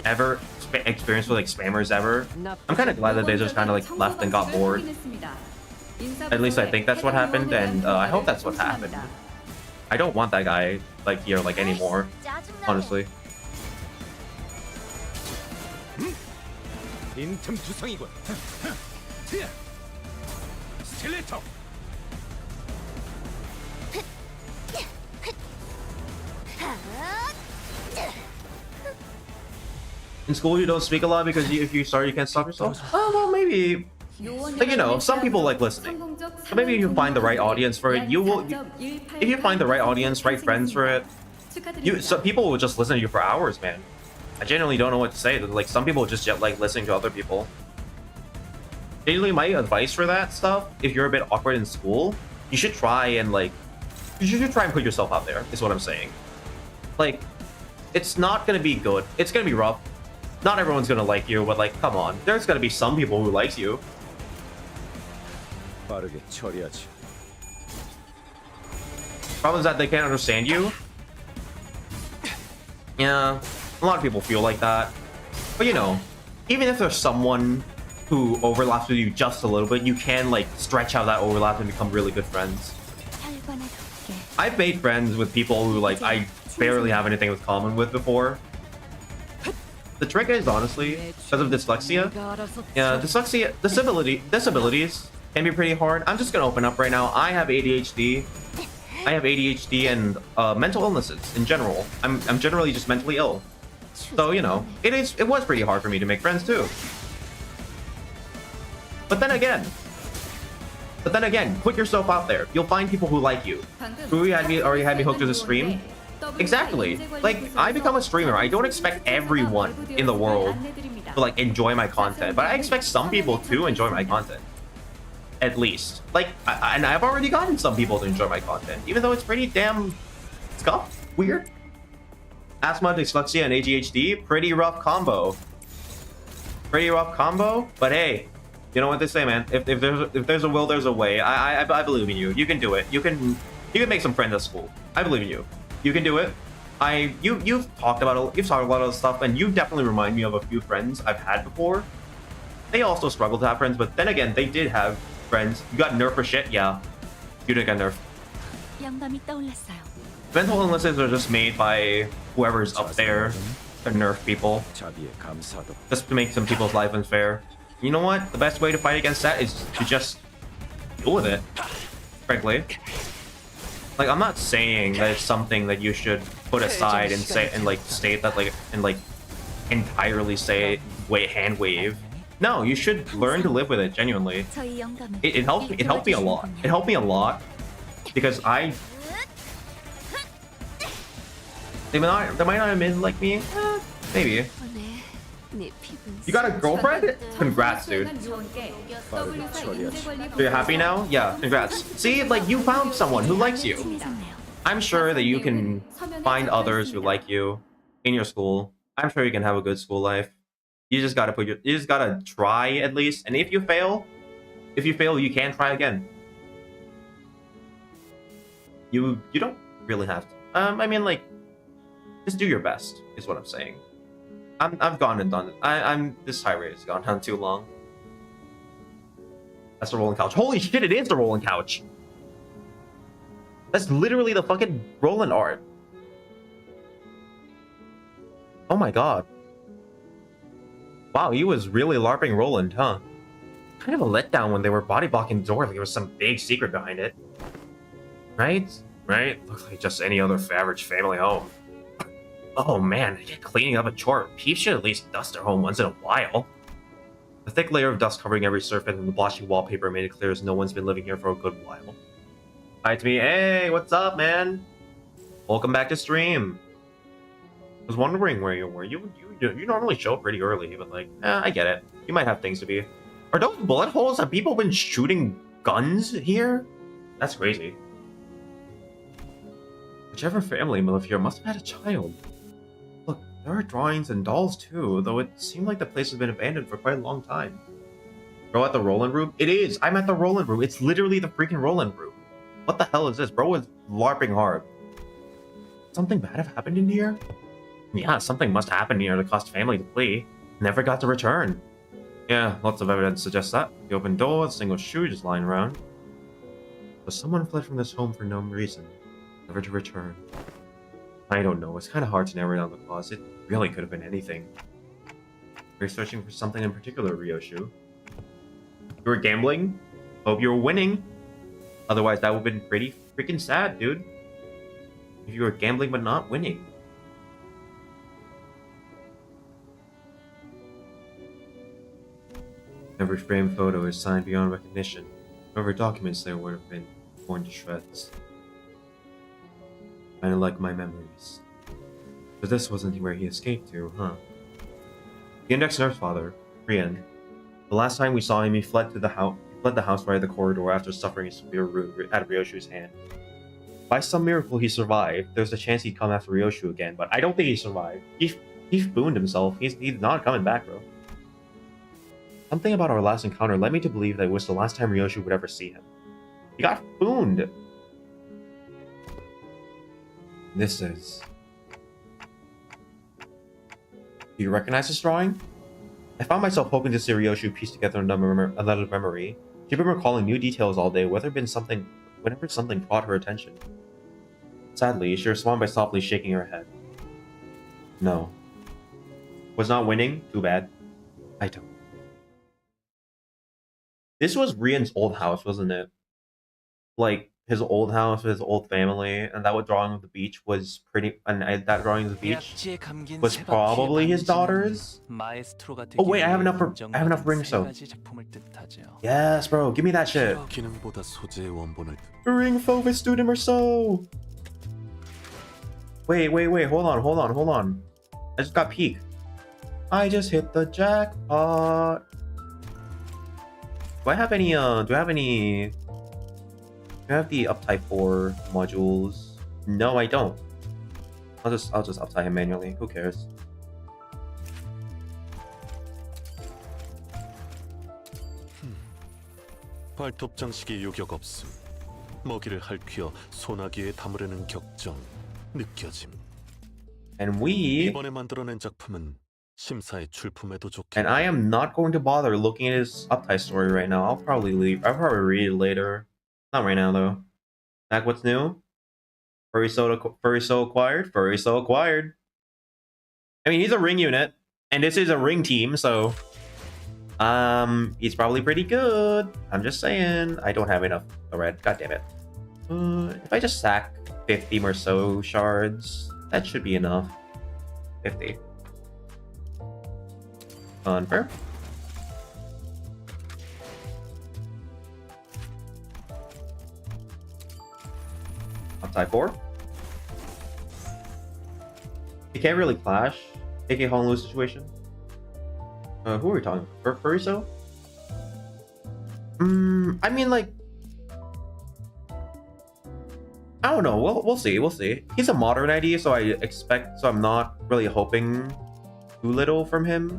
ever, experience with like spammers ever. I'm kind of glad that they just kind of like left and got bored. At least I think that's what happened, and I hope that's what happened. I don't want that guy like here like anymore, honestly. 빈틈 투성이군. 스틸레이터. In school, you don't speak a lot because if you start, you can't stop yourself. Oh, well, maybe. Like, you know, some people like listening. So maybe if you find the right audience for it, you will. If you find the right audience, right friends for it, so people will just listen to you for hours, man. I genuinely don't know what to say. Like, some people just like listening to other people. Genuinely, my advice for that stuff, if you're a bit awkward in school, you should try and like, you should try and put yourself out there. Is what I'm saying. Like, it's not gonna be good. It's gonna be rough. Not everyone's gonna like you, but like, come on. There's gonna be some people who likes you. 빠르게 처리하지. Problem is that they can't understand you. Yeah, a lot of people feel like that. But you know, even if there's someone who overlaps with you just a little bit, you can like stretch out that overlap and become really good friends. I've made friends with people who like I barely have anything in common with before. The trick is honestly because of dyslexia. Yeah, disabilities can be pretty hard. I'm just gonna open up right now. I have ADHD. I have ADHD and mental illnesses in general. I'm generally just mentally ill. So you know, it was pretty hard for me to make friends too. But then again, put yourself out there. You'll find people who like you. Who already had me hooked to the stream. Exactly. Like, I become a streamer. I don't expect everyone in the world to like enjoy my content, but I expect some people to enjoy my content. At least. Like, and I've already gotten some people to enjoy my content, even though it's pretty damn scuffed. Weird. Asthma, dyslexia, and ADHD, pretty rough combo. Pretty rough combo, but hey, you know what they say, man. If there's a will, there's a way. I believe in you. You can do it. You can make some friends at school. I believe in you. You can do it. You've talked about a lot of stuff, and you definitely remind me of a few friends I've had before. They also struggled to have friends, but then again, they did have friends. You got nerfed for shit, yeah. You didn't get nerfed. Mental illnesses are just made by whoever's up there to nerf people, just to make some people's life unfair. You know what? The best way to fight against that is to just deal with it. Frankly. Like, I'm not saying that it's something that you should put aside and say and like state that like and like entirely say hand wave. No, you should learn to live with it genuinely. It helped me a lot. It helped me a lot because they might not have been like me. Maybe. You got a girlfriend? Congrats, dude. So you're happy now? Yeah, congrats. See, like, you found someone who likes you. I'm sure that you can find others who like you in your school. I'm sure you can have a good school life. You just gotta try at least. And if you fail, you can try again. You don't really have to. I mean, like, just do your best is what I'm saying. I've gone and done it. This high rate has gone on too long. That's the rolling couch. Holy shit, it is the rolling couch. That's literally the fucking Roland art. Oh my god. Wow, he was really LARPing Roland, huh? Kind of a letdown when they were body blocking the door like there was some big secret behind it. Right? Right? Looks like just any other average family home. Oh man, cleaning up a chore. Peeps should at least dust their home once in a while. A thick layer of dust covering every surface and the blotchy wallpaper made it clear as no one's been living here for a good while. Hi to me. Hey, what's up, man? Welcome back to stream. I was wondering where you were. You normally show up pretty early, but like, I get it. You might have things to be. Are those bullet holes? Have people been shooting guns here? That's crazy. Whichever family lived here must have had a child. Look, there are drawings and dolls too, though it seemed like the place has been abandoned for quite a long time. Bro at the Roland room? It is! I'm at the Roland room. It's literally the freaking Roland room. What the hell is this? Bro is LARPing hard. Something bad have happened in here? Yeah, something must happen here that caused family to flee. Never got to return. Yeah, lots of evidence suggests that. The open door, a single shoe just lying around. So someone fled from this home for no reason. Never to return. I don't know. It's kind of hard to narrow down the cause. It really could have been anything. Are you searching for something in particular, Ryoshu? You were gambling? Hope you were winning. Otherwise, that would have been pretty freaking sad, dude. If you were gambling but not winning. Every framed photo is signed beyond recognition. Whatever documents there would have been torn to shreds. Kinda like my memories. But this wasn't where he escaped to, huh? The index nurse father, Rian. The last time we saw him, he fled to the house. He fled the house via the corridor after suffering a severe wound at Ryoshu's hand. By some miracle, he survived. There's a chance he'd come after Ryoshu again, but I don't think he survived. He spooned himself. He's not coming back, bro. Something about our last encounter led me to believe that it was the last time Ryoshu would ever see him. He got spooned. This is... Do you recognize this drawing? I found myself hoping to see Ryoshu piece together another memory. She'd been recalling new details all day, whenever something caught her attention. Sadly, she responded by softly shaking her head. No. Was not winning? Too bad. I don't. This was Rian's old house, wasn't it? Like, his old house, his old family, and that drawing of the beach was pretty... And that drawing of the beach was probably his daughter's? Oh wait, I have enough ring soap. Yes, bro, give me that shit. Ring fauve student or so. Wait, hold on. I just got peak. I just hit the jackpot. Do I have any, do I have the uptie 4 modules? No, I don't. I'll just uptie him manually. Who cares? 발톱 장식이 요격 없음. 먹이를 핥혀 소나기에 담으려는 격정 느껴짐. And we... 이번에 만들어낸 작품은 심사의 출품에도 좋게. And I am not going to bother looking at his uptie story right now. I'll probably read it later. Not right now though. Back, what's new? Furry so acquired. I mean, he's a ring unit, and this is a ring team, so he's probably pretty good. I'm just saying. I don't have enough red. God damn it. If I just sack 50 or so shards, that should be enough. 50. Confirm. Upside 4. You can't really clash. AK Honolulu situation. Who are we talking about? Furry so? I mean, like, I don't know. We'll see. He's a modern ID, so I'm not really hoping too little from him.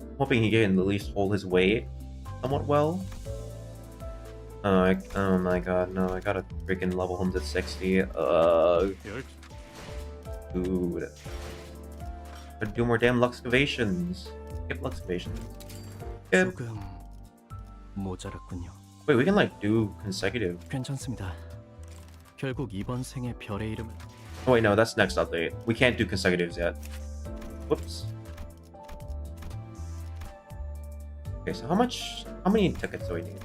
I'm hoping he can at least hold his weight somewhat well. Oh my god, no, I gotta freaking level him to 60. Dude. Gotta do more damn luxcavations. Skip luxcavations. Skip. 조금 모자랐군요. Wait, we can like do consecutive. 괜찮습니다. 결국 이번 생에 별의 이름을. Oh wait, no, that's next update. We can't do consecutives yet. Whoops. Okay, so how many tickets do we need?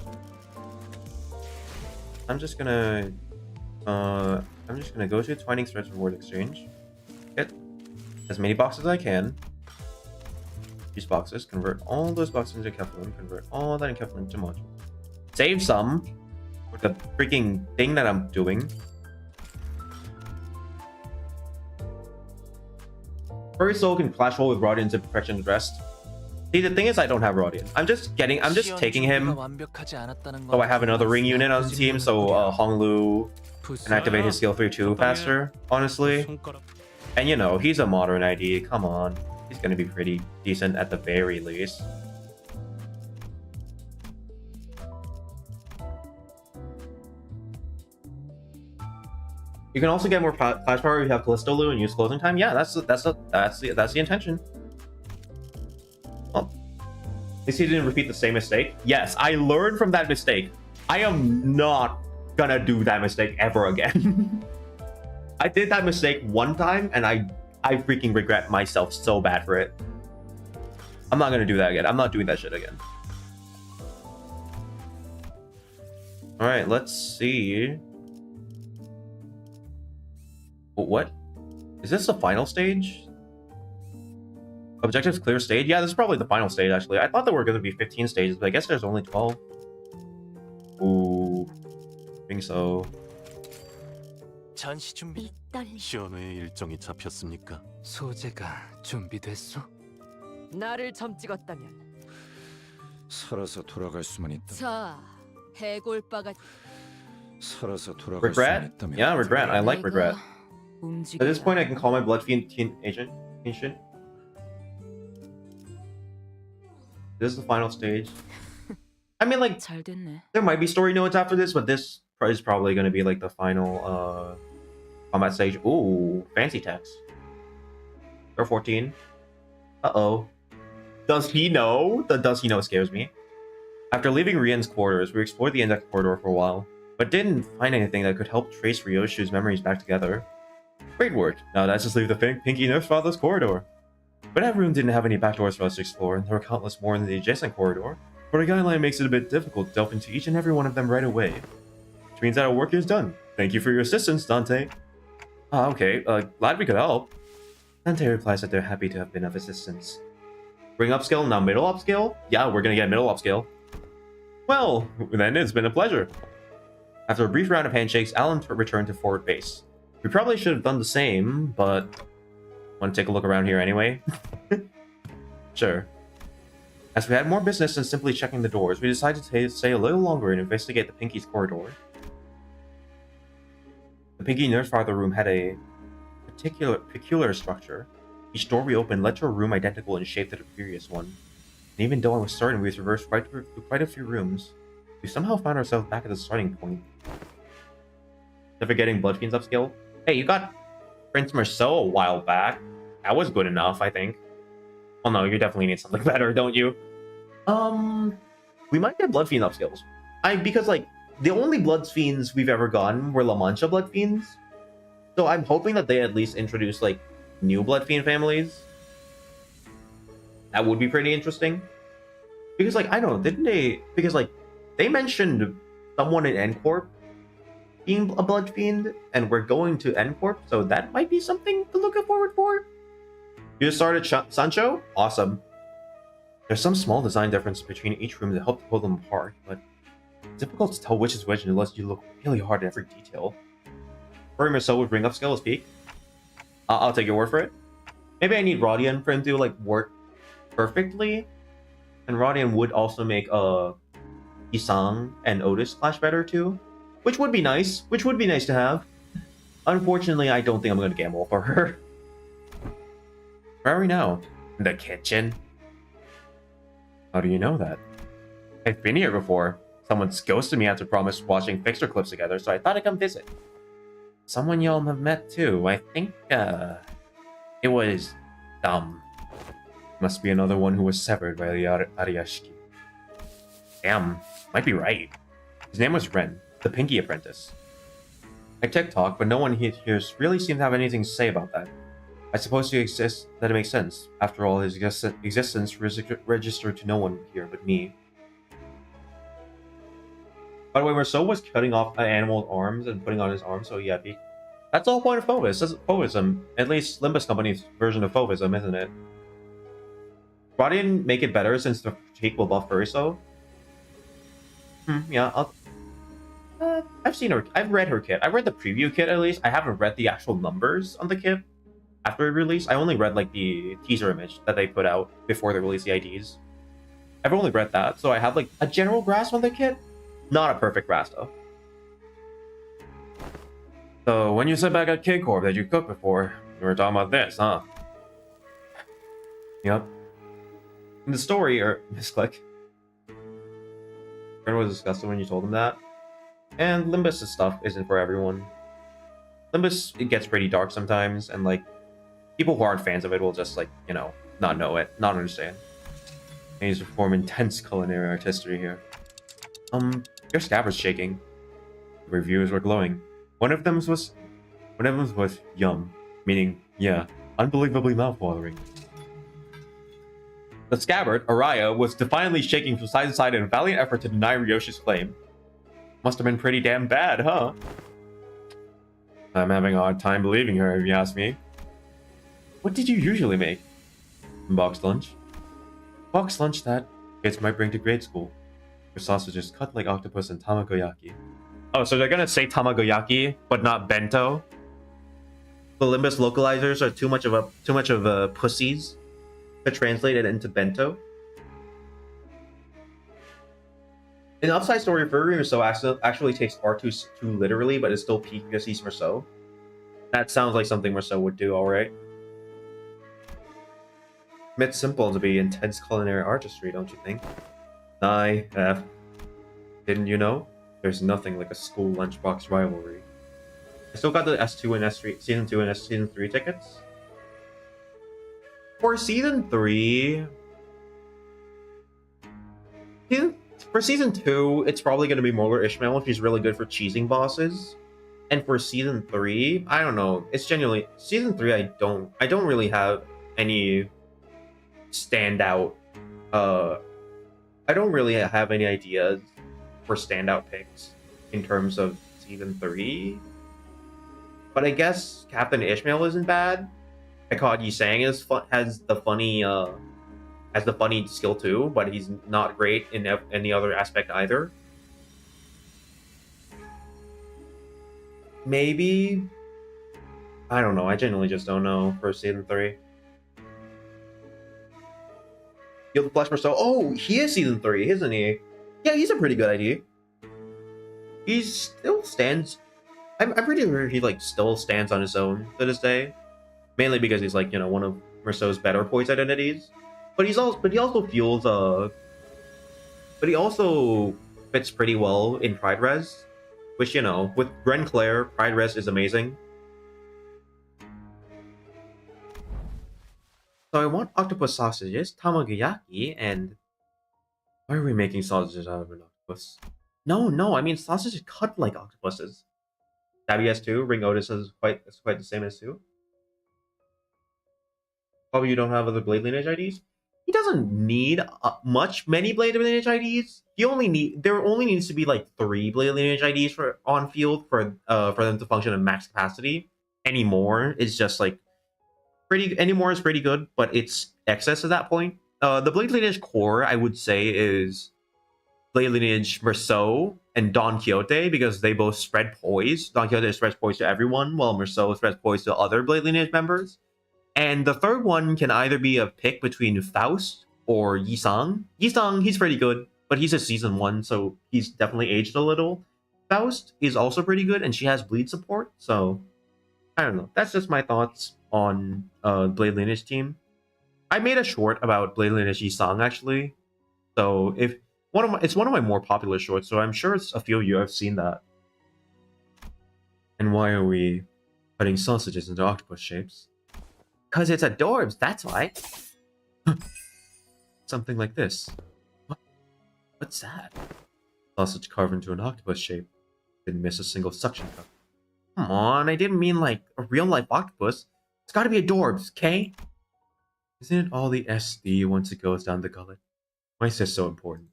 I'm just gonna go to Twining Threads Reward Exchange, get as many boxes as I can. These boxes, convert all those boxes into Keflin, convert all that in Keflin into module. Save some with the freaking thing that I'm doing. Furry Soul can clash roll with Radiant's Imperfection Rest. See, the thing is, I don't have Radiant. I'm just taking him. So I have another ring unit on the team, so Honglu and activate his skill 3 too faster, honestly. 손가락. And you know, he's a modern ID. Come on. He's gonna be pretty decent at the very least. You can also get more flash power if you have Callisto Lu and use closing time. Yeah, that's the intention. Well, at least he didn't repeat the same mistake. Yes, I learned from that mistake. I am not gonna do that mistake ever again. I did that mistake one time, and I freaking regret myself so bad for it. I'm not gonna do that again. I'm not doing that shit again. All right, let's see. What? Is this the final stage? Objectives clear stage? Yeah, this is probably the final stage, actually. I thought there were going to be 15 stages, but I guess there's only 12. Ooh. I think so. 전시 준비. 시험회 일정이 잡혔습니까? 소재가 준비됐어? 나를 점 찍었다면 살아서 돌아갈 수만 있다. 자 해골바가 살아서 돌아갈 수만 Regret? 있다면. Yeah, regret. I like regret. 움직여. At this point, I can call my blood fiend teen agent. Ancient. This is the final stage. I mean, like, 잘 됐네. there might be story notes after this, but this is probably going to be like the final combat stage. Ooh, fancy text. Or 14. Uh-oh. Does he know? The does he know scares me. After leaving Rien's quarters, we explored the index corridor for a while, but didn't find anything that could help trace Ryoshu's memories back together. Great work. Now let's just leave the Pinky Nurse Father's corridor. But that room didn't have any back doors for us to explore, and there were countless more in the adjacent corridor, but our guideline makes it a bit difficult to delve into each and every one of them right away. Which means that our work is done. Thank you for your assistance, Dante. Ah, okay. Glad we could help. Dante replies that they're happy to have been of assistance. Bring upscale, now middle upscale? Yeah, we're gonna get middle upscale. Well, then it's been a pleasure. After a brief round of handshakes, Alan returned to forward base. We probably should have done the same, but... Want to take a look around here anyway? Sure. As we had more business than simply checking the doors, we decided to stay a little longer and investigate the Pinky's corridor. The Pinky Nurse Father room had a peculiar structure. Each door we opened led to a room identical in shape to the previous one. And even though I was certain we had traversed through quite a few rooms, we somehow found ourselves back at the starting point. Never getting Blood Fiends upscale? Hey, you got Prince Marceau a while back. That was good enough, I think. Oh no, you definitely need something better, don't you? We might get Blood Fiend upscales. Because like the only Blood Fiends we've ever gotten were La Mancha Blood Fiends. So I'm hoping that they at least introduce like new Blood Fiend families. That would be pretty interesting. Because like I don't know, didn't they? Because like they mentioned someone in N-Corp being a Blood Fiend, and we're going to N-Corp, so that might be something to look forward for. You just started Sancho? Awesome. There's some small design difference between each room that help to pull them apart, but it's difficult to tell which is which unless you look really hard at every detail. Kurei Marceau would bring up skill as peak. I'll take your word for it. Maybe I need Rodian for him to like work perfectly, and Rodian would also make Isang and Otis clash better too. Which would be nice. Which would be nice to have. Unfortunately, I don't think I'm going to gamble for her. Where are we now? In the kitchen? How do you know that? I've been here before. Someone's ghosted me after promise watching fixture clips together, so I thought I'd come visit. Someone y'all have met too. I think, it was... Must be another one who was severed by the Ariashiki. Damn, might be right. His name was Ren. The Pinky Apprentice. I TikTok, but no one here really seems to have anything to say about that. I suppose that it makes sense. After all, his existence registered to no one here but me. By the way, Marceau was cutting off an animal's arms and putting on his arms, so yeah, that's the whole point of Fauvism. That's Fauvism. At least Limbus Company's version of Fauvism, isn't it? Rodian make it better since the take will buff Furiso. Yeah, I've seen her. I've read her kit. I've read the preview kit at least. I haven't read the actual numbers on the kit after it released. I only read like the teaser image that they put out before they released the IDs. I've only read that, so I have like a general grasp on the kit. Not a perfect grasp though. So when you said back at K-Corp that you cooked before, we were talking about this, huh? Yep. In the story, or misclick, Ren was disgusted when you told him that. And Limbus' stuff isn't for everyone. Limbus, it gets pretty dark sometimes, and like, people who aren't fans of it will just like, you not know it, not understand. And he's perform intense culinary artistry here. Your scabbard's shaking. The reviewers were glowing. One of them was yum, meaning, yeah, unbelievably mouthwatering. The scabbard, Araya, was defiantly shaking from side to side in a valiant effort to deny Ryoshi's claim. Must have been pretty damn bad, huh? I'm having a hard time believing her, if you ask me. What did you usually make? Boxed lunch. Boxed lunch that kids might bring to grade school. For sausages cut like octopus and tamagoyaki. Oh, so they're gonna say tamagoyaki, but not bento? The Limbus localizers are too much of a pussies to translate it into bento. In the upside story, Furry Merceau actually takes R2 too literally, but is still peak because he's Merceau. That sounds like something Merceau would do, alright. It's simple to be intense culinary artistry, don't you think? Didn't you know? There's nothing like a school lunchbox rivalry. I still got the S2 and S3, Season 2 and Season 3 tickets. For Season 3... For Season 2, it's probably going to be Molar Ishmael if he's really good for cheesing bosses. And for Season 3, I don't know. It's genuinely... Season 3, I don't really have any standout... I don't really have any ideas for standout picks in terms of Season 3. But I guess Captain Ishmael isn't bad. Ekad Yisang has the funny skill too, but he's not great in any other aspect either. Maybe, I don't know. I genuinely just don't know for Season 3. Guild of Flesh Merceau. Oh, he is Season 3, isn't he? Yeah, he's a pretty good idea. He still stands. I'm pretty sure he like still stands on his own to this day. Mainly because he's like, one of Merceau's better poise identities. But he also fits pretty well in Pride Res. Which, with Ren Claire, Pride Res is amazing. So I want octopus sausages, tamagoyaki, and... Why are we making sausages out of an octopus? No, I mean sausages cut like octopuses. Tabby S2, Ring Otis is quite the same as 2. Probably you don't have other Blade Lineage IDs? He doesn't need many Blade Lineage IDs. There only needs to be like 3 Blade Lineage IDs for on field for them to function at max capacity. Anymore is just like anymore is pretty good, but it's excess at that point. The Blade Lineage core, I would say, is Blade Lineage Merceau and Don Quixote, because they both spread poise. Don Quixote spreads poise to everyone, while Merceau spreads poise to other Blade Lineage members. And the third one can either be a pick between Faust or Yisang. Yisang, he's pretty good, but he's a Season 1, so he's definitely aged a little. Faust is also pretty good, and she has bleed support, so... I don't know. That's just my thoughts on Blade Lineage team. I made a short about Blade Lineage Yisang, actually. So, it's one of my more popular shorts, so I'm sure it's a few of you have seen that. And why are we cutting sausages into octopus shapes? Because it's adorbs, that's why. Something like this. What's that? Sausage carved into an octopus shape. Didn't miss a single suction cup. Come on, I didn't mean like a real-life octopus. It's gotta be adorbs, okay? Isn't it all the SD once it goes down the gullet? Why is this so important?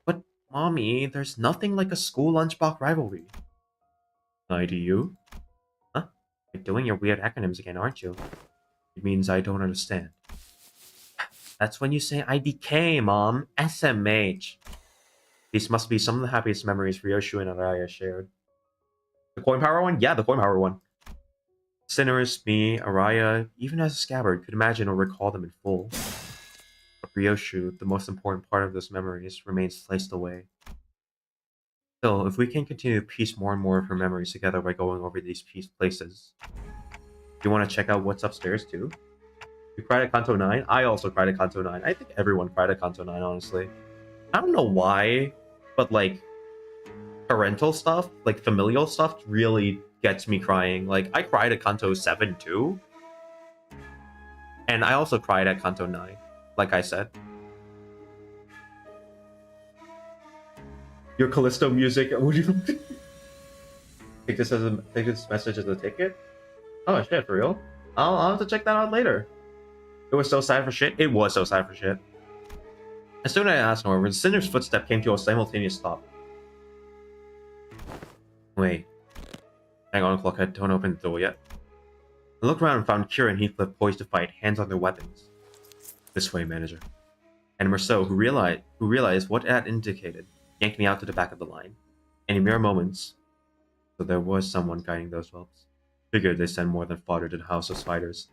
But, Mommy, there's nothing like a school lunchbox rivalry. IDU? Huh? You're doing your weird acronyms again, aren't you? It means I don't understand. That's when you say IDK, Mom. SMH. These must be some of the happiest memories Ryoshu and Araya shared. The coin power one? Yeah, the coin power one. Sinners, me, Araya, even as a scabbard, could imagine or recall them in full. But Ryoshu, the most important part of those memories, remains sliced away. Still, if we can continue to piece more and more of her memories together by going over these places. You want to check out what's upstairs too? You cried at Kanto 9? I also cried at Kanto 9. I think everyone cried at Kanto 9, honestly. I don't know why, but like parental stuff, like familial stuff really gets me crying. Like I cried at Kanto 7 too. And I also cried at Kanto 9, like I said. Your Callisto music, would you take this message as a ticket? Oh shit, for real? I'll have to check that out later. It was so sad for shit. It was so sad for shit. As soon as I asked, however, the Cinder's footstep came to a simultaneous stop. Wait. Hang on, Clockhead. Don't open the door yet. I looked around and found Kira and Heathcliff poised to fight, hands on their weapons. This way, manager. And Marceau, who realized what that indicated, yanked me out to the back of the line. And in mere moments, so there was someone guiding those whelps. Figured they send more than fodder to the house of spiders.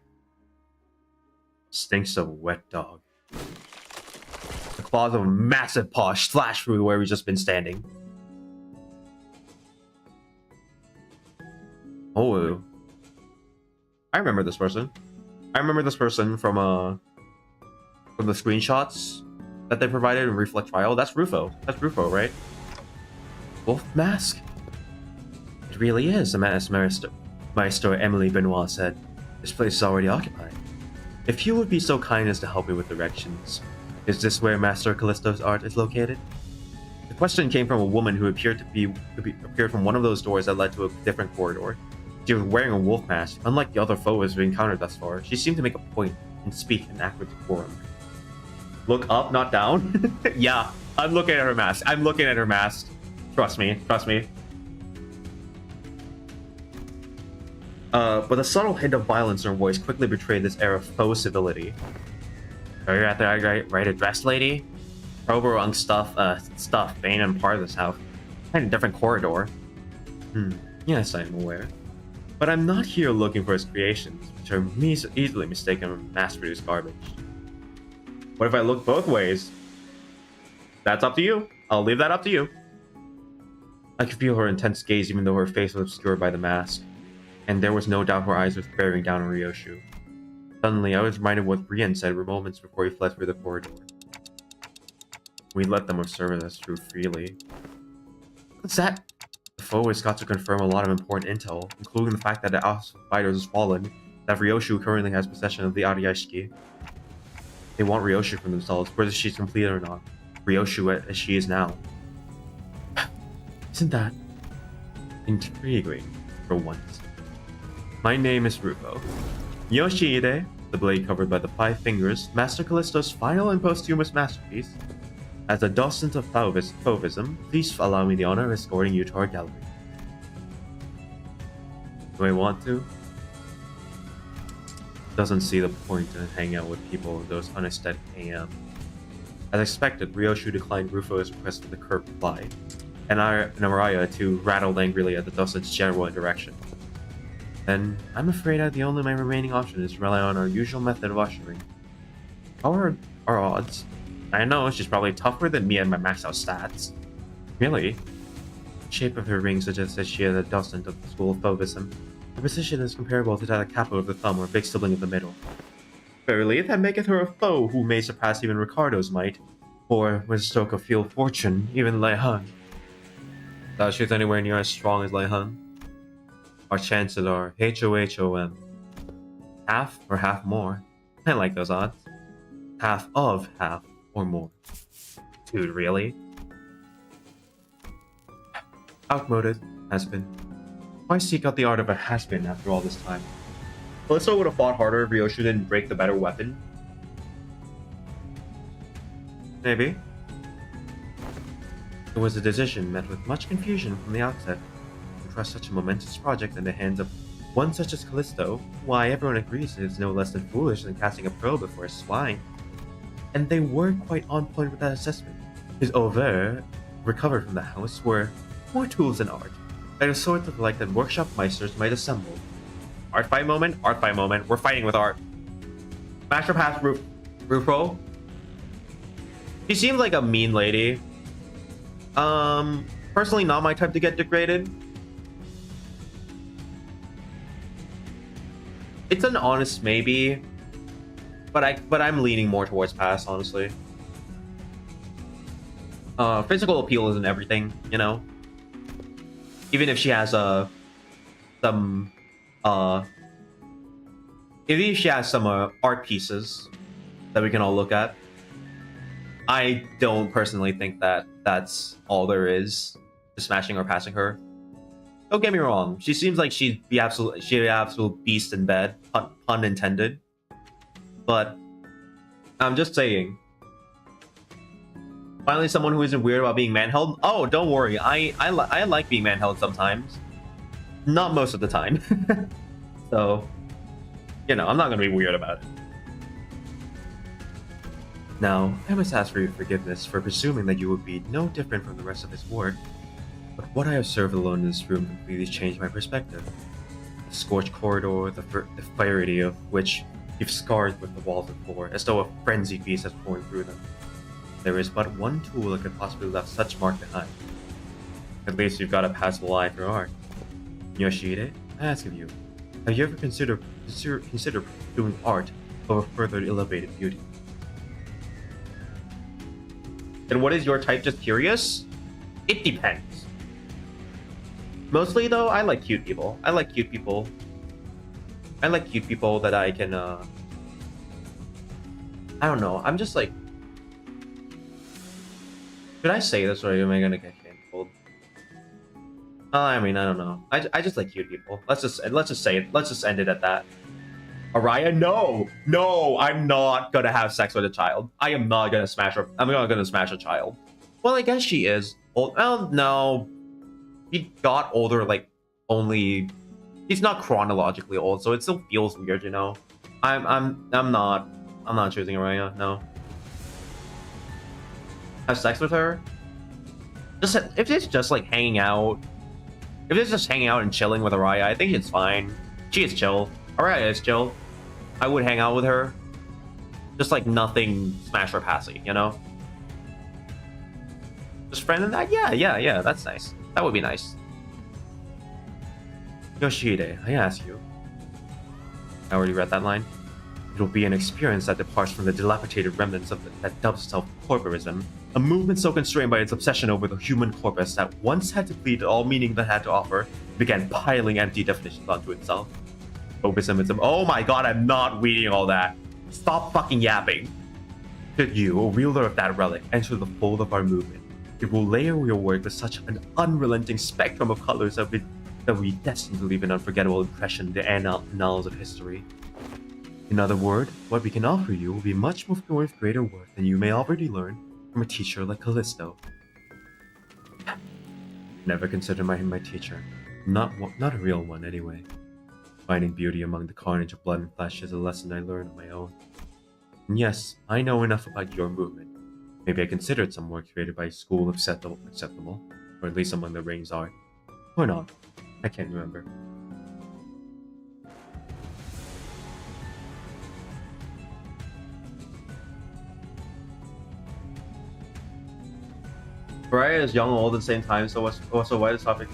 Stinks of wet dog. The claws of a massive paw slashed through where we've just been standing. Oh, I remember this person. I remember this person from the screenshots that they provided in Reflect Trial. That's Rufo. That's Rufo, right? Wolf mask? It really is, Maestro Emily Benoit said. This place is already occupied. If you would be so kind as to help me with directions. Is this where Master Callisto's art is located? The question came from a woman who appeared from one of those doors that led to a different corridor. She was wearing a wolf mask. Unlike the other foes we've encountered thus far, she seemed to make a point and speak and act with decorum. Look up, not down? Yeah, I'm looking at her mask. I'm looking at her mask. Trust me, trust me. But a subtle hint of violence in her voice quickly betrayed this air of faux civility. Are you at the right address, lady? Proberung stuff ain't in part of this house. In a different corridor. Yes, I'm aware. But I'm not here looking for his creations, which are easily mistaken for mass-produced garbage. What if I look both ways? That's up to you. I'll leave that up to you. I could feel her intense gaze even though her face was obscured by the mask. And there was no doubt her eyes were bearing down on Ryoshu. Suddenly, I was reminded of what Rian said moments before he fled through the corridor. We let them observe us through freely. What's that? The foe has got to confirm a lot of important intel, including the fact that the House of Fighters has fallen, that Ryoshu currently has possession of the Ariashiki. They want Ryoshu for themselves, whether she's completed or not. Ryoshu as she is now. Isn't that intriguing for once? My name is Rufo. Yoshihide, the blade covered by the 5 fingers, Master Callisto's final and posthumous masterpiece. As a docent of Fauvism, please allow me the honor of escorting you to our gallery. Do I want to? Doesn't see the point in hanging out with people of those unaesthetic AM. As expected, Ryoshu declined Rufo's request with a curt reply, and Araya too rattled angrily at the docent's general indirection. Then, I'm afraid the only my remaining option is to rely on our usual method of ushering. How are our odds? I know, she's probably tougher than me and my maxed out stats. Really? The shape of her ring suggests that she is a docent of the School of Fauvism. Her position is comparable to that of capo of the thumb or big sibling of the middle. Verily, that maketh her a foe who may surpass even Ricardo's might, or, with a stroke of field fortune, even Lei Han. Without she's anywhere near as strong as Lei Han, our chances are HOHOM. Half or half more. I like those odds. Half of half or more. Dude, really? Outmoded, has been. Why seek out the art of a has-been after all this time? Callisto would have fought harder if Ryoshu didn't break the better weapon. Maybe. It was a decision met with much confusion from the outset. To trust such a momentous project in the hands of one such as Callisto, why everyone agrees it is no less than foolish than casting a pearl before a swine. And they were quite on point with that assessment. His oeuvre, recovered from the house, were more tools than art, like a sort of like that workshop meisters might assemble. Art fight moment, we're fighting with art. Master Pass Rufo. She seemed like a mean lady. Personally, not my type to get degraded. It's an honest maybe, but I'm leaning more towards pass, honestly. Physical appeal isn't everything, you know. Even if she has some even if she has some art pieces that we can all look at, I don't personally think that that's all there is to smashing or passing her. Don't get me wrong, she seems like she'd be absolute beast in bed, pun intended. But I'm just saying. Finally, someone who isn't weird about being manheld. Oh, don't worry, I like being manheld sometimes, not most of the time. So, you know, I'm not gonna be weird about it. Now, I must ask for your forgiveness for presuming that you would be no different from the rest of his ward. But what I observed alone in this room completely changed my perspective. The scorched corridor, the fierity of which you've scarred with the walls and floor, as though a frenzied beast has torn through them. There is but one tool that could possibly left such mark behind. At least you've got a passable eye for art. Yoshide, I ask of you, have you ever considered doing art of a further elevated beauty? And what is your type? Just curious? It depends. Mostly though, I like cute people. I like cute people that I can I don't know. I'm just like, should I say this or am I gonna get canceled? I mean, I don't know. I just like cute people. Let's just say it. Let's just end it at that. Araya, no, I'm not gonna have sex with a child. I am not gonna smash her. I'm not gonna smash a child. Well, I guess she is old. Well, no, he got older. Like only, he's not chronologically old, so it still feels weird, you know. I'm not choosing Araya. No. Have sex with her? Just if it's just like hanging out. If it's just hanging out and chilling with Araya, I think it's fine. She is chill. Araya is chill. I would hang out with her. Just like nothing smash or passy, you know? Just friend and that? Yeah, that's nice. That would be nice. Yoshide, I ask you. I already read that line. It will be an experience that departs from the dilapidated remnants of that dubs itself corporism, a movement so constrained by its obsession over the human corpus that once had depleted all meaning that had to offer, began piling empty definitions onto itself. Corporism, oh my god, I'm not reading all that. Stop fucking yapping. Should you, a wielder of that relic, enter the fold of our movement, it will layer your work with such an unrelenting spectrum of colors that we destined to leave an unforgettable impression in the annals of history. In other words, what we can offer you will be much more of greater worth than you may already learn from a teacher like Callisto. Never consider him my teacher. Not a real one, anyway. Finding beauty among the carnage of blood and flesh is a lesson I learned on my own. And yes, I know enough about your movement. Maybe I considered some work created by a school acceptable, or at least among the Rings art. Or not. I can't remember. Araya is young and old at the same time, so why this topic?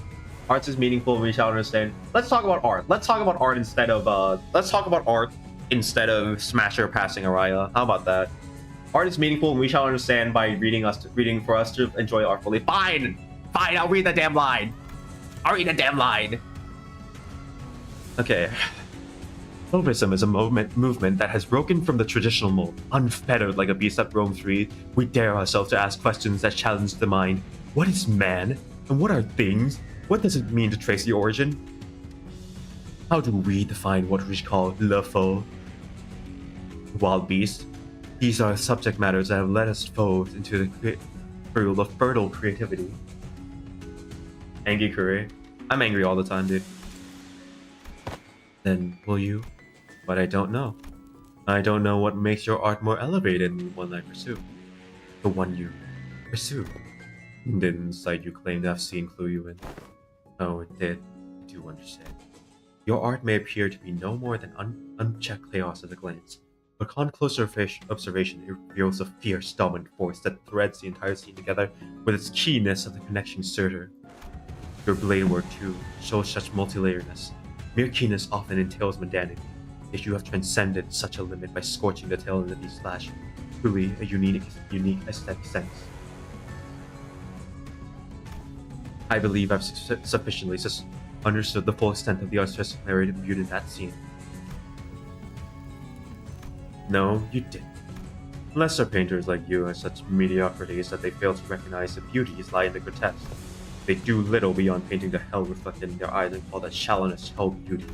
Arts is meaningful, we shall understand. Let's talk about art. Let's talk about art instead of Smasher passing Araya. How about that? Art is meaningful and we shall understand by reading for us to enjoy artfully. Fine! I'll read the damn line. Okay. Tropism is a movement that has broken from the traditional mold. Unfettered like a beast that roams free, we dare ourselves to ask questions that challenge the mind. What is man? And what are things? What does it mean to trace the origin? How do we define what we call le faux? Wild beast? These are subject matters that have led us foes into the field of fertile creativity. Angry Kurei. I'm angry all the time, dude. Then will you? But I don't know. I don't know what makes your art more elevated than the one I pursue. The one you pursue. Didn't sight you claim to have seen clue you in? Oh, it did. I do understand. Your art may appear to be no more than unchecked chaos at a glance. But upon closer observation, it reveals a fierce, dominant force that threads the entire scene together with its keenness of the connection suture. Your blade work, too, shows such multi-layeredness. Mere keenness often entails mundanity, yet you have transcended such a limit by scorching the tail end of these slash. Truly a unique aesthetic sense. I believe I've sufficiently understood the full extent of the artistic clarity viewed in that scene. No, you didn't. Lesser painters like you are such mediocrities that they fail to recognize the beauties lie in the grotesque. They do little beyond painting the hell reflected in their eyes and call that shallowness hell beauty.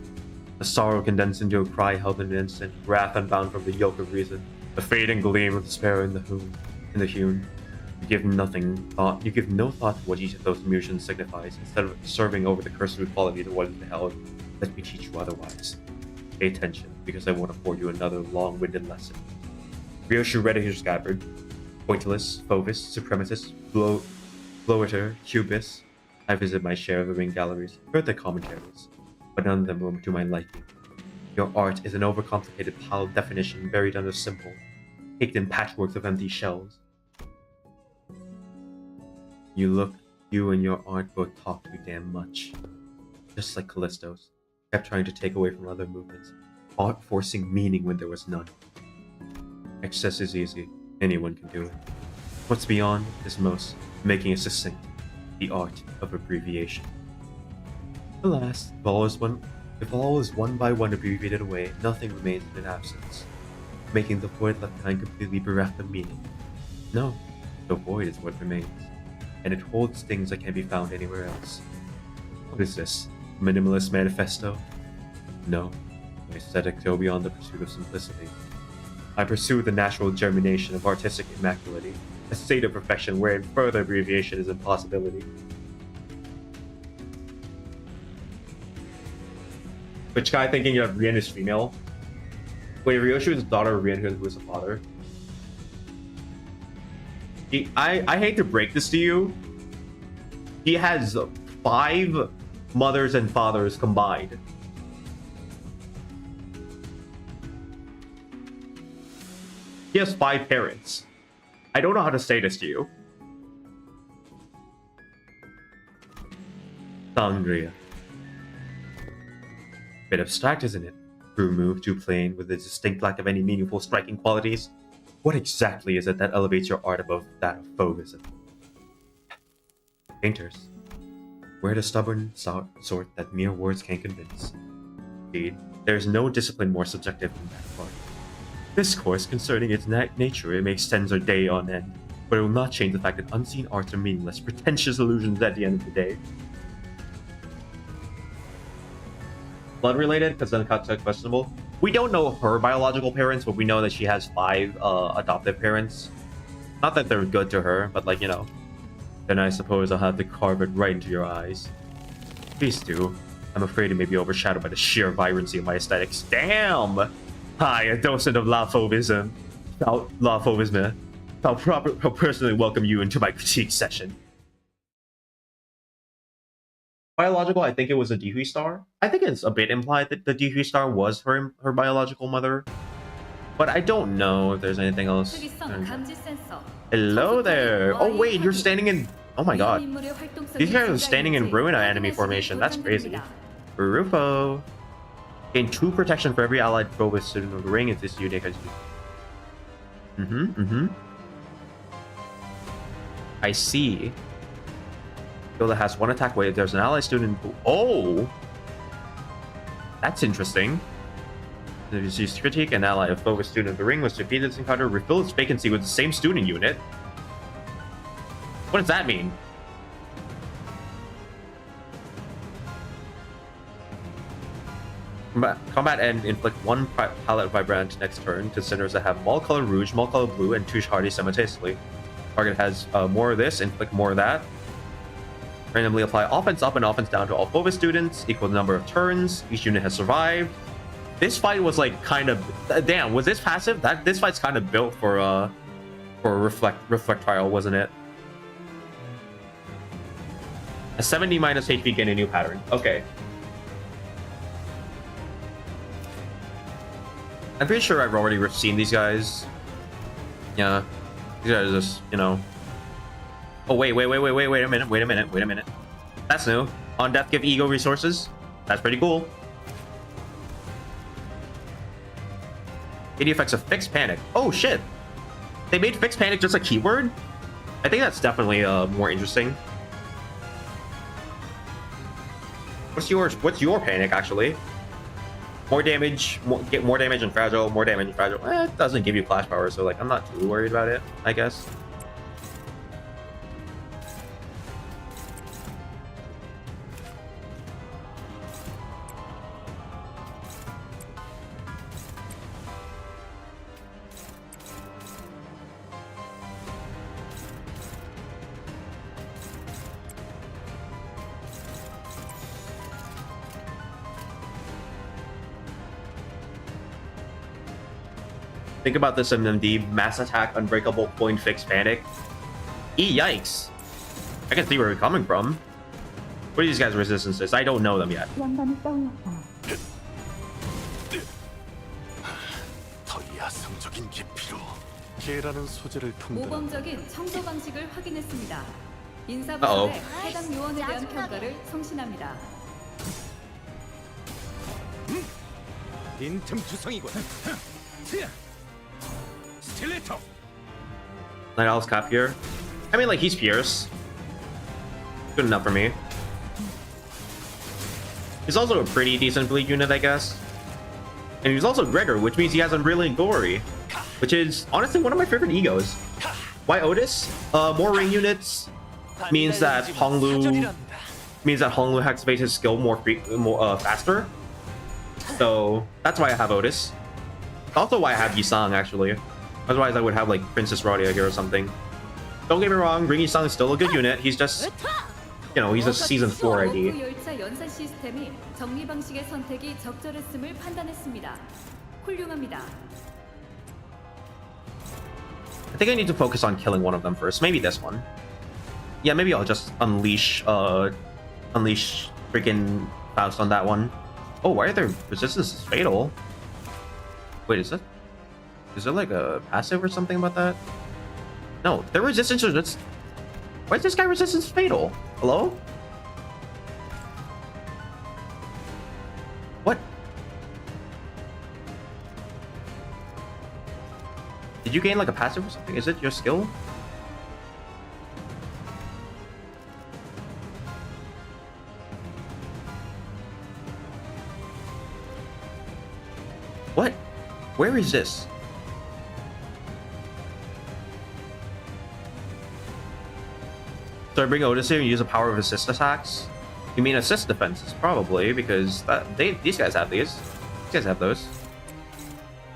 A sorrow condensed into a cry held in an instant, wrath unbound from the yoke of reason, a fading gleam of despair in the hewn. You give no thought to what each of those emotions signifies. Instead of serving over the cursory qualities of what is beheld, let me teach you otherwise. Pay attention, because I won't afford you another long-winded lesson. Ryoshu read your scabbard. Pointillist, Fovus, Suprematist, Bloater, Cubist. I visit my share of the ring galleries, heard their commentaries, but none of them were to my liking. Your art is an overcomplicated pile of definition buried under simple, caked in patchworks of empty shells. You and your art both talk too damn much. Just like Callisto's, kept trying to take away from other movements, art forcing meaning when there was none. Excess is easy, anyone can do it. What's beyond is most, making it succinct, the art of abbreviation. Alas, if all is one by one abbreviated away, nothing remains in an absence, making the void left behind completely bereft of meaning. No, the void is what remains, and it holds things that can't be found anywhere else. What is this? A minimalist manifesto? No, my aesthetic go beyond the pursuit of simplicity. I pursue the natural germination of artistic immaculity, a state of perfection wherein further abbreviation is impossibility. Which guy thinking of Rian is female? Wait, Ryoshu is the daughter of Rian, who is the father. I hate to break this to you. He has 5 mothers and fathers combined. He has 5 parents. I don't know how to say this to you. Sangria. Bit abstract, isn't it? True move, too plain, with a distinct lack of any meaningful striking qualities. What exactly is it that elevates your art above that of Fauvism? Painters. We're the stubborn sort that mere words can't convince. Indeed, there is no discipline more subjective than that part. Discourse concerning its nature, it may extend our day on end, but it will not change the fact that unseen arts are meaningless, pretentious illusions at the end of the day. Blood related, because then it's questionable. We don't know her biological parents, but we know that she has 5 adoptive parents. Not that they're good to her, but like, you know. Then I suppose I'll have to carve it right into your eyes. Please do. I'm afraid it may be overshadowed by the sheer vibrancy of my aesthetics. Damn! Hi, a docent of La Fauvisme. La Fauvisme. I'll personally welcome you into my critique session. Biological, I think it was a Dihui star. I think it's a bit implied that the Dihui star was her biological mother. But I don't know if there's anything else. Hello there! Oh wait, you're standing in... Oh my god. These guys are standing in ruin enemy formation. That's crazy. Rufo. Gain 2 protection for every allied Fauvis student of the ring if this unit has... I see. That has 1 attack weight. There's an allied student who... Oh! That's interesting. There's used critique, an ally of Fauvis student of the ring was defeated this encounter, refill its vacancy with the same student unit. What does that mean? Combat and inflict 1 palette vibrant next turn to centers that have Maul color rouge, Maul color blue, and Touche hardy simultaneously. Target has more of this, inflict more of that. Randomly apply offense up and offense down to all Fauvis students, equal the number of turns. Each unit has survived. This fight was like kind of... Damn, was this passive? This fight's kind of built for a reflect trial, wasn't it? A 70 minus HP gain a new pattern. Okay. I'm pretty sure I've already seen these guys. Yeah. These guys are just, you know. Oh, wait a minute. That's new. On death, give ego resources. That's pretty cool. AD effects of fixed panic. Oh, shit. They made fixed panic just a keyword? I think that's definitely more interesting. What's your panic, actually? More damage, get more damage and fragile, more damage and fragile. It doesn't give you clash power, so like I'm not too worried about it, I guess. Think about this, MMD. Mass attack, unbreakable, point fixed panic. Yikes. I can see where we're coming from. What are these guys' resistances? I don't know them yet. 더 야성적인 깊이로 개라는 소재를 품는 모범적인 청소 방식을 확인했습니다. Uh-oh. 인사부서의 해당 요원에 대한 평가를 성신합니다. 빈틈 투성이군. 스틸레터. Night Owl's cap here. I mean, like, he's Pierce. Good enough for me. He's also a pretty decent bleed unit, I guess. And he's also Gregor, which means he has Unbrilliant Glory, which is honestly one of my favorite egos. Why Otis? More ring units means that Honglu activates his skill more faster. So that's why I have Otis. Also why I have Yisang, actually. Otherwise I would have like Princess Radia here or something. Don't get me wrong, Ring Yisang is still a good unit. He's just, you know, he's a season 4 ID. 열차 연산 시스템이 정리 방식의 선택이 적절했음을 판단했습니다. 훌륭합니다. I think I need to focus on killing one of them first. Maybe this one. Yeah, maybe I'll just unleash freaking Faust on that one. Oh, why are their resistances fatal? Wait, is there like a passive or something about that? No, their resistance is just... Why is this guy resistance fatal? Hello? What? Did you gain like a passive or something? Is it your skill? What? Where is this? So I bring Otis here and use the power of assist attacks? You mean assist defenses? Probably, because these guys have these. These guys have those.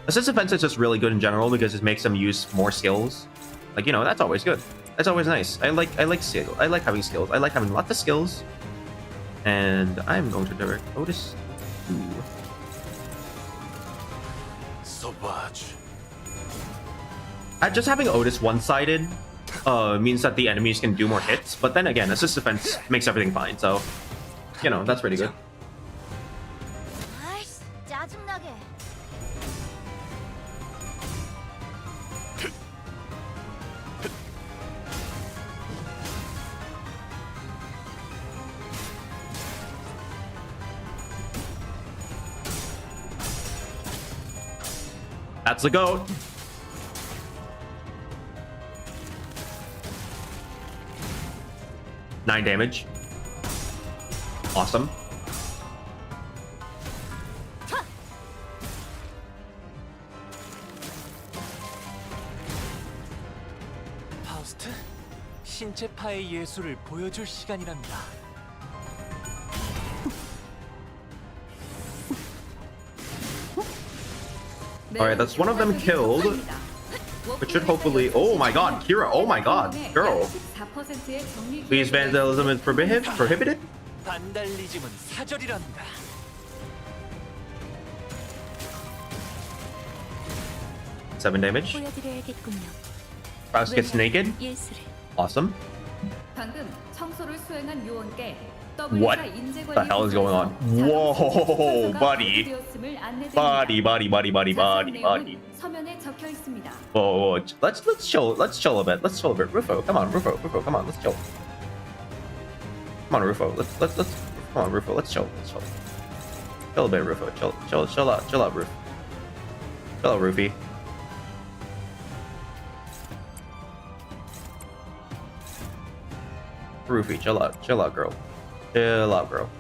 Assist defense is just really good in general because it makes them use more skills. Like, you know, that's always good. That's always nice. I like skill. I like having skills. I like having lots of skills. And I'm going to direct Otis. Ooh. Just having Otis one-sided means that the enemies can do more hits, but then again, assist defense makes everything fine, so, you know, that's pretty good. 아이씨, 짜증나게. That's the goat. Nine damage. Awesome. 파우스트, 신체파의 예술을 보여줄 시간이랍니다. Alright, that's one of them killed. Which should hopefully... Oh my god, Kira, oh my god, girl. Please vandalism is prohibited? 반달리즘은 사절이랍니다. 7 damage. 보여드려야겠군요. Faust gets naked. 예술을. Awesome. 방금 청소를 수행한 요원께 What the hell is going on? Whoa, buddy. Buddy. 서면에 적혀 있습니다. Whoa. Let's chill a bit. Let's chill a bit. Rufo, come on, Rufo, come on, let's chill. Come on, Rufo. Let's come on, Rufo. Let's chill. Chill a bit, Rufo. Chill out, Rufo. Chill out, Rufy. Rufy, chill out, girl. Chill out, girl.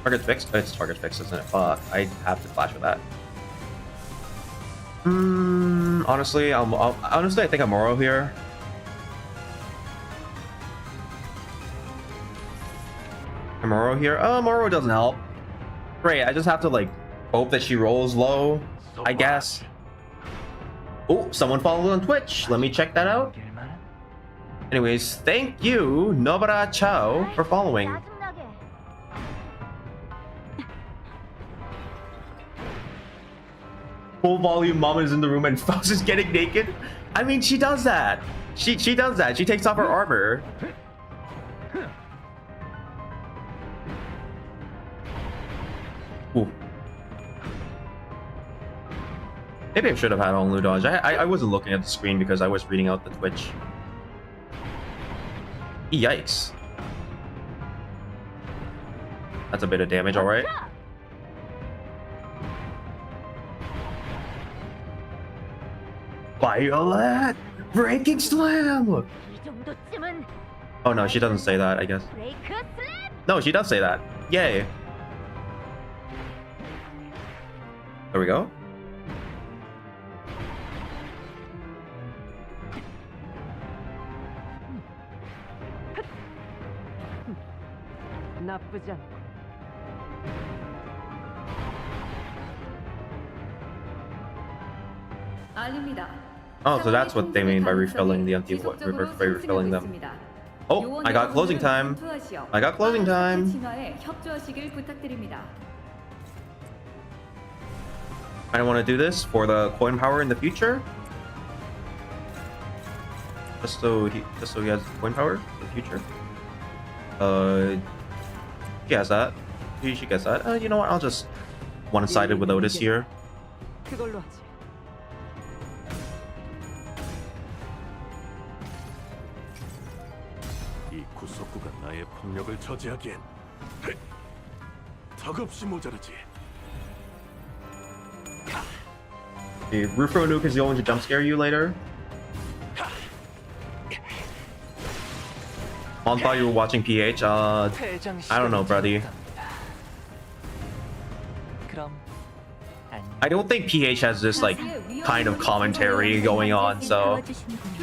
Target fixed? Oh, it's target fixed, isn't it? Fuck, I have to flash with that. Honestly, I think I'm Moro here. I'm Moro here. Oh, Moro doesn't help. Great, I just have to like hope that she rolls low, I guess. Oh, someone followed on Twitch. Let me check that out. Anyways, thank you, Nobara Chao, for following. 짜증나게. Full volume, Mama is in the room and Faust is getting naked. I mean, she does that. She does that. She takes off her armor. Ooh. Maybe I should have had on Lu dodge. I wasn't looking at the screen because I was reading out the Twitch. Yikes. That's a bit of damage, alright. Violet! Breaking slam! 이 정도쯤은 Oh no, she doesn't say that, I guess. 브레이크 슬램. No, she does say that. Yay. There we go. 나쁘지 않고. 알립니다. Oh, so that's what they mean by refilling the empty by refilling them. Oh, I got closing time. I got closing time. 협조하시길 부탁드립니다. I want to do this for the coin power in the future. Just so he has coin power in the future. She has that. She gets that. You know what? I'll just one-sided with Otis here. 그걸로 하지. 이 구석구가 나의 폭력을 저지하기엔 턱없이 모자르지. The Rufo nuke is going to jump scare you later. I thought you were watching PH. I don't know, buddy. 그럼 I don't think PH has this like kind of commentary going on, so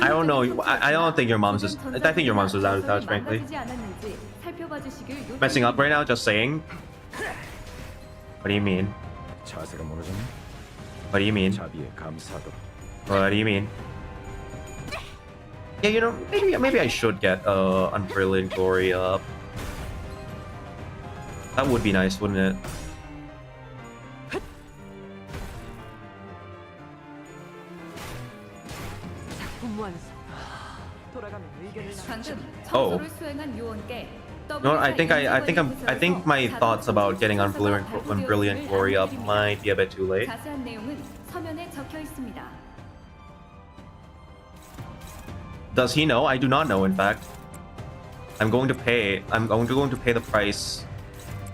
I don't know. I don't think your mom's just. I think your mom's just out of touch, frankly. Messing up right now, just saying. What do you mean? 자세가 무너졌네. What do you mean? 자비에 감사도. What do you mean? Yeah, you know, maybe I should get Unbrilliant Glory up. That would be nice, wouldn't it? 작품 완성. 돌아가면 의견을 방금 Oh. 청소를 수행한 요원께 No, I think my thoughts about getting Unbrilliant Glory up might be a bit too late. 자세한 내용은 서면에 적혀 있습니다. Does he know? I do not know, in fact. I'm going to pay the price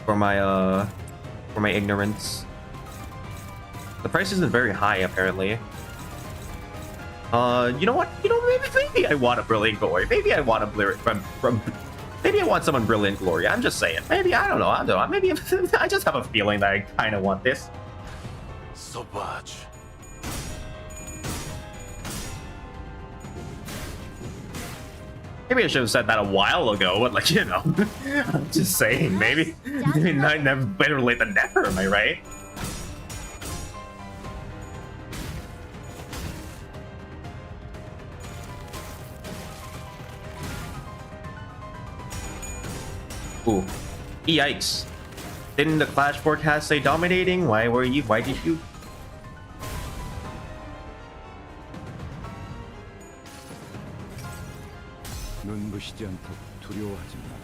for my ignorance. The price isn't very high, apparently. You know what? You know, maybe I want a Brilliant Glory. Maybe I want maybe I want someone Brilliant Glory. I'm just saying. Maybe I don't know. Maybe I just have a feeling that I kind of want this. 소바지. Maybe I should have said that a while ago, but like, you know, I'm just saying, maybe never better late than never, am I right? Ooh, yikes. Didn't the Clash forecast say dominating? Why did you? 눈부시지 않도록 두려워하지 마라.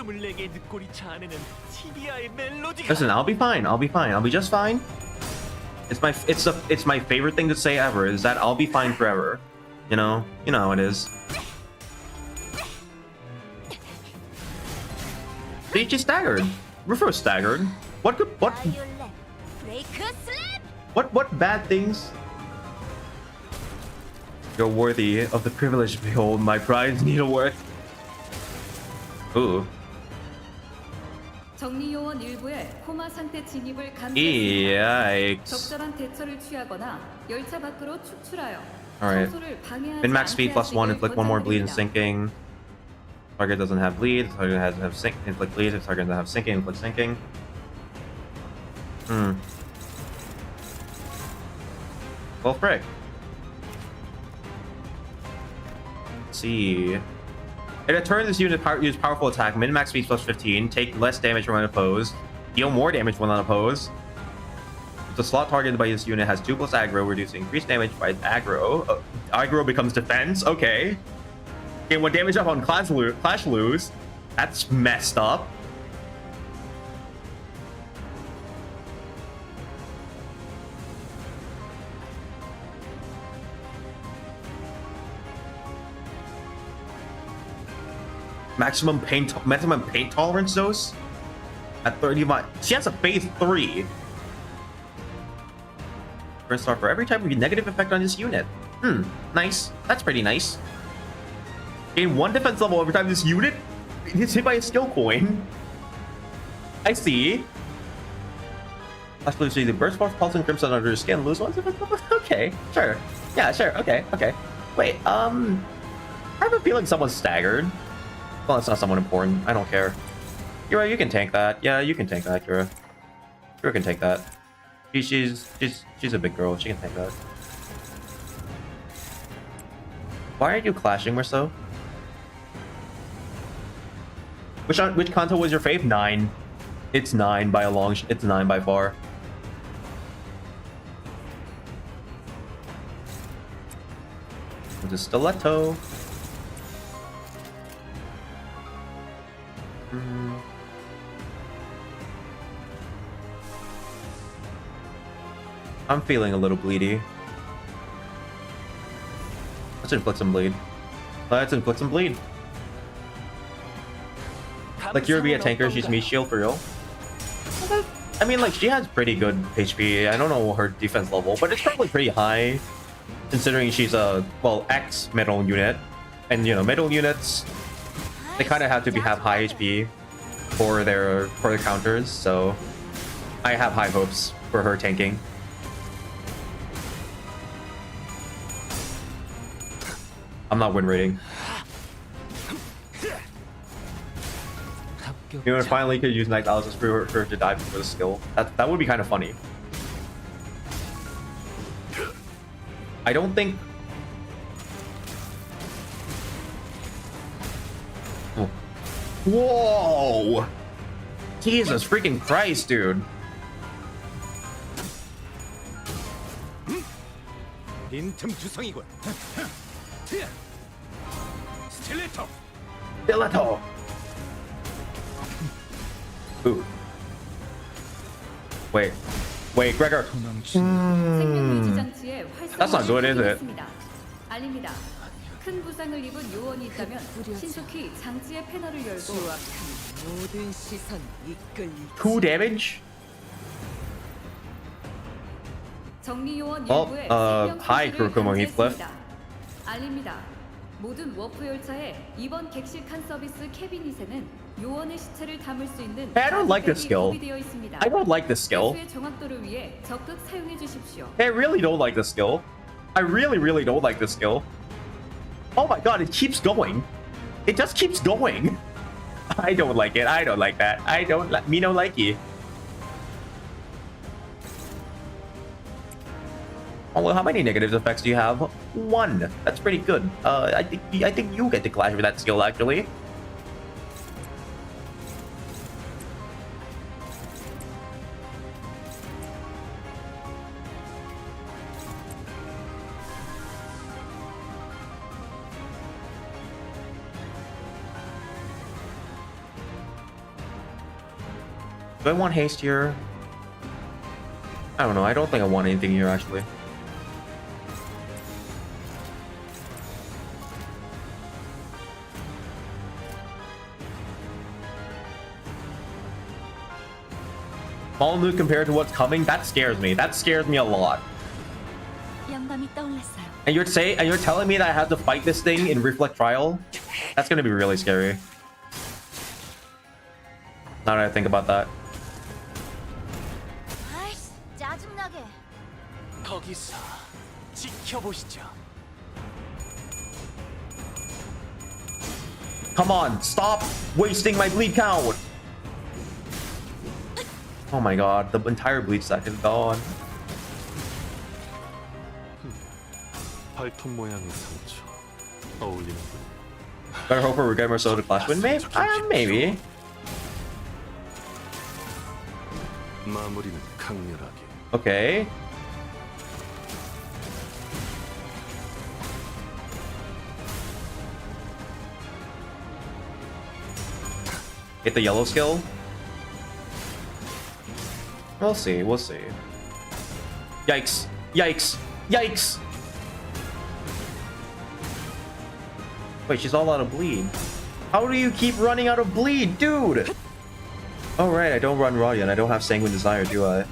24개의 늑골이 자아내는 티비아의 멜로디가 Listen, I'll be fine. I'll be fine. I'll be just fine. It's my favorite thing to say ever is that I'll be fine forever. You know how it is. See, she's staggered. Rufo staggered. What bad things? You're worthy of the privilege to behold my prize needlework. Ooh. 정리 요원 일부의 코마 상태 진입을 감지했습니다. Yikes. 적절한 대처를 취하거나 열차 밖으로 축출하여 Alright. 청소를 방해하지 Min-max speed plus 1, 않게 inflict 1 more bleed and 권장드립니다. sinking. Target doesn't have bleed, target has to have sink, inflict bleed, if target doesn't have sinking, inflict sinking. Well, frick. Let's see. At a turn, this unit use powerful attack, min-max speed plus 15, take less damage from unopposed, deal more damage when unopposed. The slot targeted by this unit has 2 plus aggro, reducing increased damage by aggro. Aggro becomes defense, okay. Gain 1 damage up on clash lose. That's messed up. Maximum pain tolerance dose at 35. She has a phase 3. Burn star for every type of negative effect on this unit. Nice. That's pretty nice. Gain 1 defense level every time this unit is hit by a skill coin. I see. Last blue, see the burst force pulsing crimson under your skin. Lose 1 defense level. Okay, sure. Yeah, sure. Okay. Wait, I have a feeling someone's staggered. Well, it's not someone important. I don't care. Kira, you can tank that. Yeah, you can tank that, Kira. Kira can take that. She's a big girl. She can take that. Why are you clashing, Marceau? Which Kanto was your fave? 9. It's 9 by a long. It's 9 by far. It's a stiletto. I'm feeling a little bleedy. Let's inflict some bleed. Let's inflict some bleed. Like, you'll be a tanker, she's me shield for real. I mean, like, she has pretty good HP. I don't know her defense level, but it's probably pretty high, considering she's a, well, X metal unit. And, you know, metal units, they kind of have to have high HP for their counters, so I have high hopes for her tanking. I'm not win rating. You know, finally could use Night Alice for her to die before the skill. That would be kind of funny. I don't think. Oh. Whoa! Jesus freaking Christ, dude! 빈틈 주성이군. 스틸레터. Stiletto. Ooh. Wait, Gregor. 생명 유지 장치에 That's not good, is it? 알립니다. 큰 부상을 입은 요원이 있다면 신속히 장치의 패널을 열고 수확한 모든 시선 이끌 2 damage? 정리 요원 어, 일부의 hi, Kurokuma Heathcliff. 알립니다. 모든 워프 열차의 이번 객실 칸 서비스 캐비닛에는 요원의 시체를 담을 수 있는 Hey, I don't like this skill. 구비되어 있습니다. I don't like this skill. 배수의 정확도를 위해 적극 사용해 주십시오. Hey, I really don't like this skill. I really don't like this skill. Oh my god, it keeps going. It just keeps going. I don't like it. I don't like that. I don't like me no likey. Oh, well, how many negative effects do you have? 1. That's pretty good. I think you get to clash with that skill actually. Do I want haste here? I don't know. I don't think I want anything here, actually. Small nuke compared to what's coming? That scares me. That scares me a lot. 영감이 떠올랐어요. And you're telling me that I have to fight this thing in Reflect Trial? That's gonna be really scary. Now that I think about that. 아이씨, 짜증나게. 거기서 지켜보시죠. Come on, stop wasting my bleed count. Oh my god, the entire bleed stack is gone. 발톱 모양의 상처 어울리는군. Better hope for Regret Soda Clash win, maybe? Maybe. 마무리는 강렬하게. Okay. Get the yellow skill. We'll see. We'll see. Yikes! Yikes! Yikes! Wait, she's all out of bleed. How do you keep running out of bleed, dude? Oh right, I don't run raw yet. I don't have Sanguine Desire, do I?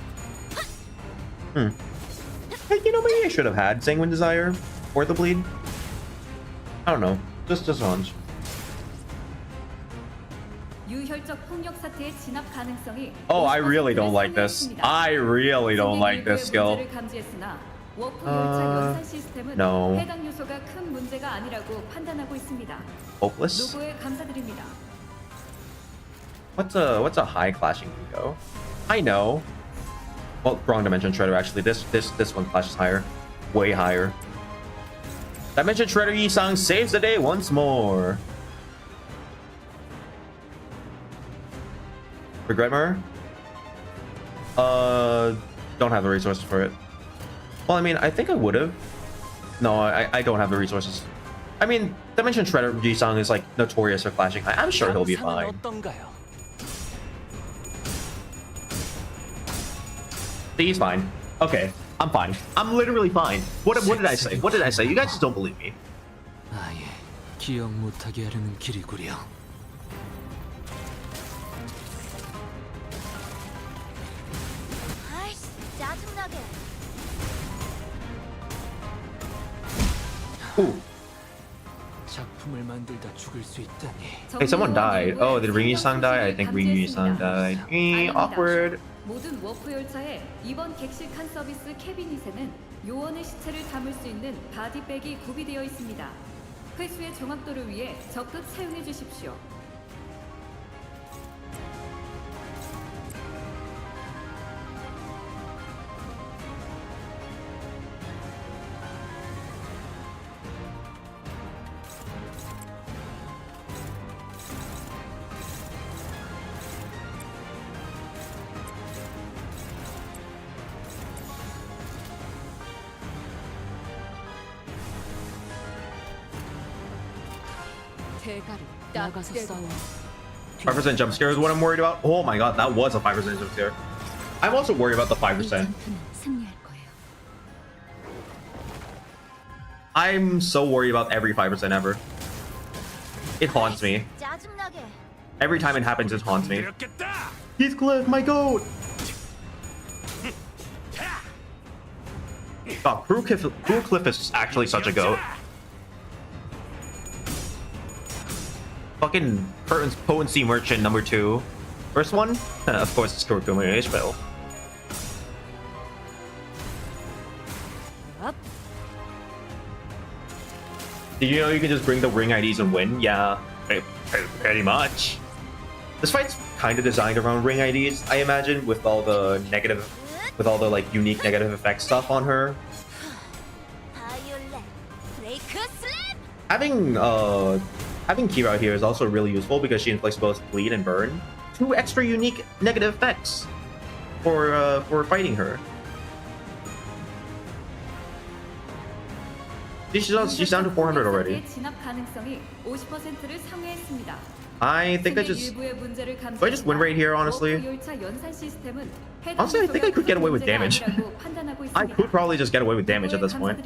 Hey, you know, maybe I should have had Sanguine Desire or the bleed. I don't know. Just hunch. 유혈적 폭력 사태의 진압 가능성이 Oh, I really 50%를 don't like this. 상회했습니다. I really don't like this skill. 문제를 감지했으나 워프 열차 연산 시스템은 no. 해당 요소가 큰 문제가 아니라고 판단하고 있습니다. Hopeless. 노고에 감사드립니다. What's a high clashing ego? I know. Well, wrong dimension shredder actually. This one clashes higher, way higher. Dimension shredder Yisang saves the day once more. Regret Mirror? Don't have the resources for it. Well, I mean, I think I would have. No, I don't have the resources. I mean, Dimension Shredder Jisung is like notorious for clashing high. I'm sure he'll be fine. 어떤가요? He's fine. Okay, I'm fine. I'm literally fine. What did I say? What did I say? You guys just don't believe me. 아예 기억 못하게 하려는 길이구려. 아이씨, 짜증나게. Ooh. 작품을 만들다 죽을 수 있다니. Hey, someone died. Oh, did Ring Yisang die? I think Ring Yisang died. Awkward. 모든 워프 열차의 이번 객실 칸 서비스 캐비닛에는 요원의 시체를 담을 수 있는 바디백이 구비되어 있습니다. 회수의 정확도를 위해 적극 사용해 주십시오. 대가를 나가서 싸워. 5% jump scare is what I'm worried about. Oh my god, that was a 5% jump scare. I'm also worried about the 5%. 승리할 거예요. I'm so worried about every 5% ever. It haunts me. 짜증나게. Every time it happens, it haunts me. 이렇겠다. Heathcliff, my goat! God, Cliff is actually such a goat. Fucking Potency Merchant number 2. First one? Of course, it's Kurokuma Ishmael. Up. Did you know you can just bring the ring IDs and win? Yeah, pretty much. This fight's kind of designed around ring IDs, I imagine, with all the like unique negative effect stuff on her. 바이올렛. 브레이크 슬랩. Having Kira here is also really useful because she inflicts both bleed and burn. 2 extra unique negative effects for fighting her. She's down to 400 already. 진압 가능성이 50%를 상회했습니다. I think I just win right here, honestly. Honestly, I think I could get away with damage. I could probably just get away with damage at this point.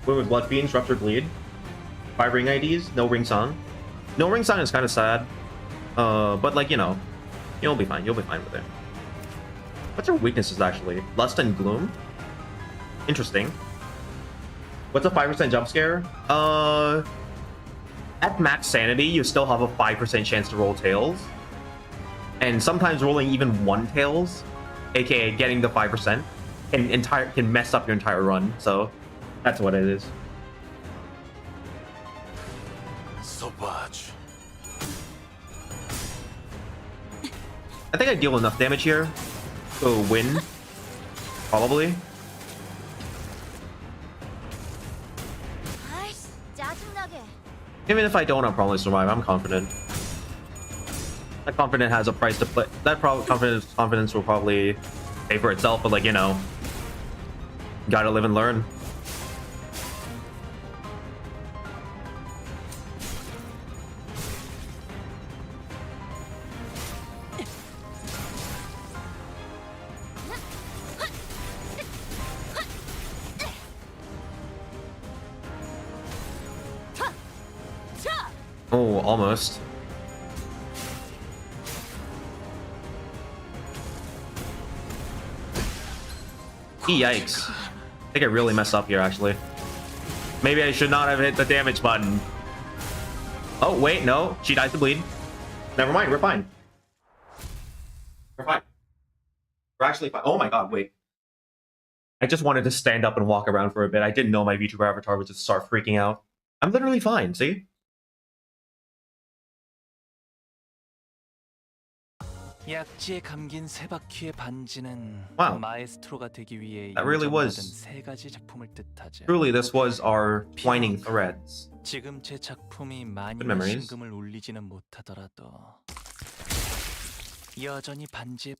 Win with Blood Fiends, Rupture Bleed. 5 ring IDs, no ring song. No ring song is kind of sad. But like, you know, you'll be fine. You'll be fine with it. What's her weaknesses actually? Lust and Gloom? Interesting. What's a 5% jump scare? At max sanity, you still have a 5% chance to roll tails. And sometimes rolling even 1 tails, aka getting the 5%, can mess up your entire run. So that's what it is. Sauvage. I think I deal enough damage here to win. Probably. 아이씨, 짜증나게. Even if I don't, I'll probably survive. I'm confident. That confidence has a price to play. That confidence will probably pay for itself, but like, you know, gotta live and learn. Oh, almost. Yikes. I think I really messed up here, actually. Maybe I should not have hit the damage button. Oh, wait, no. She dies to bleed. Never mind, we're fine. We're fine. We're actually fine. Oh my god, wait. I just wanted to stand up and walk around for a bit. I didn't know my VTuber avatar would just start freaking out. I'm literally fine, see? 약지에 감긴 세 바퀴의 반지는 Wow. 마에스트로가 되기 위해 That really was- 인정받은 세 가지 작품을 뜻하죠. Truly, this was our twining threads. 지금 제 작품이 많이 Good memories. 신금을 울리지는 못하더라도 여전히 반지에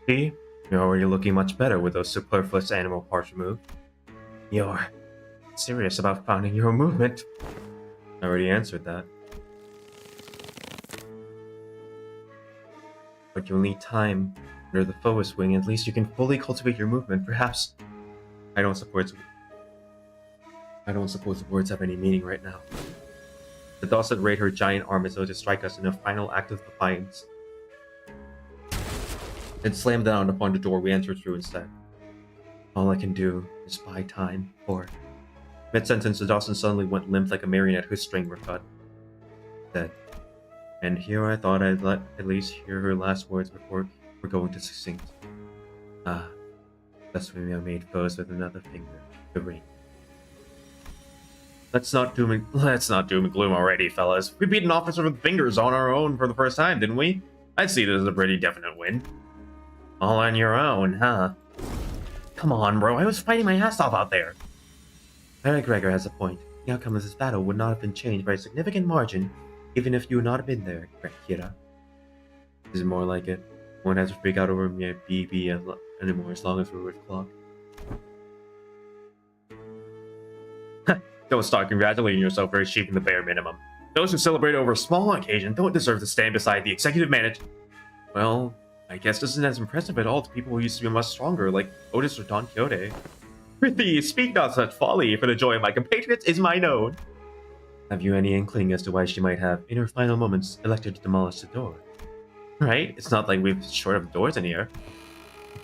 See? You're already looking much better with those superfluous animal parts removed. You're serious about founding your own movement. I already answered that. But you'll need time under the Phobos wing. At least you can fully cultivate your movement. Perhaps I don't suppose the words have any meaning right now. The Dawson raid her giant arm as though to strike us in a final act of defiance. Then slammed down upon the door we entered through instead. All I can do is buy time, for mid-sentence the Dawson suddenly went limp like a marionette whose string were cut. Dead. And here I thought I'd at least hear her last words before we're going to succinct. Ah, thus we have made foes with another finger, the ring. Let's not doom and gloom already, fellas. We beat an officer with fingers on our own for the first time, didn't we? I'd see this as a pretty definite win. All on your own, huh? Come on, bro. I was fighting my ass off out there. Eric Gregor has a point. The outcome of this battle would not have been changed by a significant margin, even if you had not been there, Kira. This is more like it. One has to freak out over me at BB anymore as long as we're with Clock. Don't start congratulating yourself for achieving the bare minimum. Those who celebrate over a small occasion don't deserve to stand beside the executive manager. Well, I guess this isn't as impressive at all to people who used to be much stronger, like Otis or Don Quixote. Prithee, speak not such folly, for the joy of my compatriots is mine own. Have you any inkling as to why she might have, in her final moments, elected to demolish the door? Right? It's not like we're short of doors in here.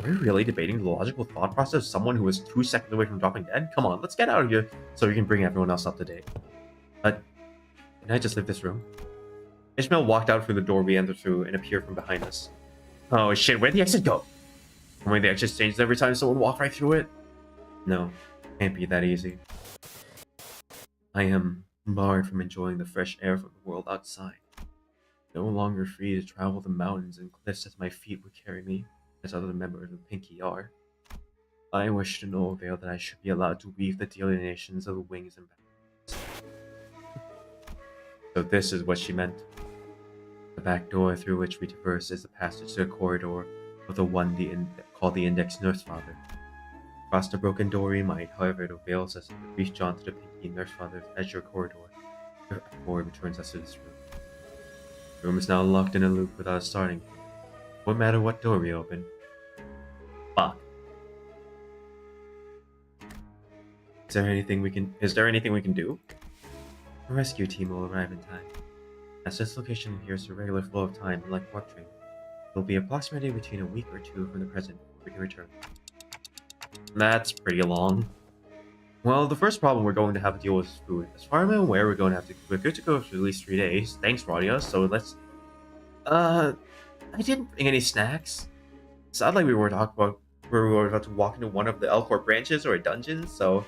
Are we really debating the logical thought process of someone who was 2 seconds away from dropping dead? Come on, let's get out of here so we can bring everyone else up to date. But, can I just leave this room? Ishmael walked out through the door we entered through and appeared from behind us. Oh shit, where'd the exit go? Only the exit changes every time someone walks right through it? No, can't be that easy. I am barred from enjoying the fresh air from the world outside. No longer free to travel the mountains and cliffs as my feet would carry me, as other members of Pinky are. I wish to no avail that I should be allowed to weave the delineations of the wings and backs. So this is what she meant. The back door through which we traverse is the passage to a corridor of the one called the Index Nurse Father. Across the broken door we might, however, it avails us a brief jaunt to the pinky nurse father's azure corridor before it returns us to this room. The room is now locked in a loop without a starting point. No matter what door we open. Fuck. Is there anything we can do? A rescue team will arrive in time. As this location adheres to a regular flow of time, like warp train, it will be approximately between a week or two from the present before we can return. That's pretty long. Well, the first problem we're going to have to deal with is food. As far as I'm aware, we're good to go for at least 3 days. Thanks, Radia. So let's. I didn't bring any snacks. It sounded like we were about to walk into one of the Elcor branches or a dungeon. So,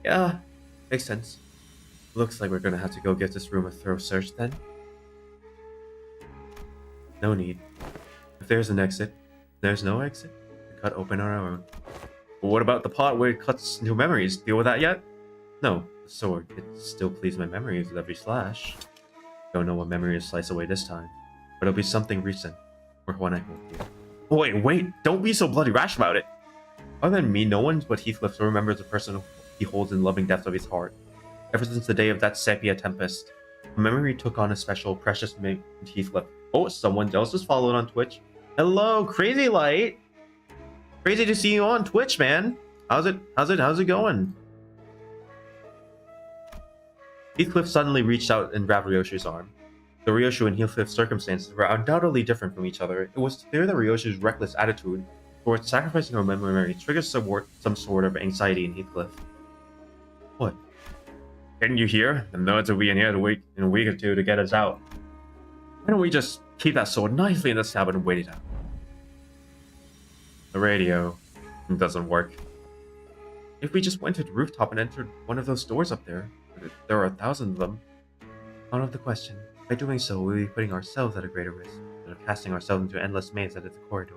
yeah, makes sense. Looks like we're gonna have to go give this room a thorough search then. No need. If there's an exit, there's no exit. We cut open our own. But what about the pot where it cuts into memories? Deal with that yet? No, the sword. It still cleaves my memories with every slash. Don't know what memory to slice away this time, but it'll be something recent, or one I won't hear. Wait, don't be so bloody rash about it. Other than me, no one but Heathcliff still remembers the person he holds in loving depths of his heart. Ever since the day of that sepia tempest, the memory took on a special, precious meaning to Heathcliff. Oh, someone else just followed on Twitch. Hello, Crazy Light. Crazy to see you on Twitch, man. How's it going? Heathcliff suddenly reached out and grabbed Ryoshi's arm. The Ryoshu and Heathcliff's circumstances were undoubtedly different from each other. It was clear that Ryoshi's reckless attitude towards sacrificing her memory triggered some sort of anxiety in Heathcliff. What? Didn't you hear? The nodes will be in here in a week or two to get us out. Why don't we just keep that sword nicely in the scabbard and wait it out? The radio doesn't work. If we just went to the rooftop and entered one of those doors up there, there are 1,000 of them. Out of the question. By doing so, we'll be putting ourselves at a greater risk, instead of casting ourselves into an endless maze out of the corridor.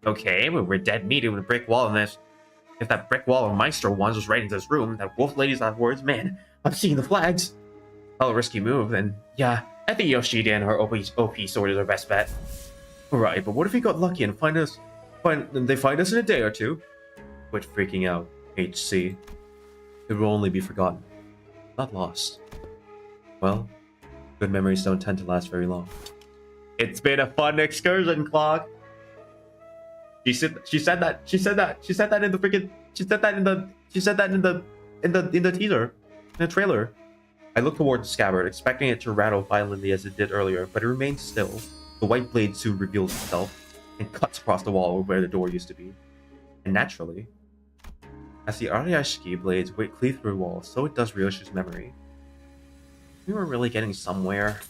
Okay, well, we're dead meat with a brick wall, and if that brick wall of Maestro wanders right into this room, that wolf lady's last words, man, I'm seeing the flags. I'll risky move, and yeah, I think Yoshida and her OP sword is our best bet. Alright, but what if we got lucky and they find us in a day or two? Quit freaking out, HC. It will only be forgotten, not lost. Well, good memories don't tend to last very long. It's been a fun excursion, Clock. She said that in the teaser, in the trailer. I looked towards the scabbard, expecting it to rattle violently as it did earlier, but it remained still. The white blade soon reveals itself and cuts across the wall where the door used to be. And naturally, as the Ariashiki blades cleave through walls, so it does Ryoshi's memory. We were really getting somewhere.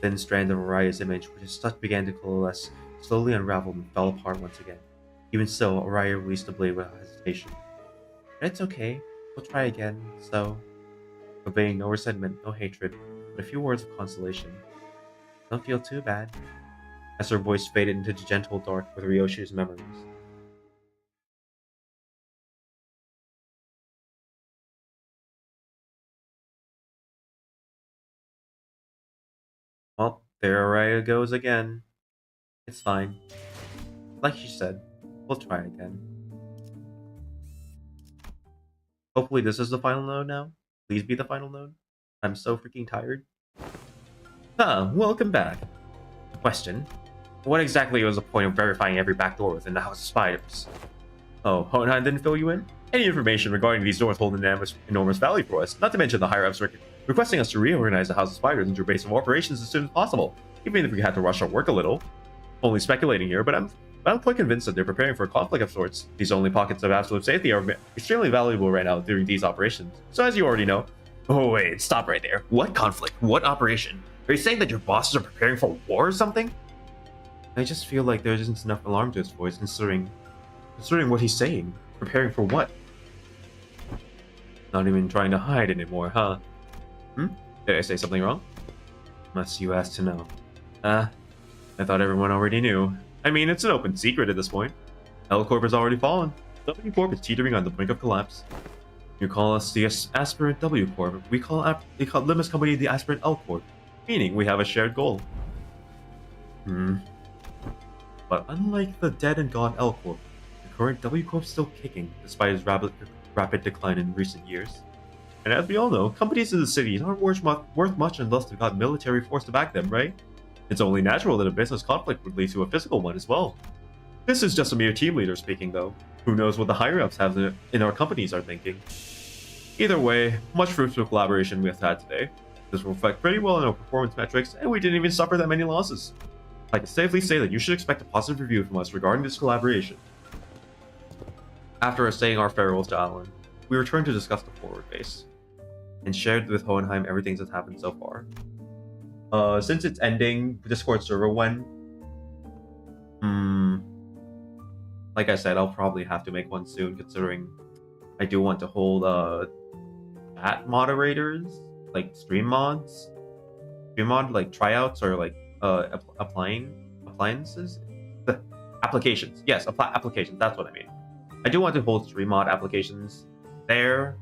Thin strand of Araya's image, which his touch began to coalesce, slowly unraveled and fell apart once again. Even so, Araya released the blade without hesitation. But it's okay. We'll try again, so... Obeying no resentment, no hatred, but a few words of consolation. Don't feel too bad. As her voice faded into the gentle dark with Ryoshi's memories. Well, there Araya goes again. It's fine. Like she said, we'll try again. Hopefully this is the final node now. Please be the final node. I'm so freaking tired. Welcome back. Question. What exactly was the point of verifying every back door within the House of Spiders? Oh, Hohenheim didn't fill you in? Any information regarding these doors hold enormous value for us, not to mention the higher-ups requesting us to reorganize the House of Spiders into a base of operations as soon as possible, even if we had to rush our work a little. Only speculating here, but I'm quite convinced that they're preparing for a conflict of sorts. These only pockets of absolute safety are extremely valuable right now during these operations. So as you already know... Oh wait, stop right there. What conflict? What operation? Are you saying that your bosses are preparing for war or something? I just feel like there isn't enough alarm to his voice, considering what he's saying. Preparing for what? Not even trying to hide anymore, huh? Did I say something wrong? Unless you asked to know. I thought everyone already knew. I mean, it's an open secret at this point. L Corp has already fallen. W Corp is teetering on the brink of collapse. You call us the aspirant W Corp. We call Limbus Company the aspirant L Corp, meaning we have a shared goal. But unlike the dead and gone L Corp, the current W Corp still kicking, despite its rapid decline in recent years. And as we all know, companies in the cities aren't worth much unless they've got military force to back them, right? It's only natural that a business conflict would lead to a physical one as well. This is just a mere team leader speaking, though. Who knows what the higher-ups have in our companies are thinking. Either way, much fruitful collaboration we have had today. This will reflect pretty well in our performance metrics, and we didn't even suffer that many losses. I can safely say that you should expect a positive review from us regarding this collaboration. After saying our farewells to Alan, we returned to discuss the forward base, and shared with Hohenheim everything that's happened so far. Since it's ending, Discord server went. Like I said, I'll probably have to make one soon, considering I do want to hold chat moderators, like stream mods, like tryouts or like appliances, applications. Yes, applications. That's what I mean. I do want to hold stream mod applications there,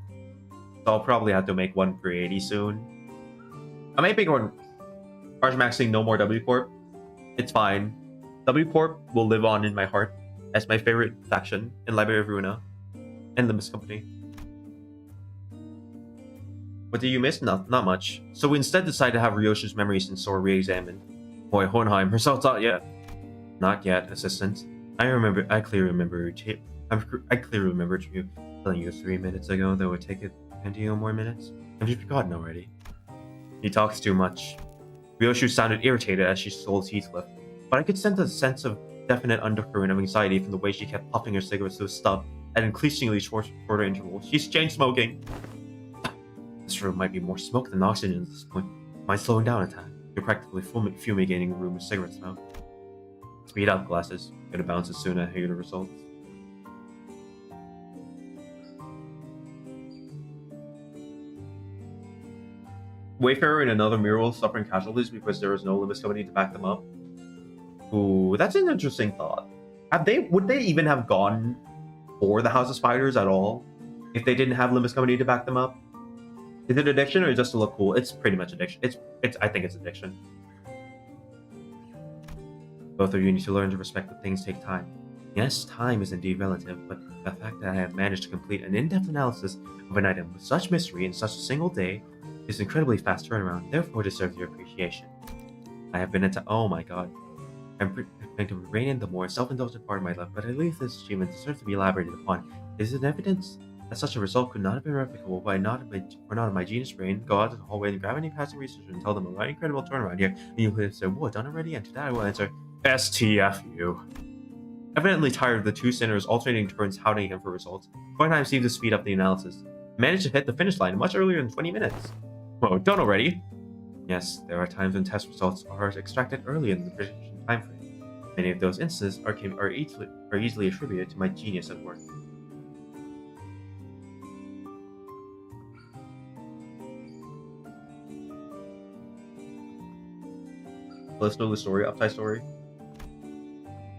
so I'll probably have to make one for 80 soon. I may make one. Maxing no more W Corp. It's fine. W Corp will live on in my heart as my favorite faction in Library of Ruina and Limbus Company. What did you miss? Not much. So we instead decided to have Ryoshi's memories and soul re-examined. Boy, Hohenheim, herself not yet. Not yet, assistant. I clearly remember you telling you 3 minutes ago that it would take 20 more minutes. Have you forgotten already? He talks too much. Ryoshi sounded irritated as she stole his teeth, but I could sense a sense of definite undercurrent of anxiety from the way she kept puffing her cigarettes to a stub at increasingly shorter intervals. She's chain smoking. This room might be more smoke than oxygen at this point. Mind slowing down a tad? You're practically fumigating the room with cigarette smoke. Speed up, glasses. Gonna bounce as soon as I hear the results. Wayfarer and another mural suffering casualties because there was no Limbus Company to back them up. Ooh, that's an interesting thought. Would they even have gone for the House of Spiders at all if they didn't have Limbus Company to back them up? Is it addiction or just to look cool? It's pretty much addiction. I think it's addiction. Both of you need to learn to respect that things take time. Yes, time is indeed relative, but the fact that I have managed to complete an in-depth analysis of an item with such mystery in such a single day is incredibly fast turnaround, therefore deserves your appreciation. I have been oh my god. I'm trying to rein in the more self-indulgent part of my life, but I believe this achievement deserves to be elaborated upon. Is it evidence that such a result could not have been replicable by not of my genius brain? Go out to the hallway and grab any passing researcher and tell them about my incredible turnaround here, and you will say, "Whoa, done already?" And to that I will answer, "STFU." Evidently tired of the two sinners alternating turns hounding him for results, Hohenheim seemed to speed up the analysis. Managed to hit the finish line much earlier than 20 minutes. Whoa, done already? Yes, there are times when test results are extracted early in the prediction timeframe. Many of those instances are easily attributed to my genius at work. Let's know the story, upside story.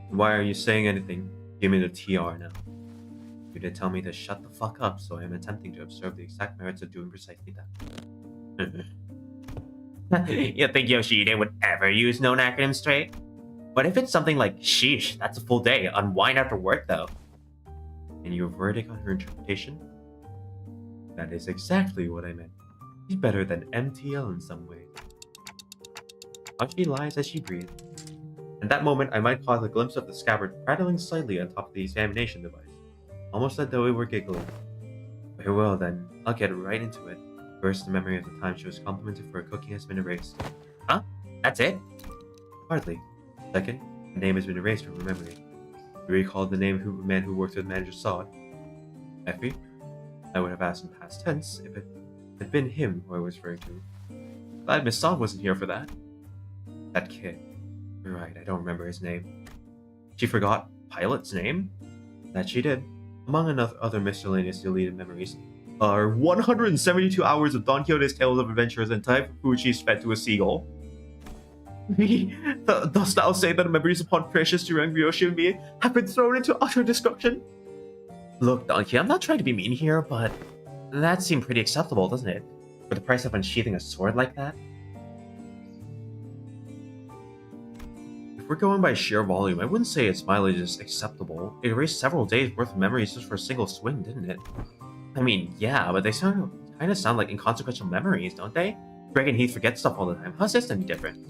Why are you saying anything? Give me the TR now. You did tell me to shut the fuck up, so I am attempting to observe the exact merits of doing precisely that. You think Yoshida would ever use known acronyms straight? What if it's something like, sheesh, that's a full day, unwind after work though? And your verdict on her interpretation? That is exactly what I meant. She's better than MTL in some ways. How she lies as she breathes. At that moment, I might caught a glimpse of the scabbard rattling slightly on top of the examination device, almost as though it were giggling. Very well then, I'll get right into it. First, the memory of the time she was complimented for her cooking has been erased. Huh? That's it? Hardly. Second, the name has been erased from her memory. You recall the name of the man who worked with manager Sod? Effie? I would have asked in past tense if it had been him who I was referring to. Glad Miss Sod wasn't here for that. That kid. You're right, I don't remember his name. She forgot Pilot's name? That she did. Among other miscellaneous deleted memories are 172 hours of Don Quixote's Tales of Adventures and type of food she's fed to a seagull. Dost thou say that the memories upon precious to young Ryoshi and me have been thrown into utter destruction? Look, Donkey, I'm not trying to be mean here, but that seemed pretty acceptable, doesn't it? For the price of unsheathing a sword like that? If we're going by sheer volume, I wouldn't say its mileage is acceptable. It erased several days worth of memories just for a single swing, didn't it? I mean, yeah, but they kind of sound like inconsequential memories, don't they? Greg and Heath forget stuff all the time. How's this any different?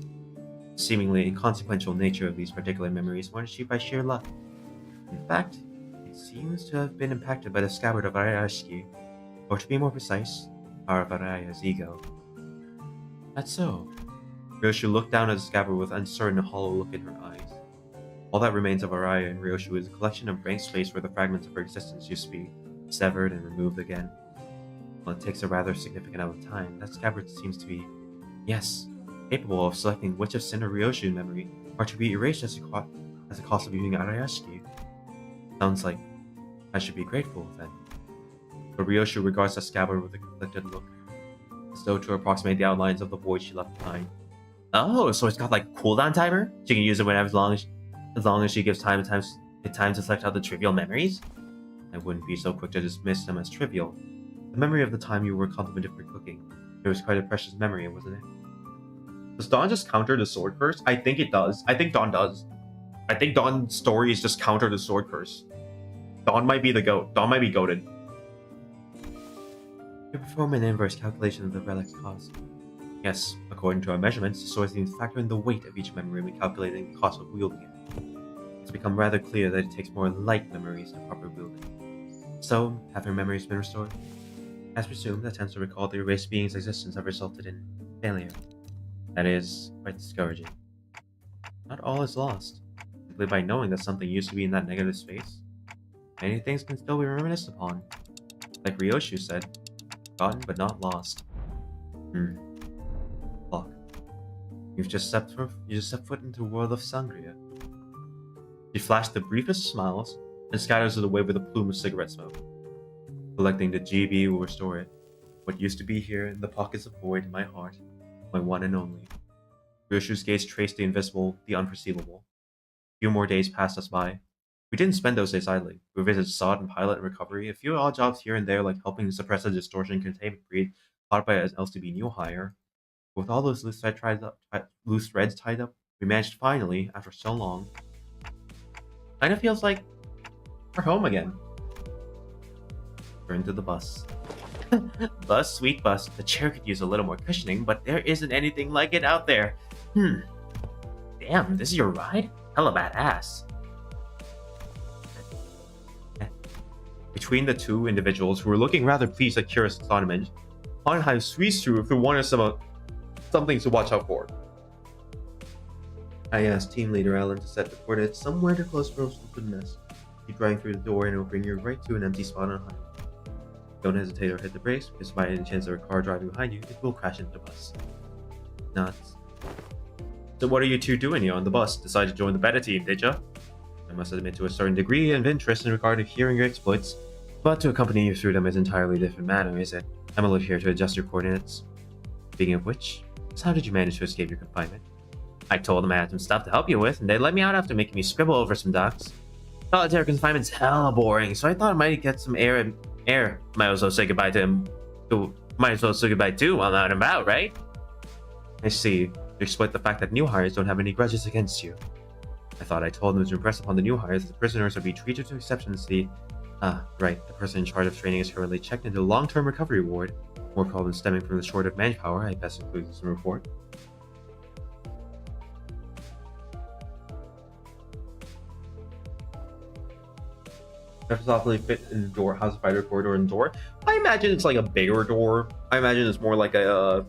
The seemingly inconsequential nature of these particular memories weren't achieved by sheer luck. In fact, it seems to have been impacted by the scabbard of Arayashiki, or to be more precise, Araya's ego. That's so. Ryoshu looked down at the scabbard with uncertain, hollow look in her eyes. All that remains of Araya and Ryoshu is a collection of blank space where the fragments of her existence used to be severed and removed again. While it takes a rather significant amount of time, that scabbard seems to be, yes, capable of selecting which of Sin or Ryoshu's memory are to be erased as a cost of using Arayashiki. Sounds like I should be grateful, then. But Ryoshu regards the scabbard with a conflicted look, as though to approximate the outlines of the void she left behind. Oh, so it's got like a cooldown timer? She can use it whenever, as long as she gives time to select out the trivial memories? I wouldn't be so quick to dismiss them as trivial. The memory of the time you were contemplative for cooking. It was quite a precious memory, wasn't it? Does Dawn just counter the sword curse? I think it does. I think Dawn does. I think Dawn's story is just counter the sword curse. Dawn might be the goat. Dawn might be goated. You perform an inverse calculation of the relic's cost. Yes, according to our measurements, the sword seems to factor in the weight of each memory when calculating the cost of wielding it. It's become rather clear that it takes more light memories to properly wield it. So, have her memories been restored? As presumed, attempts to recall the erased being's existence have resulted in failure. That is quite discouraging. Not all is lost. Simply by knowing that something used to be in that negative space, many things can still be reminisced upon. Like Ryoshu said, forgotten but not lost. Look. You've just stepped foot into the world of Sangria. She flashed the briefest smiles and scatters it away with a plume of cigarette smoke. Collecting the GB will restore it. What used to be here in the pockets of void in my heart, my one and only. Ryoshu's gaze traced the invisible, the unperceivable. A few more days passed us by. We didn't spend those days idly. We visited Sod and Pilot and Recovery, a few odd jobs here and there like helping suppress a distortion containment breed caught by an LCB new hire. With all those loose threads tied up, we managed finally, after so long. Kind of feels like we're home again. Turn to the bus. Bus, sweet bus. The chair could use a little more cushioning, but there isn't anything like it out there. Damn, this is your ride? Hella badass. Between the two individuals who were looking rather pleased at Kira's assignment, Hanhai squeezed through if they wanted something to watch out for. I asked team leader Alan to set the coordinates somewhere to close for the nest. Keep driving through the door and it'll bring you right to an empty spot on highway. Don't hesitate or hit the brakes, because by any chance of a car driving behind you, it will crash into the bus. Nuts. So what are you two doing here on the bus? Decided to join the beta team, did ya? I must admit to a certain degree of interest in regard to hearing your exploits, but to accompany you through them is entirely different matter, is it? I'm a little here to adjust your coordinates. Speaking of which, so how did you manage to escape your confinement? I told them I had some stuff to help you with, and they let me out after making me scribble over some docs. Solitary confinement's hella boring, so I thought I might get some air. Might as well say goodbye to him. Might as well say goodbye too while I'm out and about, right? I see. You exploit the fact that new hires don't have any grudges against you. I thought I told them to impress upon the new hires that the prisoners would be treated to exceptions. The person in charge of training is currently checked into the long-term recovery ward. More problems stemming from the shortage of manpower, I best include this in the report. Softly fit in the door, House of Fighter corridor and door. I imagine it's like a bigger door. I imagine it's more like a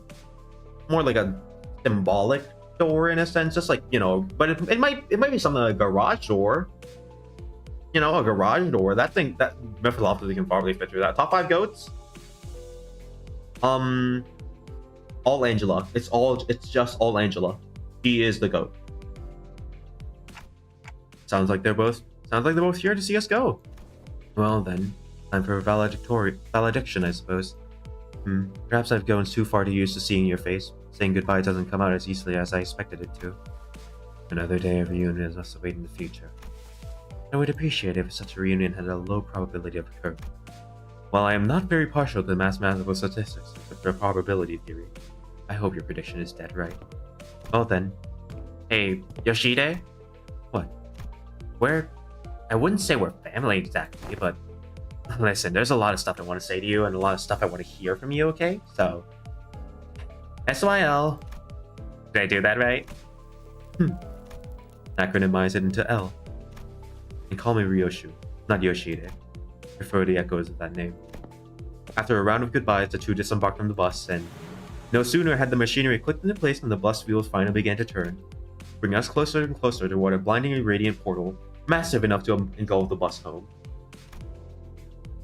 symbolic door in a sense, just like, you know, but it might be something like a garage door. You know, a garage door. That Mephilophely can probably fit through that. Top 5 goats. All Angela. It's just all Angela. She is the goat. Sounds like they're both here to see us go. Well then, time for a valediction, I suppose. Perhaps I've gone too far to use to seeing your face. Saying goodbye doesn't come out as easily as I expected it to. Another day of reunion must await in the future. I would appreciate if such a reunion had a low probability of occurring. While I am not very partial to mathematical statistics except for probability theory, I hope your prediction is dead right. Well then. Hey, Yoshide? we're, I wouldn't say we're family exactly, but listen, there's a lot of stuff I want to say to you and a lot of stuff I want to hear from you, okay? So, SYL. Did I do that right? Acronymize it into L. And call me Ryoshu, not Yoshide. Prefer the echoes of that name. After a round of goodbyes, the two disembarked from the bus, and no sooner had the machinery clicked into place than the bus wheels finally began to turn, bringing us closer and closer toward a blindingly radiant portal, massive enough to engulf the bus home.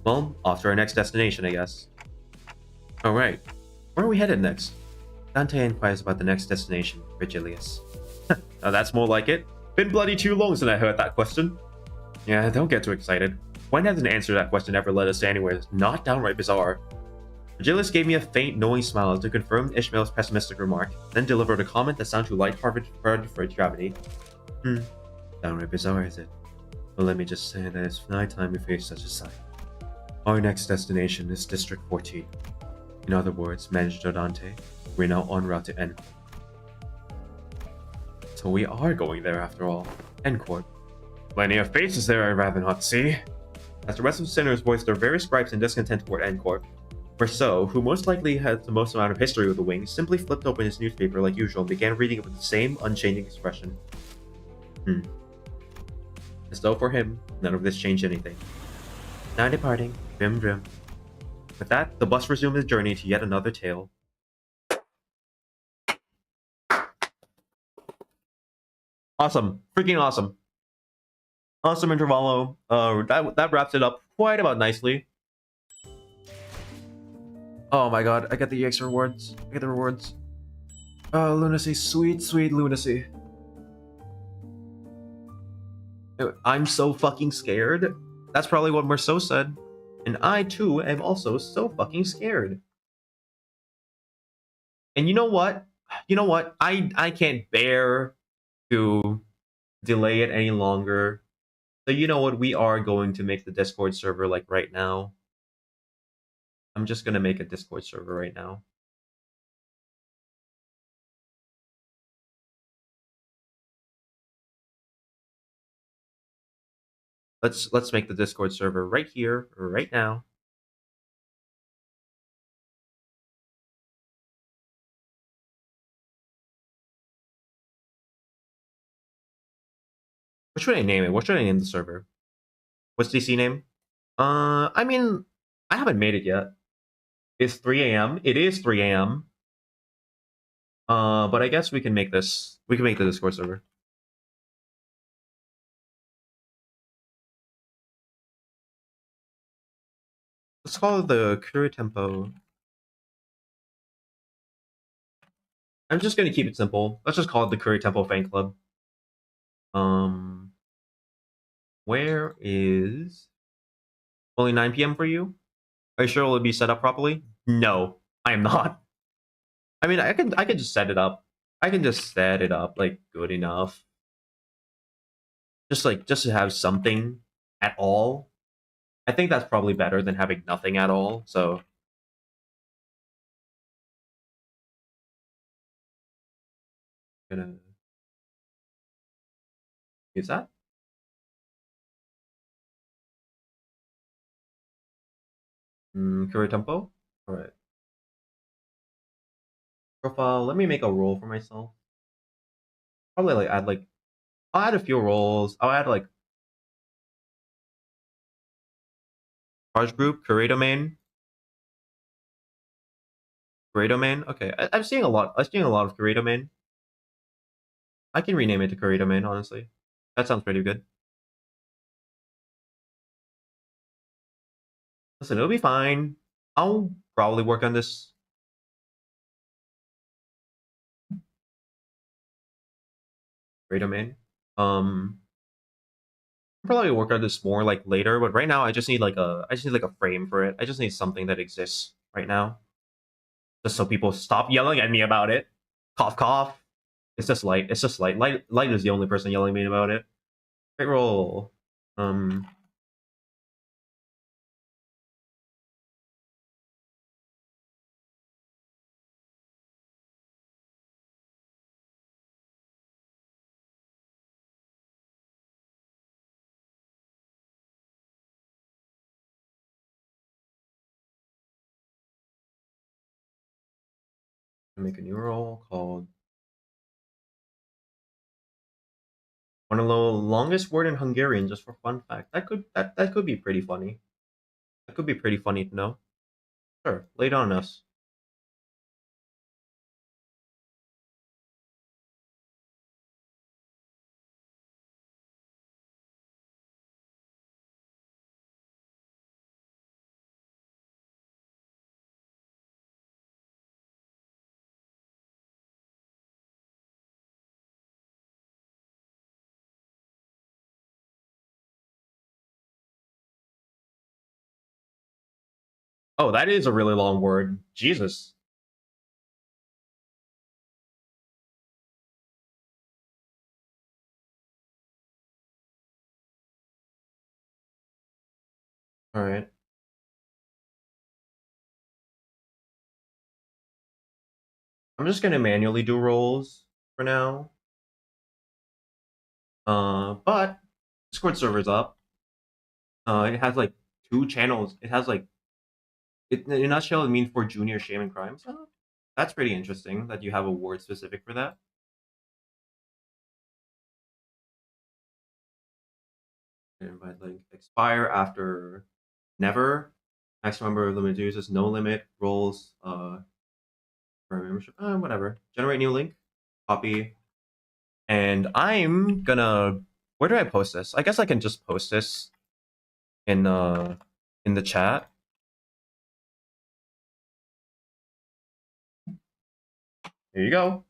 Well, off to our next destination, I guess. Alright, where are we headed next? Dante inquires about the next destination, Virgilius. Now that's more like it. Been bloody too long since I heard that question. Yeah, don't get too excited. When has an answer to that question ever led us to anywhere that's not downright bizarre? Virgilius gave me a faint, knowing smile to confirm Ishmael's pessimistic remark, then delivered a comment that sounded too lighthearted for gravity. Downright bizarre, is it? Well, let me just say that it's high time we face such a sight. Our next destination is District 14. In other words, Manager Dante, we're now en route to N. So we are going there after all. N Corp. Plenty of faces there I'd rather not see. As the rest of the sinners voiced their various gripes and discontent toward N Corp, Rousseau, who most likely had the most amount of history with the Wings, simply flipped open his newspaper like usual and began reading it with the same unchanging expression. As though for him, none of this changed anything. Now departing, Vim Vim. With that, the bus resumed its journey to yet another tale. Awesome. Freaking awesome. Awesome Intervallo. That wraps it up quite about nicely. Oh my god, I got the EX rewards. I get the rewards. Oh, lunacy. Sweet, sweet lunacy. I'm so fucking scared. That's probably what Marceau said. And I, too, am also so fucking scared. And you know what? You know what? I can't bear to delay it any longer. So you know what? We are going to make the Discord server, like, right now. I'm just gonna make a Discord server right now. Let's make the Discord server right here, right now. What should I name it? What should I name the server? What's DC name? I mean, I haven't made it yet. It's 3 a.m. It is 3 a.m. But I guess we can make this. We can make the Discord server. Let's call it the Kurei Tempo. I'm just gonna keep it simple. Let's just call it the Kurei Tempo fan club. Where is only 9 p.m. for you? Are you sure it'll be set up properly? No, I am not. I mean, I could just set it up. I can just set it up like good enough. Just to have something at all. I think that's probably better than having nothing at all. So I'm gonna use that. Kurei Tempo. All right. Profile. Let me make a role for myself. Probably like add like I'll add a few roles. I'll add like charge group, Kurei domain. Kurei domain. Okay, I'm seeing a lot. I'm seeing a lot of Kurei domain. I can rename it to Kurei domain. Honestly, that sounds pretty good. Listen, it'll be fine. I'll probably work on this. Kurei domain. I'll probably work on this more like later, but right now I just need like a frame for it. I just need something that exists right now. Just so people stop yelling at me about it. Cough cough. It's just light. It's just light. Light is the only person yelling at me about it. Great roll. Make a new role called one of the longest word in Hungarian, just for fun fact. That could be pretty funny. That could be pretty funny to know. Sure, lay it on us. Oh, that is a really long word. Jesus. All right. I'm just gonna manually do rolls for now. But Discord server's up. It has like 2 channels. It has like in a nutshell, it means for junior shame and crime. So that's pretty interesting that you have a word specific for that. Invite link expire after never. Maximum number of limited users, no limit. Roles for membership. Whatever. Generate new link. Copy. And I'm gonna. Where do I post this? I guess I can just post this in the chat. There you go.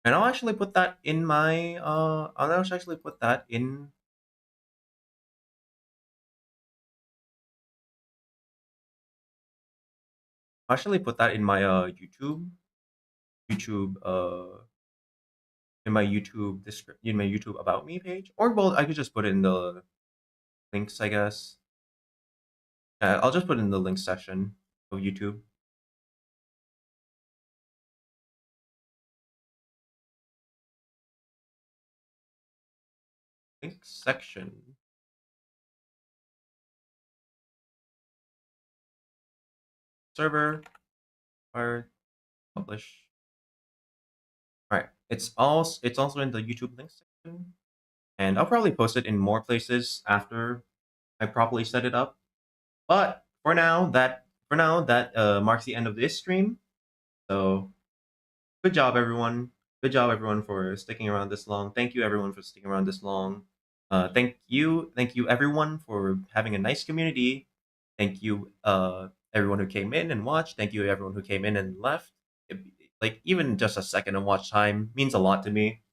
And I'll actually put that in my I'll actually put that in my YouTube in my YouTube in my YouTube about me page, or well, I could just put it in the links, I guess. I'll just put it in the links section of YouTube. Links section. Server or publish. All right, it's also in the YouTube links section, and I'll probably post it in more places after I properly set it up. But for now, that marks the end of this stream. So good job, everyone. Good job, everyone, for sticking around this long. Thank you, everyone, for sticking around this long. Thank you, everyone, for having a nice community. Thank you, everyone who came in and watched. Thank you, everyone who came in and left. Like even just a second of watch time means a lot to me.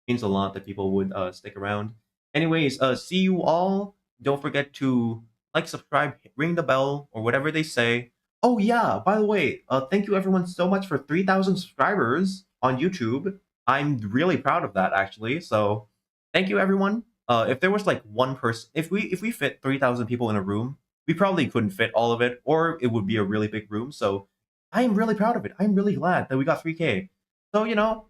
Means a lot that people would stick around. Anyways, see you all. Don't forget to like, subscribe, ring the bell, or whatever they say. Oh yeah, by the way, thank you everyone so much for 3,000 subscribers on YouTube. I'm really proud of that actually. So thank you everyone. If there was like one person, if we fit 3,000 people in a room, we probably couldn't fit all of it, or it would be a really big room. So I am really proud of it. I'm really glad that we got 3K. So yeah,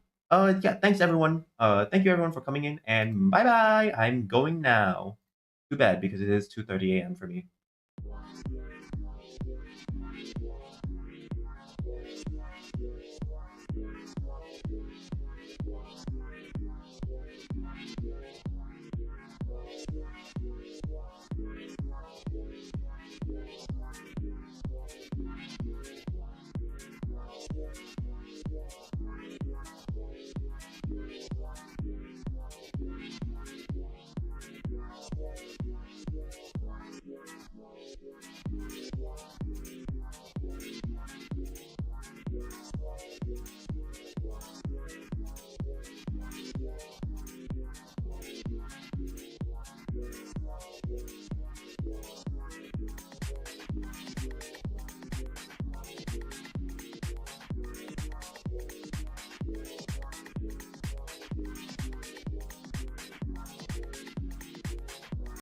thanks everyone. Thank you everyone for coming in, and bye bye. I'm going now to bed because it is 2:30 a.m. for me.